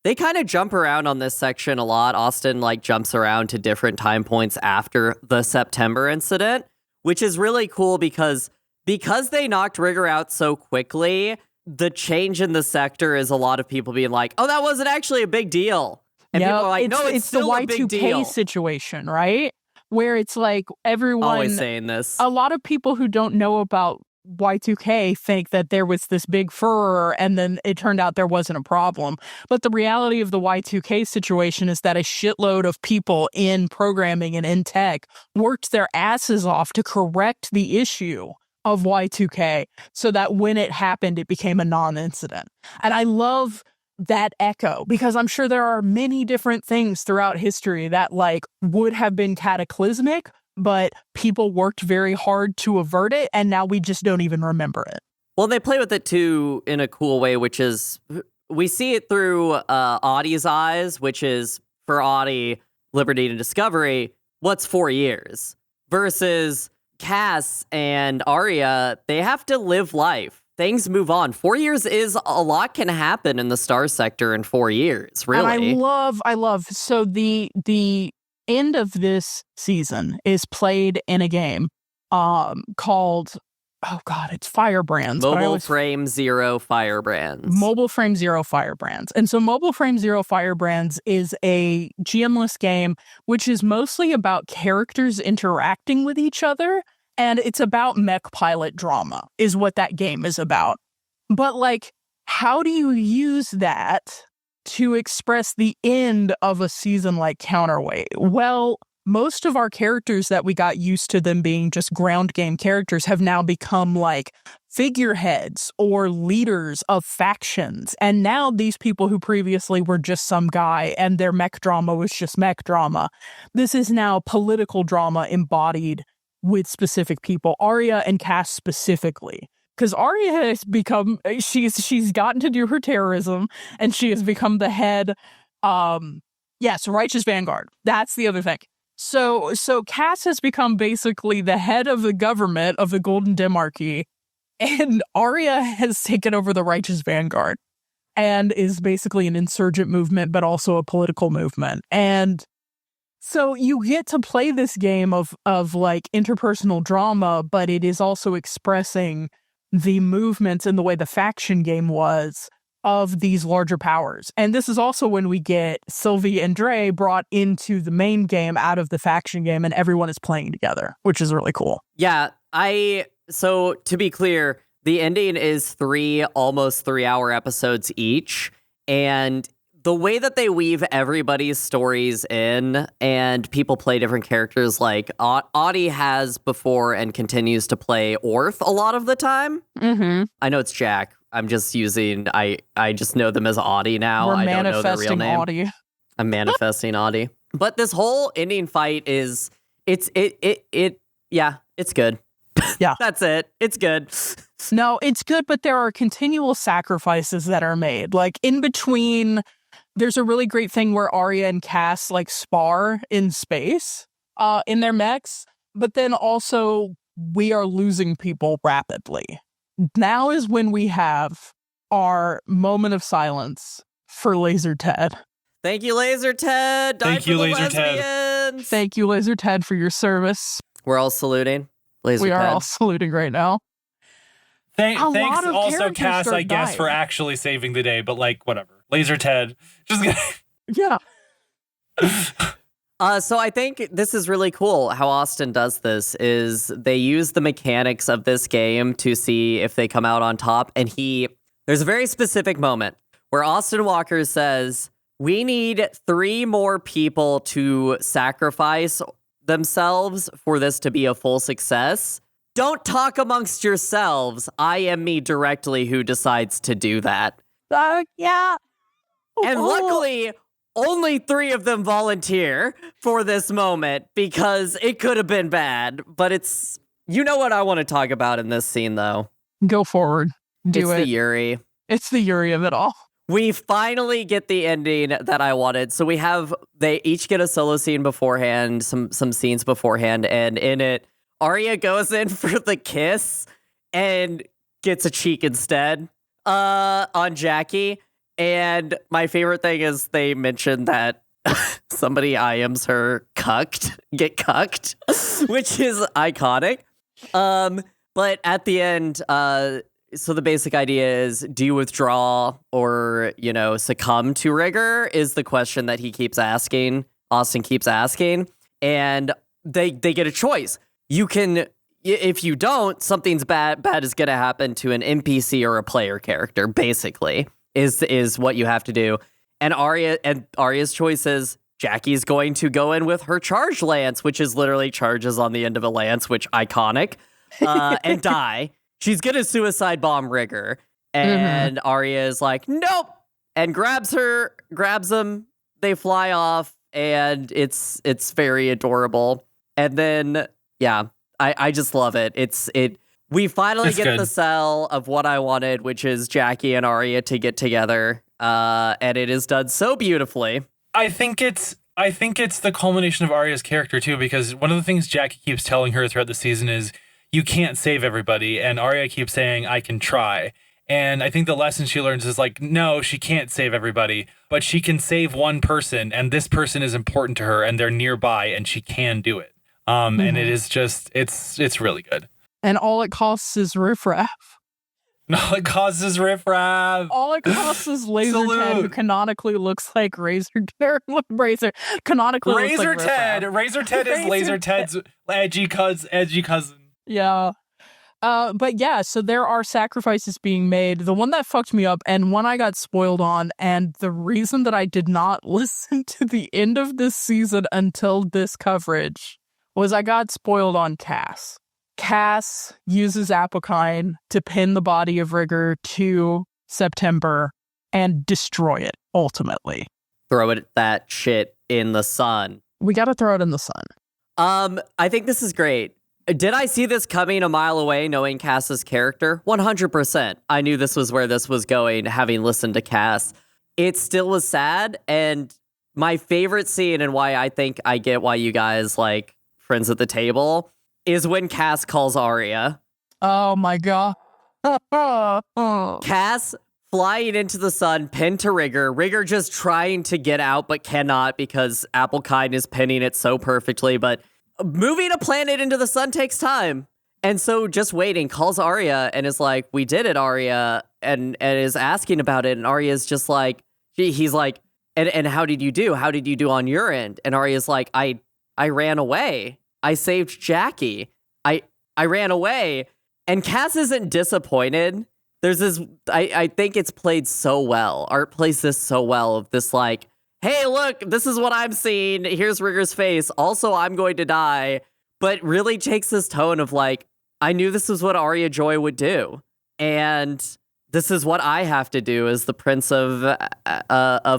They kind of jump around on this section a lot. Austin like jumps around to different time points after the September incident, which is really cool because they knocked Rigger out so quickly, the change in the sector is a lot of people being like, oh, that wasn't actually a big deal. And people are like, no, it's still the a big deal. Y2K situation, right? Where it's like everyone... Always saying this. A lot of people who don't know about Y2K think that there was this big furor and then it turned out there wasn't a problem. But the reality of the Y2K situation is that a shitload of people in programming and in tech worked their asses off to correct the issue of Y2K so that when it happened, it became a non-incident. And I love that echo because I'm sure there are many different things throughout history that like would have been cataclysmic, but people worked very hard to avert it, and now we just don't even remember it. Well, they play with it, too, in a cool way, which is, we see it through Audie's eyes, which is, for Audie, Liberty and Discovery, what's 4 years? Versus Cass and Arya, they have to live life. Things move on. 4 years is, a lot can happen in the Star Sector in 4 years, really. And I love, so the end of this season is played in a game called, oh god, it's Firebrands. Mobile Frame Zero Firebrands. Mobile Frame Zero Firebrands. And so Mobile Frame Zero Firebrands is a GM-less game which is mostly about characters interacting with each other, and it's about mech pilot drama is what that game is about. But like, how do you use that to express the end of a season like Counterweight? Well, most of our characters that we got used to them being just ground game characters have now become like figureheads or leaders of factions. And now these people who previously were just some guy and their mech drama was just mech drama, this is now political drama embodied with specific people, Arya and Cass specifically. Because Arya has become, she's gotten to do her terrorism, and she has become the head, Righteous Vanguard. That's the other thing. So Cass has become basically the head of the government of the Golden Demarchy, and Arya has taken over the Righteous Vanguard, and is basically an insurgent movement, but also a political movement. And so you get to play this game of like interpersonal drama, but it is also expressing the movements in the way the faction game was of these larger powers. And this is also when we get Sylvie and Dre brought into the main game out of the faction game, and everyone is playing together, which is really cool. Yeah, so to be clear, The ending is almost 3-hour episodes each. And the way that they weave everybody's stories in and people play different characters, like Audie has before and continues to play Orth a lot of the time. Mm-hmm. I know it's Jack. I'm just using, I just know them as Audie now. We're I don't know their real manifesting name. Audie. I'm manifesting Audie. But this whole ending fight is, it's good. Yeah. That's it. It's good. No, it's good, but there are continual sacrifices that are made. Like in between, there's a really great thing where Arya and Cass like spar in space in their mechs, but then also we are losing people rapidly. Now is when we have our moment of silence for Laser Ted. Thank you, Laser Ted. Thank you, Laser Ted. Thank you, Laser Ted, for your service. We're all saluting. Laser we are Ted. all saluting right now. Thanks lot of also, characters Cass, start I guess, dying. for actually saving the day, but like, whatever. Laser Ted. Just Yeah. So I think this is really cool how Austin does this, is they use the mechanics of this game to see if they come out on top. And there's a very specific moment where Austin Walker says, we need 3 more people to sacrifice themselves for this to be a full success. Don't talk amongst yourselves. I am me directly who decides to do that. Yeah. And luckily, only 3 of them volunteer for this moment because it could have been bad. But it's, you know what I want to talk about in this scene, though. Go forward. Do it's it. the Yuri. It's the Yuri of it all. We finally get the ending that I wanted. So they each get a solo scene beforehand, some scenes beforehand, and in it, Arya goes in for the kiss and gets a cheek instead on Jackie. And my favorite thing is they mentioned that somebody IMs her get cucked, which is iconic. But at the end, so the basic idea is, do you withdraw or, succumb to rigor is the question that he keeps asking. Austin keeps asking. And they get a choice. You can, if you don't, something's bad is going to happen to an NPC or a player character, basically, is what you have to do. And Arya's choice is Jackie's going to go in with her charge lance, which is literally charges on the end of a lance, which iconic, and die. She's going to suicide bomb Rigger. And Arya is like, nope, and grabs him. They fly off, and it's very adorable. And then, yeah, I just love it. We finally get the cell of what I wanted, which is Jackie and Arya to get together. And it is done so beautifully. I think it's the culmination of Arya's character too, because one of the things Jackie keeps telling her throughout the season is, you can't save everybody. And Arya keeps saying, I can try. And I think the lesson she learns is like, no, she can't save everybody, but she can save one person. And this person is important to her and they're nearby and she can do it. And it is just, it's really good. And all it costs is riffraff. All it costs is riffraff. All it costs is Laser Ted, who canonically looks like Canonically looks like riffraff. Razor Ted is Laser Ted's edgy cousin. Yeah. But yeah, so there are sacrifices being made. The one that fucked me up and one I got spoiled on, and the reason that I did not listen to the end of this season until this coverage was I got spoiled on Cass. Cass uses Apokine to pin the body of Rigger to September and destroy it, ultimately. Throw that shit in the sun. We gotta throw it in the sun. I think this is great. Did I see this coming a mile away, knowing Cass's character? 100%. I knew this was where this was going, having listened to Cass. It still was sad, and my favorite scene, and why I think I get why you guys like Friends at the Table, is when Cass calls Arya. Oh my god. Cass flying into the sun, pinned to Rigger. Rigger just trying to get out, but cannot because Apokine is pinning it so perfectly, but moving a planet into the sun takes time. And so just waiting, calls Arya and is like, we did it, Arya, and is asking about it. And Arya's just like, he's like, and how did you do? How did you do on your end? And Arya's like, I ran away. I saved Jackie. I ran away. And Cass isn't disappointed. There's this, I think it's played so well. Art plays this so well of this like, hey, look, this is what I'm seeing. Here's Rigger's face. Also, I'm going to die. But really takes this tone of like, I knew this is what Arya Joy would do. And this is what I have to do as the prince of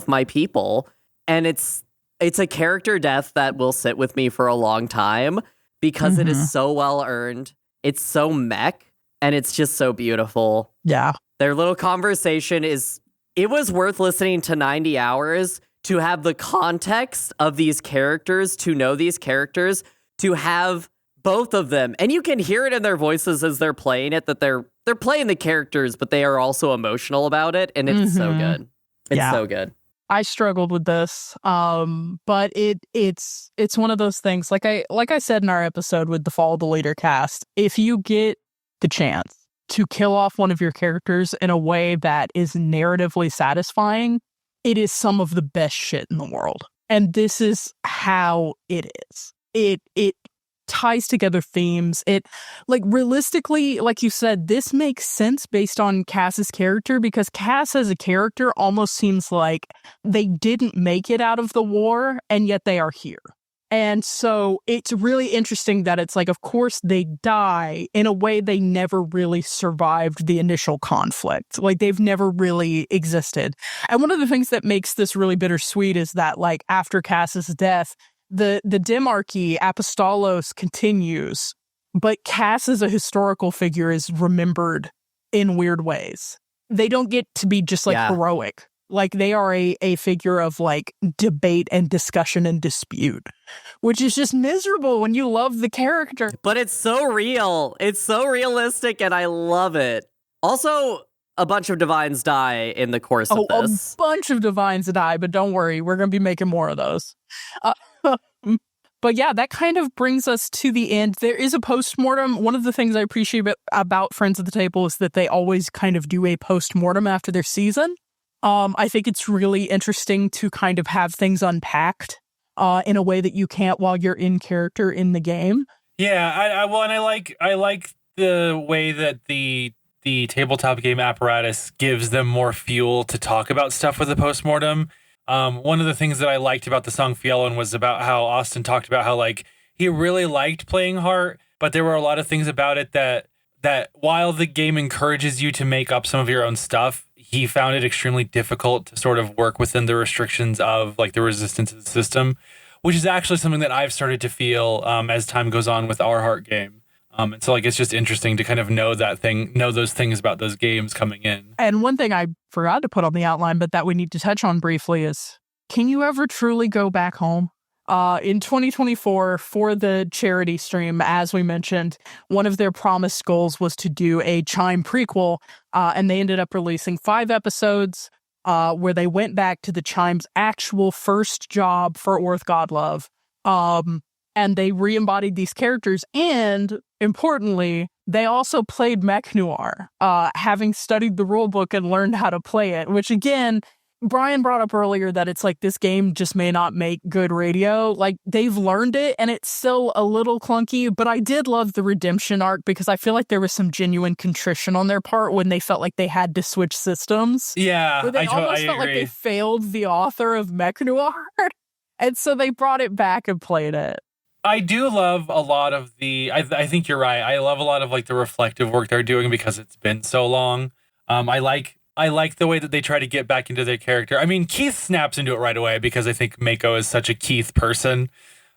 my people. And it's a character death that will sit with me for a long time because it is so well earned. It's so mech, and it's just so beautiful. Yeah. Their little conversation it was worth listening to 90 hours to have the context of these characters, to know these characters, to have both of them. And you can hear it in their voices as they're playing it, that they're playing the characters, but they are also emotional about it. And it's so good. It's so good. I struggled with this, but it's one of those things. Like I said in our episode with the Fall of the Leader cast, if you get the chance to kill off one of your characters in a way that is narratively satisfying, it is some of the best shit in the world. And this is how it is. It ties together themes. It, like, realistically, like you said, this makes sense based on Cass's character, because Cass as a character almost seems like they didn't make it out of the war, and yet they are here. And so it's really interesting that it's like, of course, they die in a way they never really survived the initial conflict. Like, they've never really existed. And one of the things that makes this really bittersweet is that, like, after Cass's death, the Demarchy Apostolos continues, but Cass as a historical figure is remembered in weird ways. They don't get to be just like heroic. Like, they are a figure of like debate and discussion and dispute, which is just miserable when you love the character. But it's so real. It's so realistic, and I love it. Also, a bunch of divines die in the course of this. A bunch of divines die, but don't worry, we're going to be making more of those. But yeah, that kind of brings us to the end. There is a postmortem. One of the things I appreciate about Friends at the Table is that they always kind of do a postmortem after their season. I think it's really interesting to kind of have things unpacked in a way that you can't while you're in character in the game. Yeah, I like the way that the tabletop game apparatus gives them more fuel to talk about stuff with the postmortem. One of the things that I liked about the song Fielon was about how Austin talked about how, like, he really liked playing Heart, but there were a lot of things about it that while the game encourages you to make up some of your own stuff, he found it extremely difficult to sort of work within the restrictions of, like, the resistance of the system, which is actually something that I've started to feel as time goes on with our Heart game. And so, like, it's just interesting to kind of know those things about those games coming in. And one thing I forgot to put on the outline, but that we need to touch on briefly is, can you ever truly go back home? In 2024, for the charity stream, as we mentioned, one of their promised goals was to do a Chime prequel, and they ended up releasing 5 episodes where they went back to the Chime's actual first job for Orth Godlove. And they re-embodied these characters, and importantly, they also played Mech Noir, having studied the rulebook and learned how to play it, which, again, Brian brought up earlier that it's like this game just may not make good radio. Like, they've learned it, and it's still a little clunky, but I did love the redemption arc because I feel like there was some genuine contrition on their part when they felt like they had to switch systems. Yeah, where they almost felt like they failed the author of Mech Noir, and so they brought it back and played it. I do love a lot of I think you're right. I love a lot of, like, the reflective work they're doing because it's been so long. I like the way that they try to get back into their character. I mean, Keith snaps into it right away because I think Mako is such a Keith person.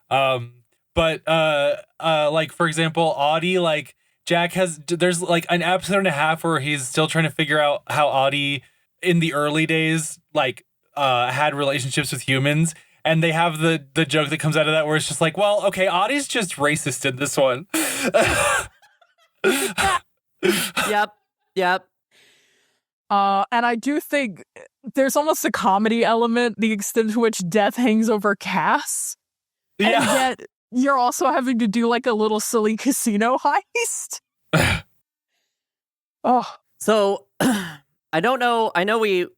But like, for example, Audie, like, there's like an episode and a half where he's still trying to figure out how Audie in the early days, like, had relationships with humans. And they have the joke that comes out of that where it's just like, well, okay, Audie's just racist in this one. Yep. And I do think there's almost a comedy element, the extent to which death hangs over Cass. Yeah. And yet you're also having to do, like, a little silly casino heist. Oh. So, I don't know. I know we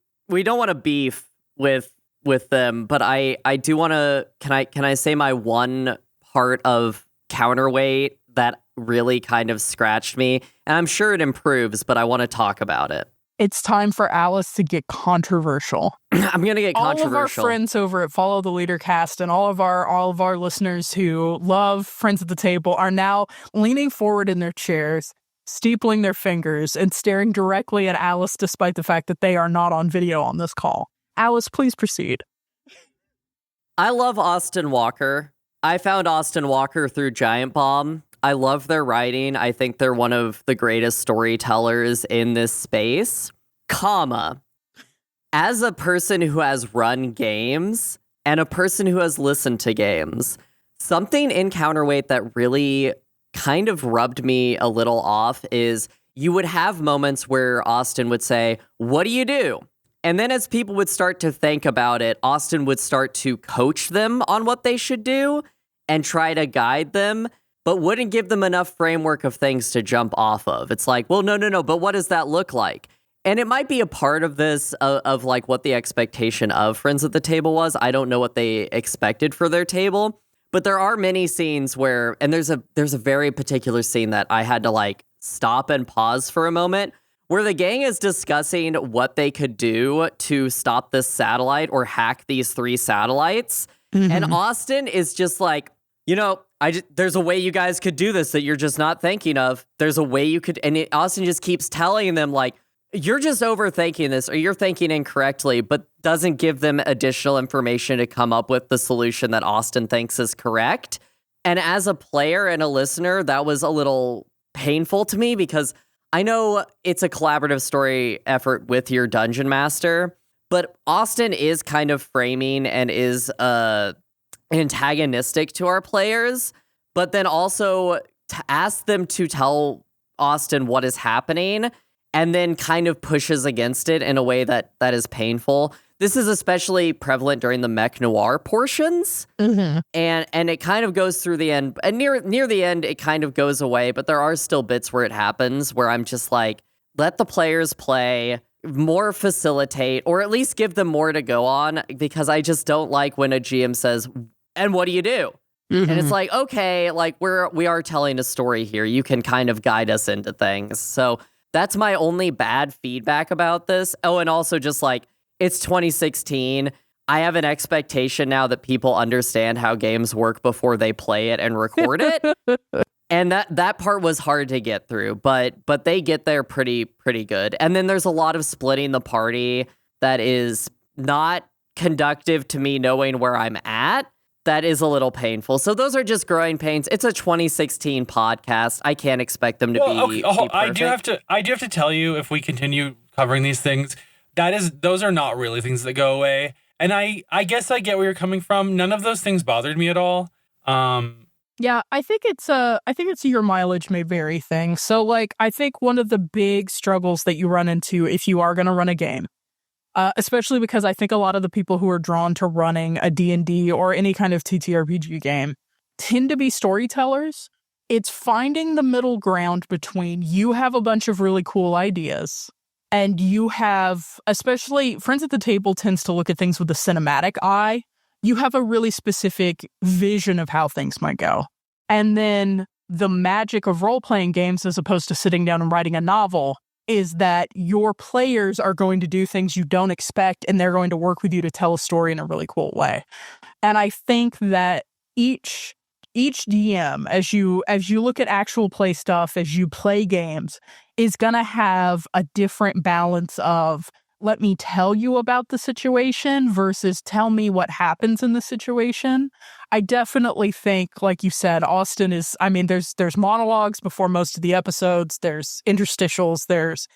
don't want to beef with them, but I do want to, can I say my one part of Counterweight that really kind of scratched me. And I'm sure it improves, but I want to talk about it. It's time for Alice to get controversial. I'm going to get controversial. All of our friends over at Follow the Leader Cast and all of our listeners who love Friends at the Table are now leaning forward in their chairs, steepling their fingers, and staring directly at Alice despite the fact that they are not on video on this call. Alice, please proceed. I love Austin Walker. I found Austin Walker through Giant Bomb. I love their writing. I think they're one of the greatest storytellers in this space. As a person who has run games and a person who has listened to games, something in Counterweight that really kind of rubbed me a little off is you would have moments where Austin would say, "What do you do?" And then as people would start to think about it, Austin would start to coach them on what they should do and try to guide them, but wouldn't give them enough framework of things to jump off of. It's like, well, no, but what does that look like? And it might be a part of this, of like what the expectation of Friends at the Table was. I don't know what they expected for their table, but there are many scenes where, and there's a very particular scene that I had to like stop and pause for a moment, where the gang is discussing what they could do to stop this satellite or hack these 3 satellites. Mm-hmm. And Austin is just like, there's a way you guys could do this that you're just not thinking of. There's a way you could, and Austin just keeps telling them like, you're just overthinking this or you're thinking incorrectly, but doesn't give them additional information to come up with the solution that Austin thinks is correct. And as a player and a listener, that was a little painful to me because I know it's a collaborative story effort with your dungeon master, but Austin is kind of framing and is antagonistic to our players, but then also to ask them to tell Austin what is happening and then kind of pushes against it in a way that is painful. This is especially prevalent during the mech noir portions, mm-hmm. and it kind of goes through the end. And near the end, it kind of goes away, but there are still bits where it happens where I'm just like, let the players play, more facilitate, or at least give them more to go on, because I just don't like when a GM says, and what do you do? Mm-hmm. And it's like, okay, like we are telling a story here. You can kind of guide us into things. So that's my only bad feedback about this. Oh, and also just like, it's 2016. I have an expectation now that people understand how games work before they play it and record it. And that part was hard to get through, but they get there pretty good. And then there's a lot of splitting the party that is not conductive to me knowing where I'm at. That is a little painful. So those are just growing pains. It's a 2016 podcast. I can't expect them to be perfect. I do have to tell you, if we continue covering these things, those are not really things that go away. And I guess I get where you're coming from. None of those things bothered me at all. Yeah, I think it's a your mileage may vary thing. So like, I think one of the big struggles that you run into if you are going to run a game, especially because I think a lot of the people who are drawn to running a D&D or any kind of TTRPG game tend to be storytellers. It's finding the middle ground between you have a bunch of really cool ideas and you have, especially Friends at the Table tends to look at things with a cinematic eye. You have a really specific vision of how things might go. And then the magic of role-playing games, as opposed to sitting down and writing a novel, is that your players are going to do things you don't expect, and they're going to work with you to tell a story in a really cool way. And I think that each DM, as you look at actual play stuff, as you play games, is going to have a different balance of, let me tell you about the situation versus tell me what happens in the situation. I definitely think, like you said, Austin is, I mean, there's monologues before most of the episodes, there's interstitials, there's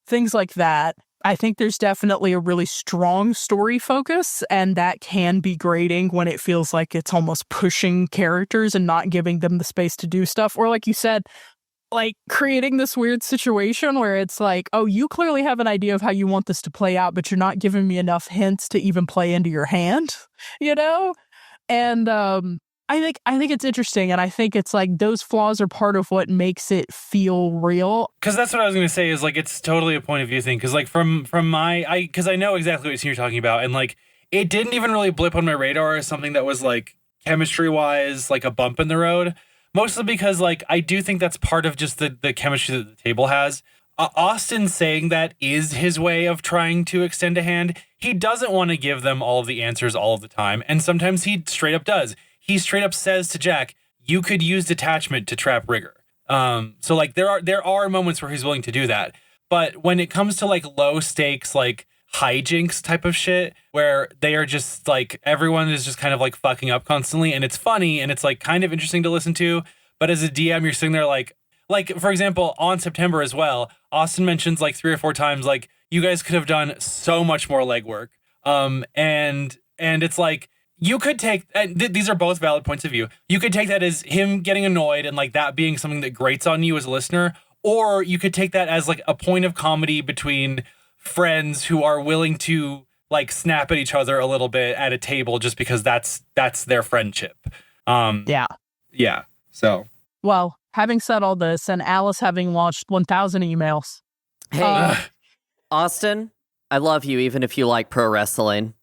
things like that. I think there's definitely a really strong story focus, and that can be grating when it feels like it's almost pushing characters and not giving them the space to do stuff. Or like you said, like creating this weird situation where it's like, oh, you clearly have an idea of how you want this to play out, but you're not giving me enough hints to even play into your hand, you know? And I think it's interesting, and I think it's like those flaws are part of what makes it feel real. Because that's what I was going to say, is like it's totally a point of view thing. Because like from because I know exactly what you're talking about, and like it didn't even really blip on my radar as something that was like chemistry wise like a bump in the road. Mostly because, like, I do think that's part of just the chemistry that the table has. Austin saying that is his way of trying to extend a hand. He doesn't want to give them all of the answers all of the time. And sometimes he straight up does. He straight up says to Jack, you could use detachment to trap Rigger. So like there are moments where he's willing to do that. But when it comes to like low stakes, like hijinks type of shit, where they are just like, everyone is just kind of like fucking up constantly, and it's funny and it's like kind of interesting to listen to. But as a DM, you're sitting there like, for example, on September as well, Austin mentions like 3 or 4 times, like, you guys could have done so much more legwork. And it's like, you could take, and these are both valid points of view. You could take that as him getting annoyed and like that being something that grates on you as a listener, or you could take that as like a point of comedy between friends who are willing to like snap at each other a little bit at a table just because that's their friendship. Yeah. So, well, having said all this, and Alice having launched 1,000 emails. Hey, Austin, I love you even if you like pro wrestling.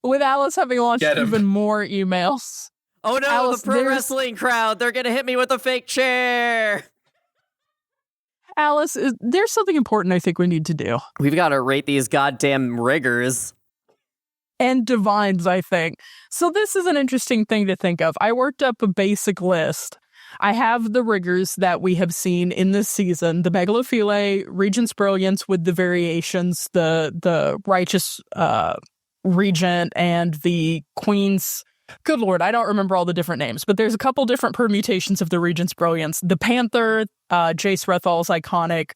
With Alice having launched even more emails. Oh no, Alice, the pro wrestling crowd, they're going to hit me with a fake chair. Alice, there's something important I think we need to do. We've got to rate these goddamn riggers. And divines, I think. So this is an interesting thing to think of. I worked up a basic list. I have the riggers that we have seen in this season, the Megalo File, Regent's Brilliance with the variations, the righteous Regent, and the Queen's, good lord, I don't remember all the different names, but there's a couple different permutations of the Regent's Brilliance. The Panther, Jace Rethal's iconic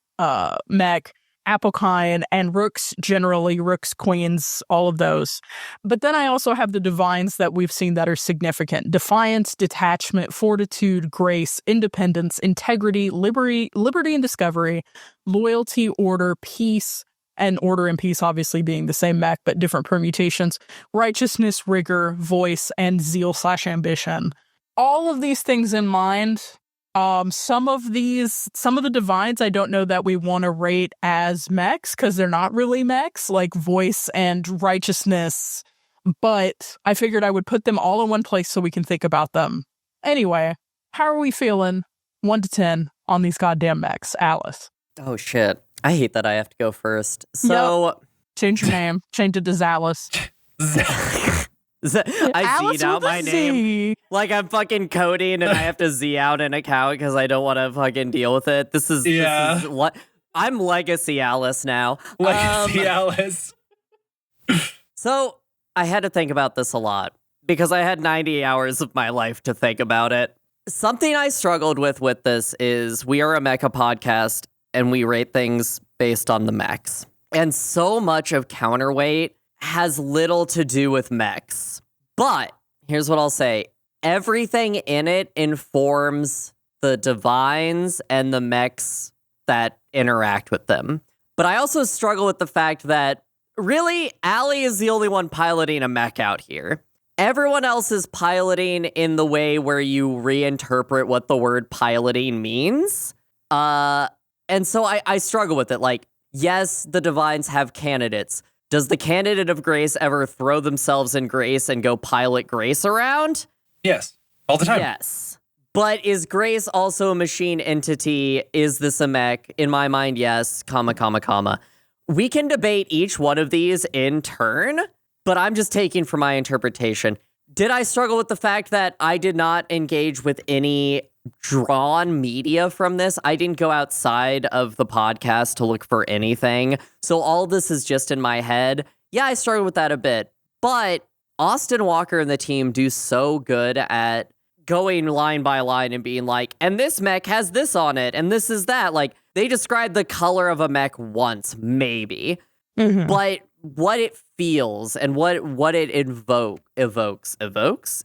mech, Apokine, and Rooks generally, Rooks, Queens, all of those. But then I also have the divines that we've seen that are significant. Defiance, detachment, fortitude, grace, independence, integrity, liberty and discovery, loyalty, order, peace, and order and peace obviously being the same mech, but different permutations, righteousness, rigor, voice, and zeal/ambition. All of these things in mind. Some of the divines I don't know that we want to rate as mechs because they're not really mechs, like voice and righteousness, but I figured I would put them all in one place so we can think about them. Anyway, how are we feeling 1 to 10 on these goddamn mechs, Alice? Oh shit. I hate that I have to go first. So Yep. Change your name. Change it to Zalice. I Alice Z'd out with a my Z. name. Like I'm fucking coding and I have to Z out an account because I don't want to fucking deal with it. This is what I'm Legacy Alice now. Legacy Alice. So I had to think about this a lot because I had 90 hours of my life to think about it. Something I struggled with this is we are a mecha podcast and we rate things based on the mechs. And so much of Counterweight has little to do with mechs. But here's what I'll say. Everything in it informs the divines and the mechs that interact with them. But I also struggle with the fact that really, Allie is the only one piloting a mech out here. Everyone else is piloting in the way where you reinterpret what the word piloting means. And so I struggle with it. Like, yes, the divines have candidates. Does the candidate of Grace ever throw themselves in Grace and go pilot Grace around? Yes, all the time. Yes. But is Grace also a machine entity? Is this a mech? In my mind, yes, comma. We can debate each one of these in turn, but I'm just taking for my interpretation. Did I struggle with the fact that I did not engage with any drawn media from this? I didn't go outside of the podcast to look for anything. So all this is just in my head. Yeah, I struggled with that a bit. But Austin Walker and the team do so good at going line by line and being like, and this mech has this on it, and this is that. Like, they describe the color of a mech once, maybe. Mm-hmm. But what it feels and what it evokes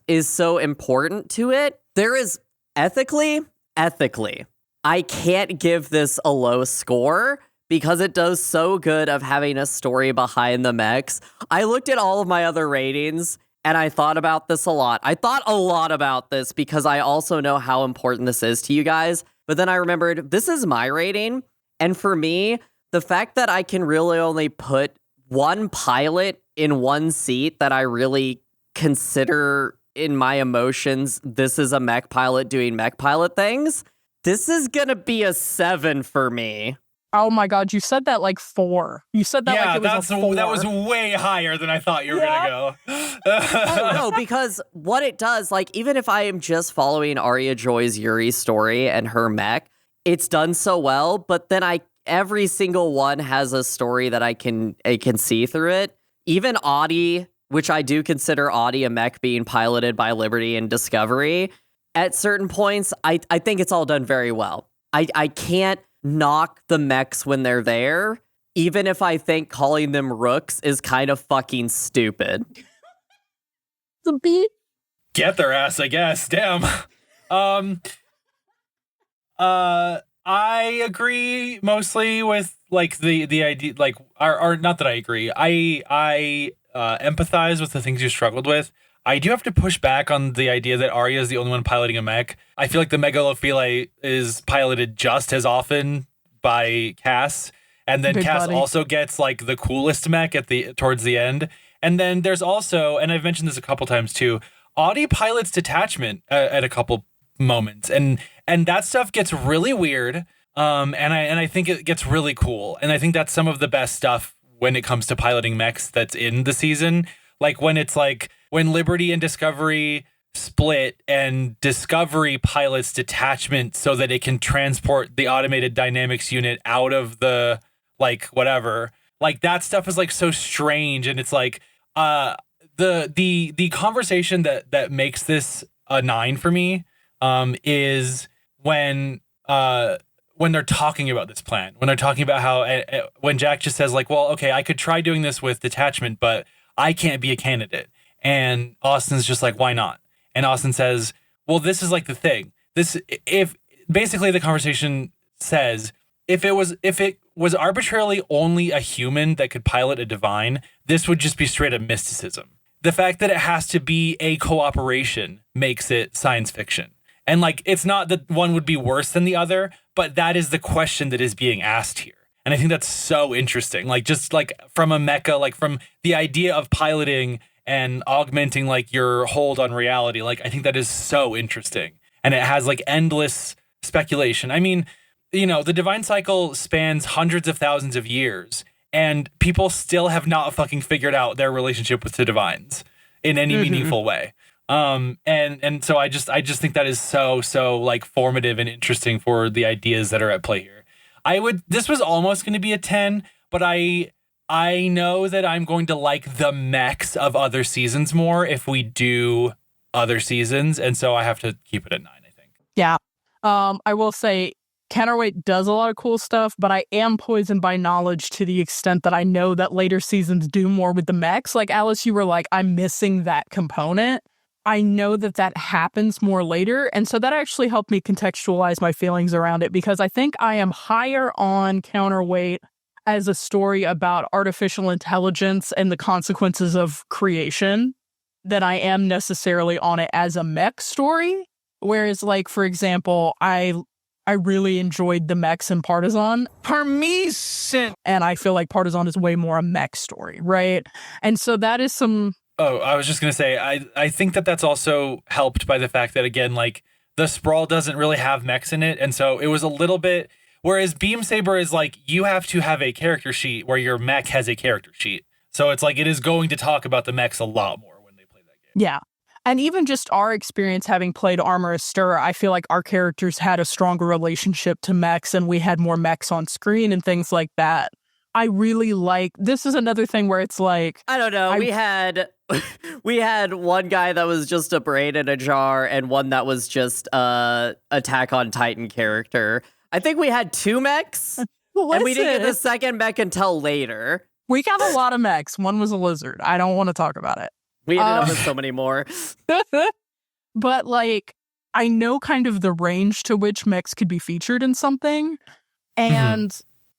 is so important to it. There is ethically, I can't give this a low score because it does so good of having a story behind the mechs. I looked at all of my other ratings and I thought about this a lot. I thought a lot about this because I also know how important this is to you guys. But then I remembered this is my rating. And for me, the fact that I can really only put one pilot in one seat that I really consider in my emotions, this is a mech pilot doing mech pilot things, this is gonna be a 7 for me. Oh my god, you said that like 4. You said that like it was a 4. That was way higher than I thought you were gonna go. No, because what it does, like, even if I am just following Arya Joy's Yuri story and her mech, it's done so well, but then every single one has a story that I can see through it. Even Audie, which I do consider Audie a mech being piloted by Liberty and Discovery, at certain points, I think it's all done very well. I can't knock the mechs when they're there, even if I think calling them rooks is kind of fucking stupid. The beat. Get their ass, I guess. Damn. I agree mostly with like the idea, like, or not that I agree. I empathize with the things you struggled with. I do have to push back on the idea that Arya is the only one piloting a mech. I feel like the Megalo File is piloted just as often by Cass, and then Cass also gets like the coolest mech towards the end. And then there's also, and I've mentioned this a couple times too, Audie pilots detachment at a couple moments, and that stuff gets really weird. And I think it gets really cool, and I think that's some of the best stuff when it comes to piloting mechs that's in the season. Like when Liberty and Discovery split and Discovery pilots detachment so that it can transport the automated dynamics unit out of the, like, whatever. Like, that stuff is like so strange, and it's like the conversation that makes this a 9 for me is when they're talking about this plan, when they're talking about how when Jack just says like, well, okay, I could try doing this with detachment, but I can't be a candidate. And Austin's just like, why not? And Austin says, well, this is like the thing. If basically the conversation says, if it was arbitrarily only a human that could pilot a divine, this would just be straight up mysticism. The fact that it has to be a cooperation makes it science fiction. And like, it's not that one would be worse than the other, but that is the question that is being asked here. And I think that's so interesting. Like, just like from a mecha, like from the idea of piloting and augmenting like your hold on reality. Like, I think that is so interesting. And it has like endless speculation. I mean, you know, the divine cycle spans hundreds of thousands of years, and people still have not fucking figured out their relationship with the divines in any meaningful way. And so I just think that is so like formative and interesting for the ideas that are at play here. This was almost going to be a 10, but I know that I'm going to like the mechs of other seasons more if we do other seasons, and so I have to keep it at 9, I think. Yeah. I will say Counterweight does a lot of cool stuff, but I am poisoned by knowledge to the extent that I know that later seasons do more with the mechs. Like, Alice, you were like, I'm missing that component. I know that happens more later, and so that actually helped me contextualize my feelings around it, because I think I am higher on Counterweight as a story about artificial intelligence and the consequences of creation than I am necessarily on it as a mech story. Whereas, like, for example, I really enjoyed the mechs in Partisan. Permission! And I feel like Partisan is way more a mech story, right? And so that is some... Oh, I was just going to say, I think that's also helped by the fact that, again, like, the Sprawl doesn't really have mechs in it, and so it was a little bit... Whereas Beam Saber is like, you have to have a character sheet where your mech has a character sheet. So it's like, it is going to talk about the mechs a lot more when they play that game. Yeah. And even just our experience having played Armor Astura, I feel like our characters had a stronger relationship to mechs, and we had more mechs on screen and things like that. I really like... This is another thing where it's like... I don't know. We had one guy that was just a brain in a jar, and one that was just Attack on Titan character. I think we had 2 mechs, and we didn't get the second mech until later. We got a lot of mechs. One was a lizard. I don't want to talk about it. We ended up with so many more. But, like, I know kind of the range to which mechs could be featured in something. And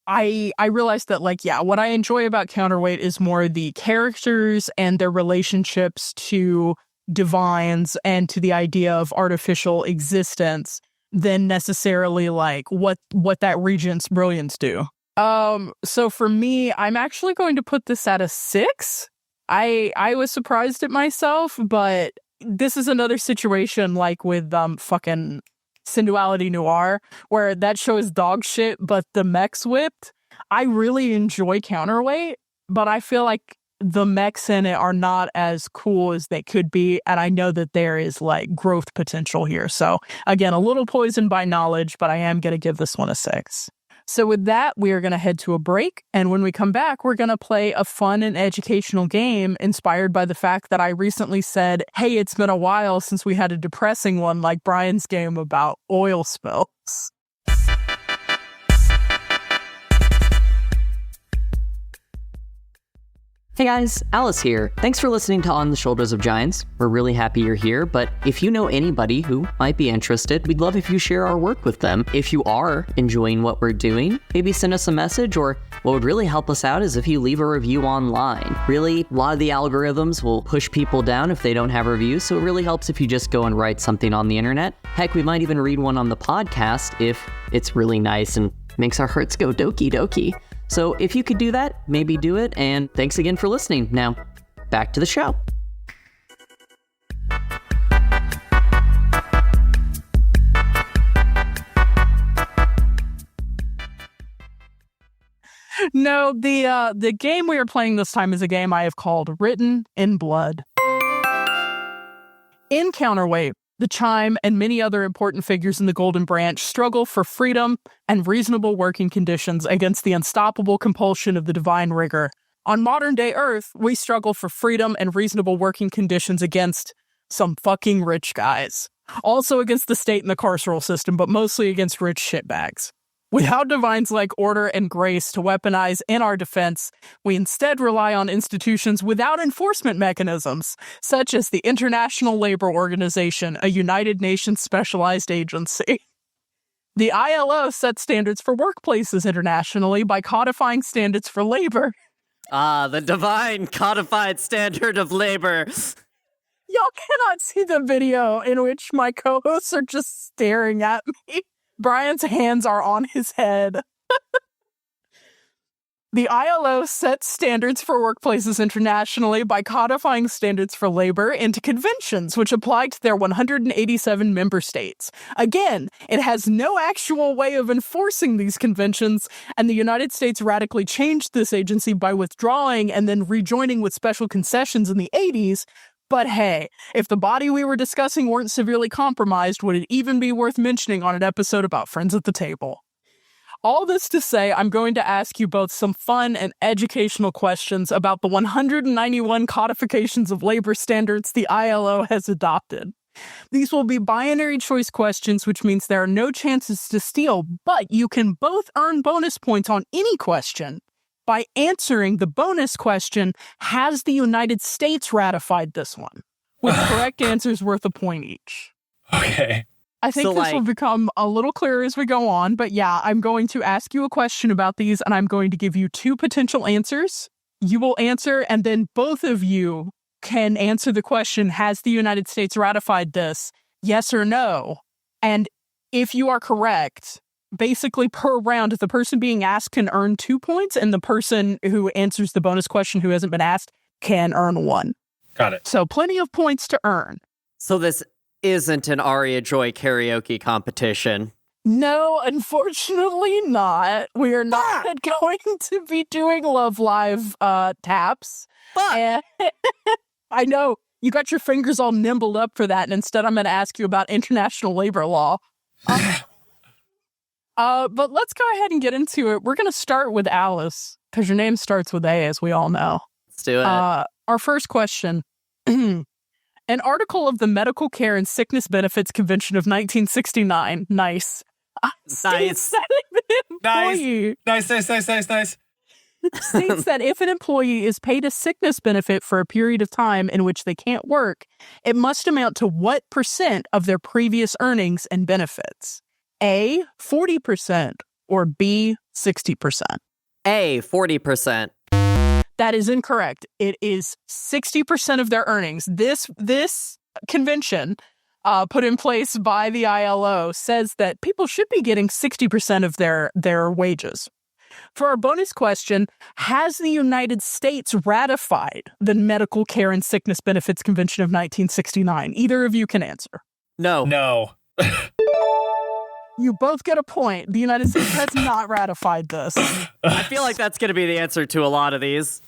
I realized that, like, yeah, what I enjoy about Counterweight is more the characters and their relationships to divines and to the idea of artificial existence than necessarily, like, what that Regent's Brilliance do. So for me, I'm actually going to put this at a 6. I was surprised at myself, but this is another situation like with fucking Sensuality Noir, where that show is dog shit, but the Mechs whipped. I really enjoy Counterweight, but I feel like the Mechs in it are not as cool as they could be, and I know that there is like growth potential here. So again, a little poisoned by knowledge, but I am going to give this one a 6. So with that, we are going to head to a break, and when we come back, we're going to play a fun and educational game inspired by the fact that I recently said, hey, it's been a while since we had a depressing one like Brian's game about oil spills. Hey guys, Alice here. Thanks for listening to On the Shoulders of Giants. We're really happy you're here, but if you know anybody who might be interested, we'd love if you share our work with them. If you are enjoying what we're doing, maybe send us a message, or what would really help us out is if you leave a review online. Really, a lot of the algorithms will push people down if they don't have reviews, so it really helps if you just go and write something on the internet. Heck, we might even read one on the podcast if it's really nice and makes our hearts go doki doki. So if you could do that, maybe do it, and thanks again for listening. Now, back to the show. No, the game we are playing this time is a game I have called Written in Blood. In Counterweight, the Chime and many other important figures in the Golden Branch struggle for freedom and reasonable working conditions against the unstoppable compulsion of the divine rigor. On modern-day Earth, we struggle for freedom and reasonable working conditions against some fucking rich guys. Also against the state and the carceral system, but mostly against rich shitbags. Without divines like order and grace to weaponize in our defense, we instead rely on institutions without enforcement mechanisms, such as the International Labor Organization, a United Nations specialized agency. The ILO sets standards for workplaces internationally by codifying standards for labor. Ah, the divine codified standard of labor. Y'all cannot see the video in which my co-hosts are just staring at me. Brian's hands are on his head. The ILO sets standards for workplaces internationally by codifying standards for labor into conventions, which apply to their 187 member states. Again, it has no actual way of enforcing these conventions, and the United States radically changed this agency by withdrawing and then rejoining with special concessions in the 80s. But hey, if the body we were discussing weren't severely compromised, would it even be worth mentioning on an episode about Friends at the Table? All this to say, I'm going to ask you both some fun and educational questions about the 191 codifications of labor standards the ILO has adopted. These will be binary choice questions, which means there are no chances to steal, but you can both earn bonus points on any question by answering the bonus question, has the United States ratified this one? With correct answers worth a point each. Okay. I think this will become a little clearer as we go on, but yeah, I'm going to ask you a question about these, and I'm going to give you 2 potential answers. You will answer, and then both of you can answer the question, has the United States ratified this? Yes or no? And if you are correct, basically per round, the person being asked can earn 2 points, and the person who answers the bonus question who hasn't been asked can earn 1. Got it. So plenty of points to earn. So this isn't an Aria Joy karaoke competition. No, unfortunately not. We are not going to be doing Love Live taps. I know, you got your fingers all nimbled up for that, and instead I'm going to ask you about international labor law. But let's go ahead and get into it. We're going to start with Alice, because your name starts with A, as we all know. Let's do it. Our first question. An article of the Medical Care and Sickness Benefits Convention of 1969. Nice. Nice. Nice. States that if an employee is paid a sickness benefit for a period of time in which they can't work, it must amount to what % of their previous earnings and benefits? A, 40%, or B, 60%? A, 40%. That is incorrect. It is 60% of their earnings. This convention, put in place by the ILO, says that people should be getting 60% of their wages. For our bonus question, has the United States ratified the Medical Care and Sickness Benefits Convention of 1969? Either of you can answer. No. No. You both get a point. The United States has not ratified this. I feel like that's going to be the answer to a lot of these.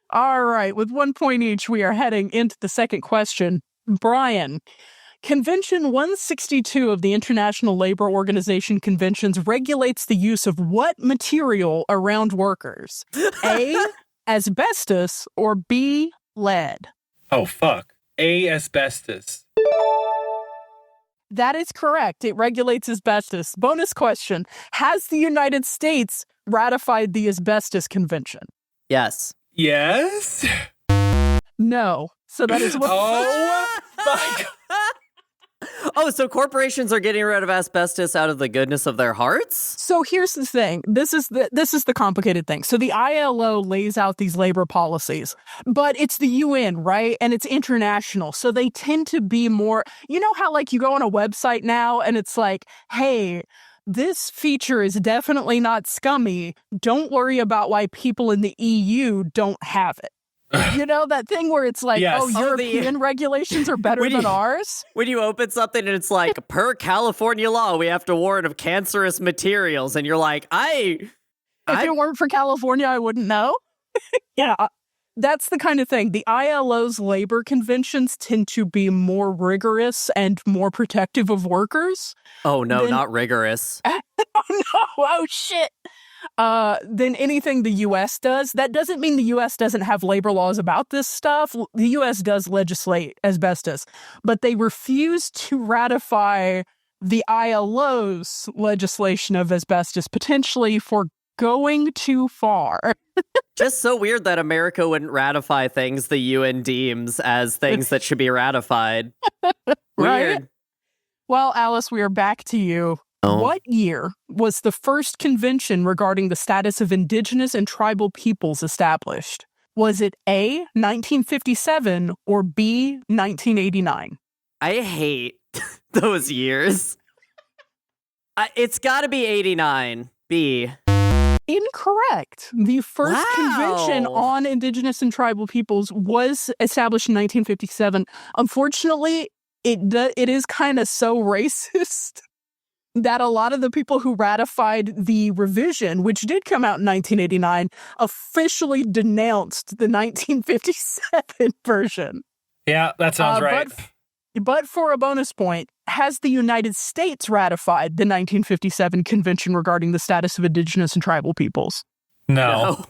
All right, with 1 point each, we are heading into the second question. Brian, Convention 162 of the International Labor Organization Conventions regulates the use of what material around workers? A, asbestos, or B, lead? Oh, fuck. A, asbestos. That is correct. It regulates asbestos. Bonus question. Has the United States ratified the Asbestos Convention? Yes. Yes? No. So that is what... Oh, my God. Oh, so corporations are getting rid of asbestos out of the goodness of their hearts? So here's the thing. This is the complicated thing. So the ILO lays out these labor policies, but it's the UN, right? And it's international. So they tend to be more, you know how like you go on a website now and it's like, hey, this feature is definitely not scummy. Don't worry about why people in the EU don't have it. You know, that thing where it's like, Yes. oh, European regulations are better than ours? When you open something and it's like, per California law, we have to warn of cancerous materials. And you're like, If it weren't for California, I wouldn't know. Yeah, that's the kind of thing. The ILO's labor conventions tend to be more rigorous and more protective of workers. Oh, no, not rigorous. Oh, no. Oh, shit. Than anything the U.S. does. That doesn't mean the U.S. doesn't have labor laws about this stuff. The U.S. does legislate asbestos, but they refuse to ratify the ILO's legislation of asbestos, potentially for going too far. Just so weird that America wouldn't ratify things the UN deems as things that should be ratified. Right? Weird. Well, Alice, we are back to you. Oh. What year was the first convention regarding the status of indigenous and tribal peoples established? Was it A, 1957, or B, 1989? I hate those years. It's got to be 89. B. Incorrect. The first convention on indigenous and tribal peoples was established in 1957. Unfortunately, it is kind of so racist that a lot of the people who ratified the revision, which did come out in 1989, officially denounced the 1957 version. Yeah, that sounds right. But for a bonus point, has the United States ratified the 1957 Convention regarding the status of indigenous and tribal peoples? No.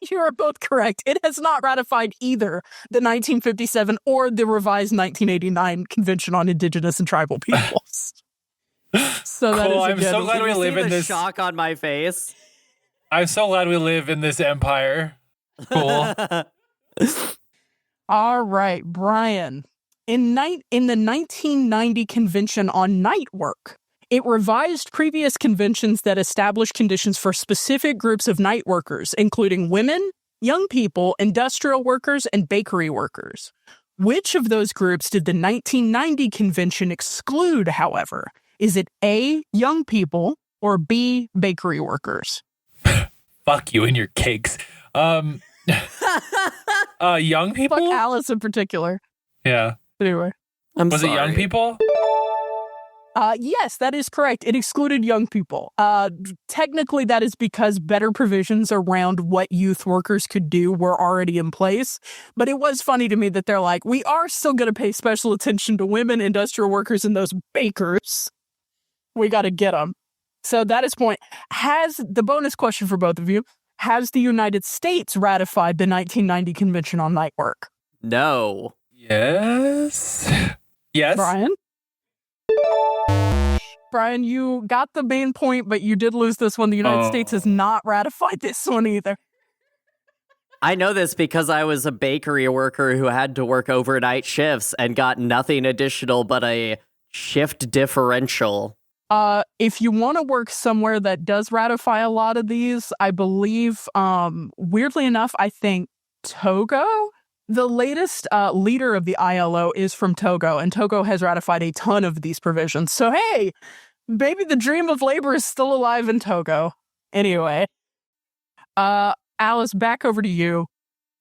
You are both correct. It has not ratified either the 1957 or the revised 1989 Convention on Indigenous and Tribal Peoples. So that Cool. is I'm so glad we live in this shock on my face. I'm so glad we live in this empire. Cool. All right, Brian. In the 1990 Convention on Night Work, it revised previous conventions that established conditions for specific groups of night workers, including women, young people, industrial workers, and bakery workers. Which of those groups did the 1990 convention exclude, however? Is it A, young people, or B, bakery workers? Fuck you and your cakes. Young people? Fuck Alice in particular. Yeah. Anyway. Was it young people? Yes, that is correct. It excluded young people. Technically, that is because better provisions around what youth workers could do were already in place. But it was funny to me that they're like, we are still going to pay special attention to women, industrial workers, and those bakers. We got to get them. So that is point. Has the bonus question for both of you, has the United States ratified the 1990 Convention on Night Work? No. Yes. Yes. Brian, you got the main point, but you did lose this one. The United States has not ratified this one either. I know this because I was a bakery worker who had to work overnight shifts and got nothing additional but a shift differential. If you want to work somewhere that does ratify a lot of these, I believe, weirdly enough, I think Togo, the latest leader of the ILO is from Togo, and Togo has ratified a ton of these provisions. So, hey, maybe the dream of labor is still alive in Togo. Anyway, Alice, back over to you.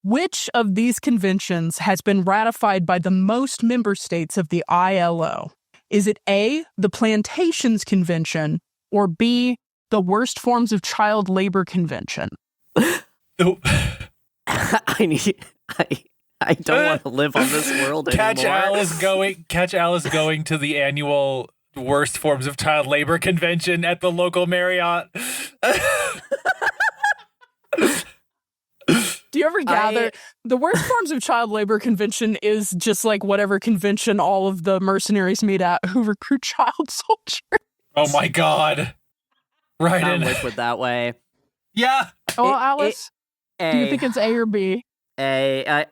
Which of these conventions has been ratified by the most member states of the ILO? Is it A, the Plantations Convention, or B, the Worst Forms of Child Labor Convention? Nope. I don't want to live on this world Catch anymore. Catch Alice going to the annual Worst Forms of Child Labor Convention at the local Marriott. Do you ever gather the Worst Forms of Child Labor Convention is just like whatever convention all of the mercenaries meet at who recruit child soldiers? Oh my God. Right Not in. liquid that way. Yeah. Oh, Alice, A. do you think it's A or B? I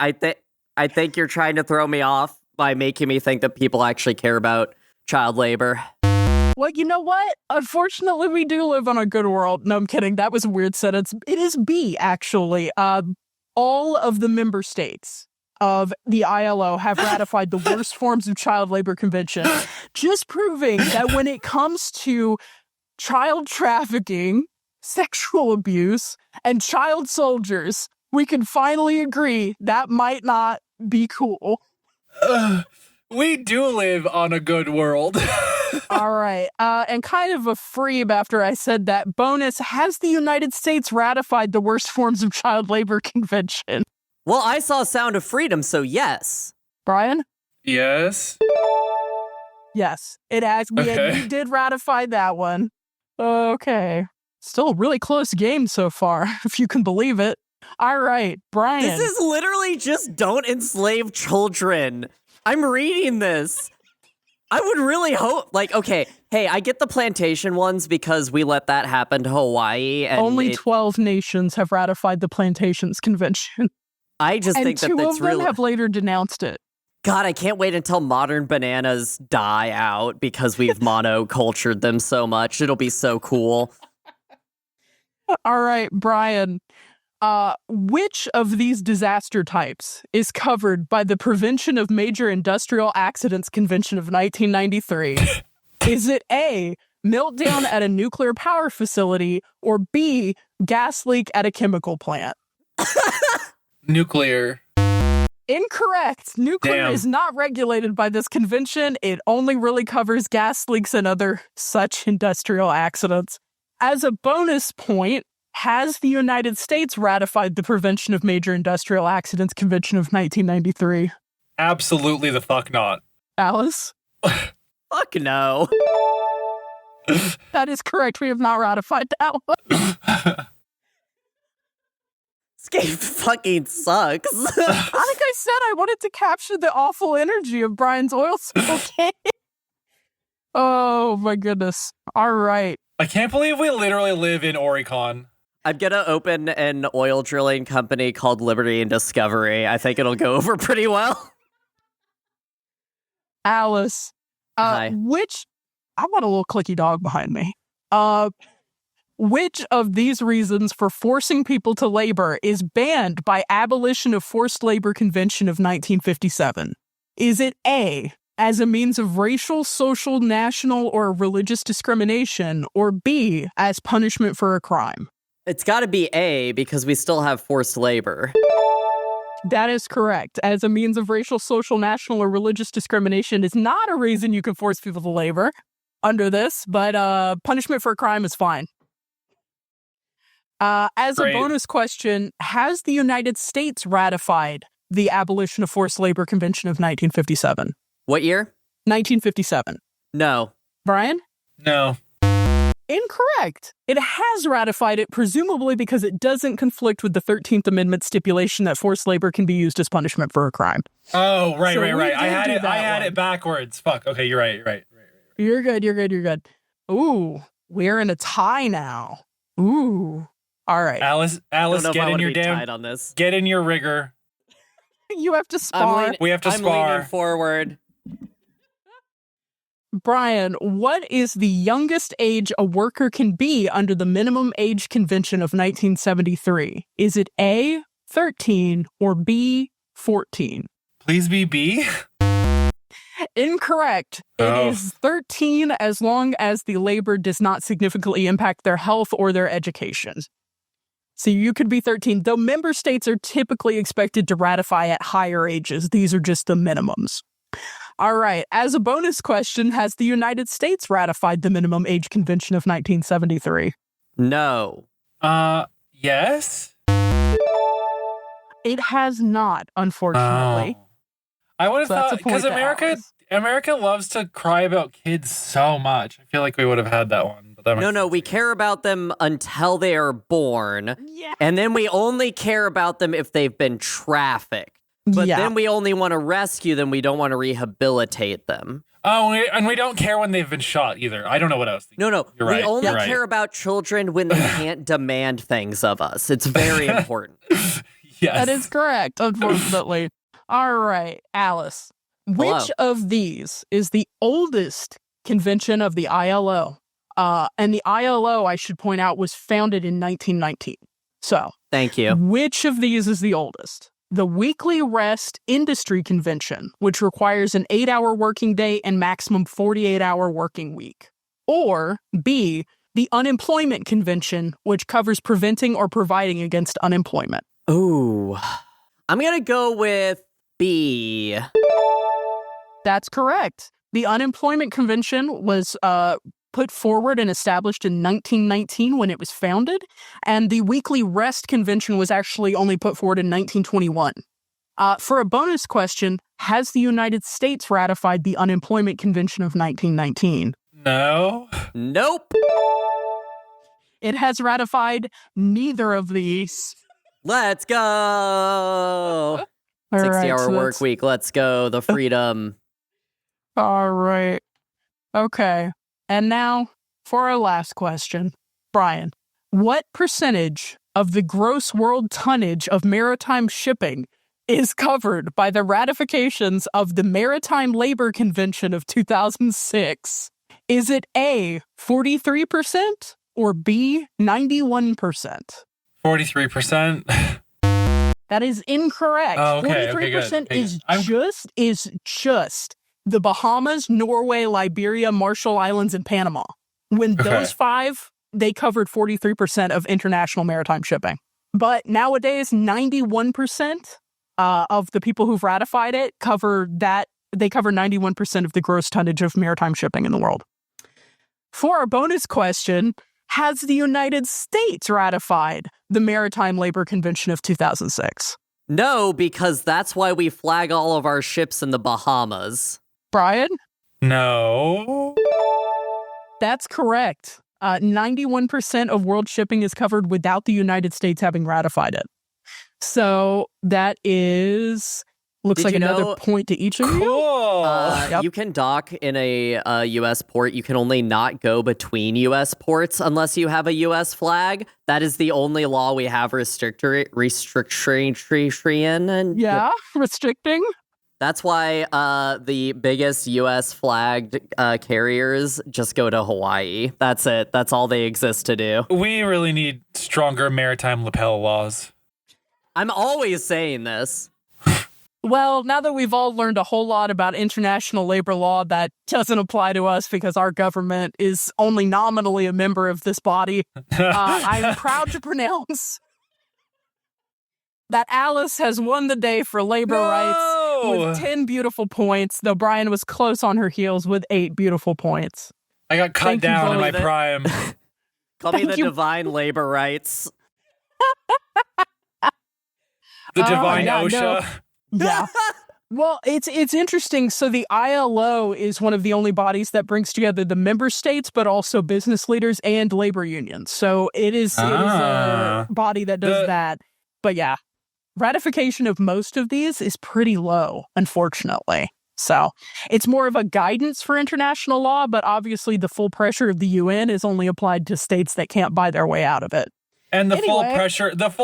think you're trying to throw me off by making me think that people actually care about child labor. Well, you know what? Unfortunately, we do live on a good world. No, I'm kidding. That was a weird sentence. It is B, actually. All of the member states of the ILO have ratified the Worst Forms of Child Labor Convention, just proving that when it comes to child trafficking, sexual abuse, and child soldiers, we can finally agree that might not be cool. We do live on a good world. All right. And kind of a freeb after I said that, bonus, has the United States ratified the Worst Forms of Child Labor Convention? Well, I saw Sound of Freedom, so yes. Brian? Yes. Yes, it has. We did ratify that one. Okay. Still a really close game so far, if you can believe it. All right, Brian. This is literally just don't enslave children. I'm reading this. I would really hope, okay, hey, I get the plantation ones because we let that happen to Hawaii. And only 12 nations have ratified the Plantations Convention. I just think that two that's of them really... have later denounced it. God, I can't wait until modern bananas die out because we've monocultured them so much. It'll be so cool. All right, Brian. Which of these disaster types is covered by the Prevention of Major Industrial Accidents Convention of 1993? Is it A, meltdown at a nuclear power facility, or B, gas leak at a chemical plant? Nuclear. Incorrect. Nuclear Damn. is not regulated by this convention. It only really covers gas leaks and other such industrial accidents. As a bonus point, has the United States ratified the Prevention of Major Industrial Accidents Convention of 1993? Absolutely the fuck not. Alice? Fuck no. That is correct. We have not ratified that one. This game fucking sucks. Like I said, I wanted to capture the awful energy of Brian's oil spill game. Oh my goodness. All right. I can't believe we literally live in Oricon. I'm gonna open an oil drilling company called Liberty and Discovery. I think it'll go over pretty well. Alice, Hi. I want a little clicky dog behind me. Which of these reasons for forcing people to labor is banned by Abolition of Forced Labor Convention of 1957? Is it A, as a means of racial, social, national, or religious discrimination, or B, as punishment for a crime? It's gotta be A because we still have forced labor. That is correct. As a means of racial, social, national, or religious discrimination is not a reason you can force people to labor under this, but punishment for a crime is fine. As Great. a bonus question, has the United States ratified the Abolition of Forced Labor Convention of 1957? What year? 1957. No. Brian? No. Incorrect. It has ratified it, presumably because it doesn't conflict with the 13th Amendment stipulation that forced labor can be used as punishment for a crime. Oh, right. So we I did do that had one. it backwards. Fuck. Okay, you're right. You're good. Ooh, we're in a tie now. Ooh. All right. Alice, I don't know if I get in wanna your be tied on this. get in your rigor. You have to spar. We have to I'm spar. leaning forward. Brian, what is the youngest age a worker can be under the Minimum Age Convention of 1973? Is it A, 13, or B, 14? Please be B. Incorrect. It is 13 as long as the labor does not significantly impact their health or their education. So you could be 13, though member states are typically expected to ratify at higher ages. These are just the minimums. All right. As a bonus question, has the United States ratified the Minimum Age Convention of 1973? No. Yes? It has not, unfortunately. Oh. I would have So that's thought, a point because to America loves to cry about kids so much. I feel like we would have had that one. But that makes No, sense. we care about them until they are born. Yeah. And then we only care about them if they've been trafficked. But then we only want to rescue them. We don't want to rehabilitate them. Oh, and we don't care when they've been shot either. I don't know what I was thinking. No. You're right. We only You're right. care about children when they can't demand things of us. It's very important. Yes. That is correct, unfortunately. All right, Alice. Which of these is the oldest convention of the ILO? And the ILO, I should point out, was founded in 1919. So, thank you. Which of these is the oldest? The Weekly Rest Industry Convention, which requires an 8-hour working day and maximum 48-hour working week. Or B, the Unemployment Convention, which covers preventing or providing against unemployment. Ooh. I'm going to go with B. That's correct. The Unemployment Convention was put forward and established in 1919 when it was founded, and the Weekly Rest Convention was actually only put forward in 1921. For a bonus question, has the United States ratified the Unemployment Convention of 1919? No. Nope. It has ratified neither of these. Let's go. 60-hour work week. Let's go. The freedom. All right. Okay. And now for our last question. Brian, what percentage of the gross world tonnage of maritime shipping is covered by the ratifications of the Maritime Labor Convention of 2006? Is it A, 43% or B, 91%? 43%. That is incorrect. Oh, okay. 43% Okay, is just the Bahamas, Norway, Liberia, Marshall Islands, and Panama. When those five, they covered 43% of international maritime shipping. But nowadays, 91% of the people who've ratified it cover that. They cover 91% of the gross tonnage of maritime shipping in the world. For our bonus question, has the United States ratified the Maritime Labor Convention of 2006? No, because that's why we flag all of our ships in the Bahamas. Brian? No. That's correct. 91% of world shipping is covered without the United States having ratified it. So that is... Looks like another point to each of you. Cool. You can dock in a U.S. port. You can only not go between U.S. ports unless you have a U.S. flag. That is the only law we have restricting. Restricting. That's why the biggest U.S. flagged carriers just go to Hawaii. That's it. That's all they exist to do. We really need stronger maritime lapel laws. I'm always saying this. Well, now that we've all learned a whole lot about international labor law that doesn't apply to us because our government is only nominally a member of this body, I'm proud to pronounce that Alice has won the day for labor rights with 10 beautiful points, though Brian was close on her heels with 8 beautiful points. I got cut down in my prime. Call me the divine labor rights. The divine OSHA. No. Yeah. Well, it's interesting. So the ILO is one of the only bodies that brings together the member states, but also business leaders and labor unions. So it is a body that does that. But yeah, ratification of most of these is pretty low, unfortunately. So it's more of a guidance for international law, but obviously the full pressure of the UN is only applied to states that can't buy their way out of it. And the full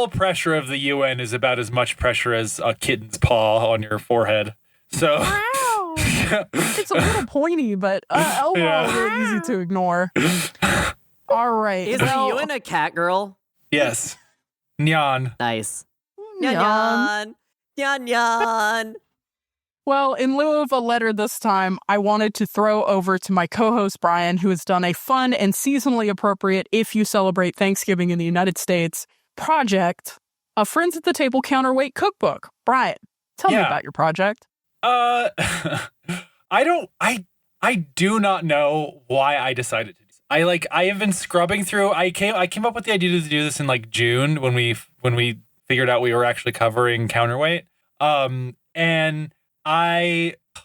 pressure of the UN is about as much pressure as a kitten's paw on your forehead. So wow. It's a little pointy, but overall very easy to ignore. All right. Is the UN a cat girl? Yes. Nyan. Nice. Nyan. Nyan. Nyan. Well, in lieu of a letter this time, I wanted to throw over to my co-host Brian, who has done a fun and seasonally appropriate, if you celebrate Thanksgiving in the United States, project, a Friends at the Table Counterweight cookbook. Brian, tell me about your project. I do not know why I decided to do this. I have been scrubbing through. I came up with the idea to do this in like June when we figured out we were actually covering Counterweight. And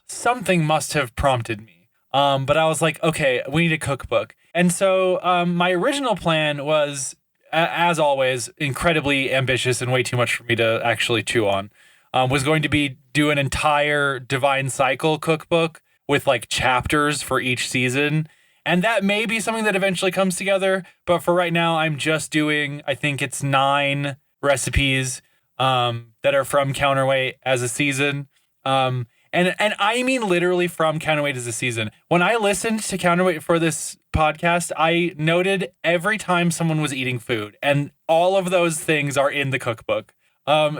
something must have prompted me. But I was like, okay, we need a cookbook. And so my original plan was, as always, incredibly ambitious and way too much for me to actually chew on, was going to do an entire Divine Cycle cookbook with like chapters for each season. And that may be something that eventually comes together. But for right now, I'm just doing, I think it's 9 recipes that are from Counterweight as a season. And I mean literally from Counterweight as a season. When I listened to Counterweight for this podcast, I noted every time someone was eating food, and all of those things are in the cookbook.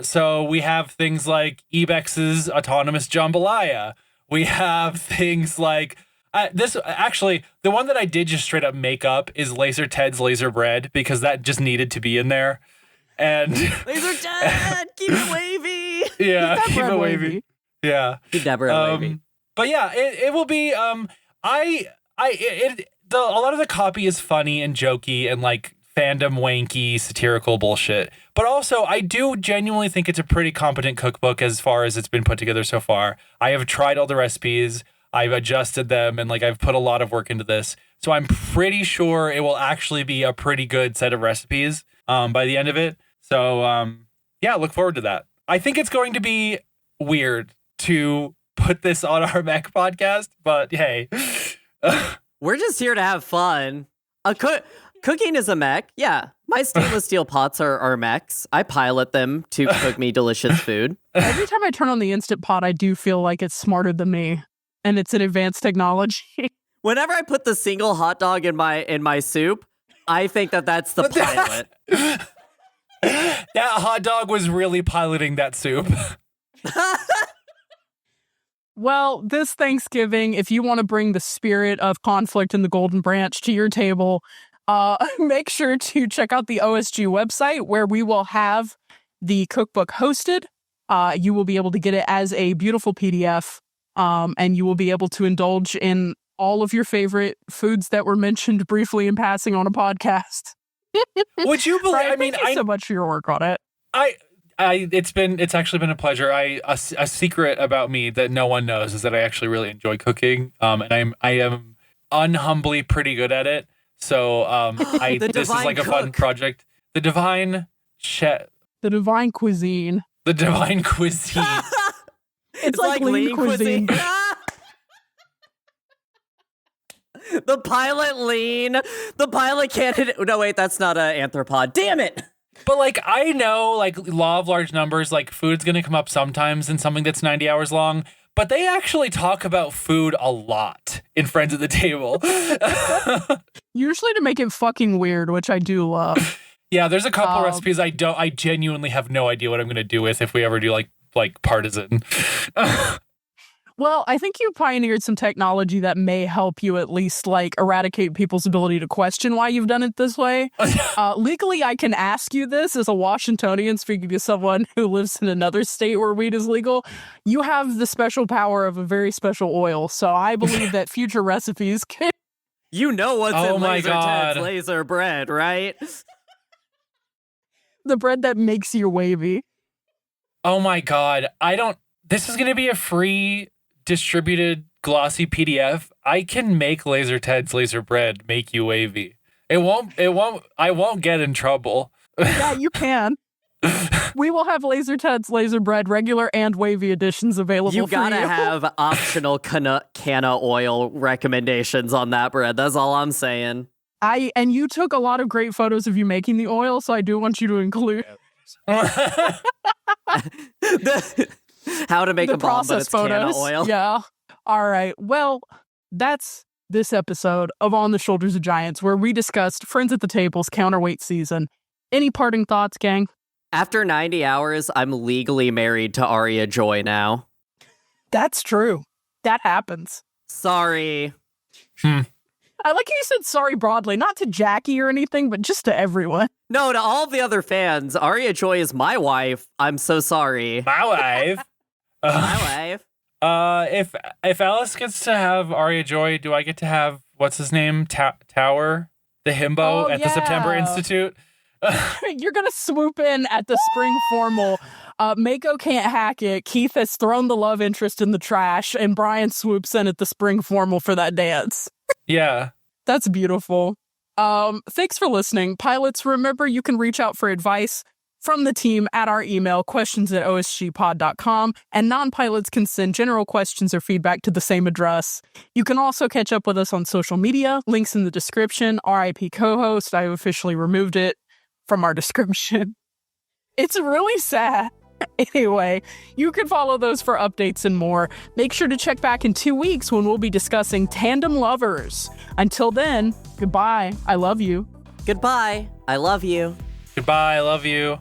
So we have things like Ebex's autonomous jambalaya. We have things like the one that I did just straight up make up is Laser Ted's Laser Bread, because that just needed to be in there. And Laser Ted, keep it wavy. Yeah, keep it wavy. Yeah. Keep that bread wavy. But yeah, it will be a lot of the copy is funny and jokey and like fandom wanky satirical bullshit. But also I do genuinely think it's a pretty competent cookbook as far as it's been put together so far. I have tried all the recipes, I've adjusted them, and like I've put a lot of work into this. So I'm pretty sure it will actually be a pretty good set of recipes by the end of it. So yeah, look forward to that. I think it's going to be weird to put this on our Mech podcast, but hey. We're just here to have fun. Cooking is a Mech. Yeah. My stainless steel pots are Mechs. I pilot them to cook me delicious food. Every time I turn on the Instant Pot, I do feel like it's smarter than me, and it's an advanced technology. Whenever I put the single hot dog in my soup, I think that's the pilot. That hot dog was really piloting that soup. Well, this Thanksgiving, if you want to bring the spirit of conflict in the Golden Branch to your table, make sure to check out the OSG website where we will have the cookbook hosted. You will be able to get it as a beautiful PDF, and you will be able to indulge in all of your favorite foods that were mentioned briefly in passing on a podcast. Would you believe? Brian, thank you so much for your work on it. It's actually been a pleasure. A secret about me that no one knows is that I actually really enjoy cooking. And I am unhumbly pretty good at it. So this is like a fun project. The divine cuisine. The divine cuisine. It's like lean cuisine. The pilot lean. The pilot candidate. No, wait, that's not an anthropod. Damn it. But like, I know, like, law of large numbers, like, food's going to come up sometimes in something that's 90 hours long. But they actually talk about food a lot in Friends at the Table. Usually to make it fucking weird, which I do love. Yeah, there's a couple recipes I genuinely have no idea what I'm going to do with if we ever do like partisan. Well, I think you pioneered some technology that may help you at least like eradicate people's ability to question why you've done it this way. Legally, I can ask you this as a Washingtonian speaking to someone who lives in another state where weed is legal. You have the special power of a very special oil, so I believe that future recipes can... You know what's in Laser Ted's Laser Bread, right? The bread that makes you wavy. Oh my God. This is going to be a free distributed glossy PDF. I can make Laser Ted's Laser Bread make you wavy. I won't get in trouble. Yeah, you can. We will have Laser Ted's Laser Bread regular and wavy editions available for you. You gotta have optional canna oil recommendations on that bread. That's all I'm saying. And you took a lot of great photos of you making the oil, so I do want you to include how to make the a bomb, but it's photos. Canna oil. Yeah. All right. Well, that's this episode of On the Shoulders of Giants, where we discussed Friends at the Table's Counterweight season. Any parting thoughts, gang? After 90 hours, I'm legally married to Arya Joy now. That's true. That happens. Sorry. I like how you said sorry broadly, not to Jackie or anything, but just to everyone. No, to all the other fans, Arya Joy is my wife. I'm so sorry. My wife. My wife. If Alice gets to have Arya Joy, do I get to have what's his name? Tower, the himbo at the September Institute. You're gonna swoop in at the spring formal. Mako can't hack it. Keith has thrown the love interest in the trash, and Brian swoops in at the spring formal for that dance. Yeah. That's beautiful. Thanks for listening. Pilots, remember you can reach out for advice from the team at our email, questions@osgpod.com, and non-pilots can send general questions or feedback to the same address. You can also catch up with us on social media, links in the description. RIP co-host, I've officially removed it from our description. It's really sad. Anyway, you can follow those for updates and more. Make sure to check back in 2 weeks when we'll be discussing Tandem Lovers. Until then, goodbye. I love you. Goodbye. I love you. Goodbye. I love you.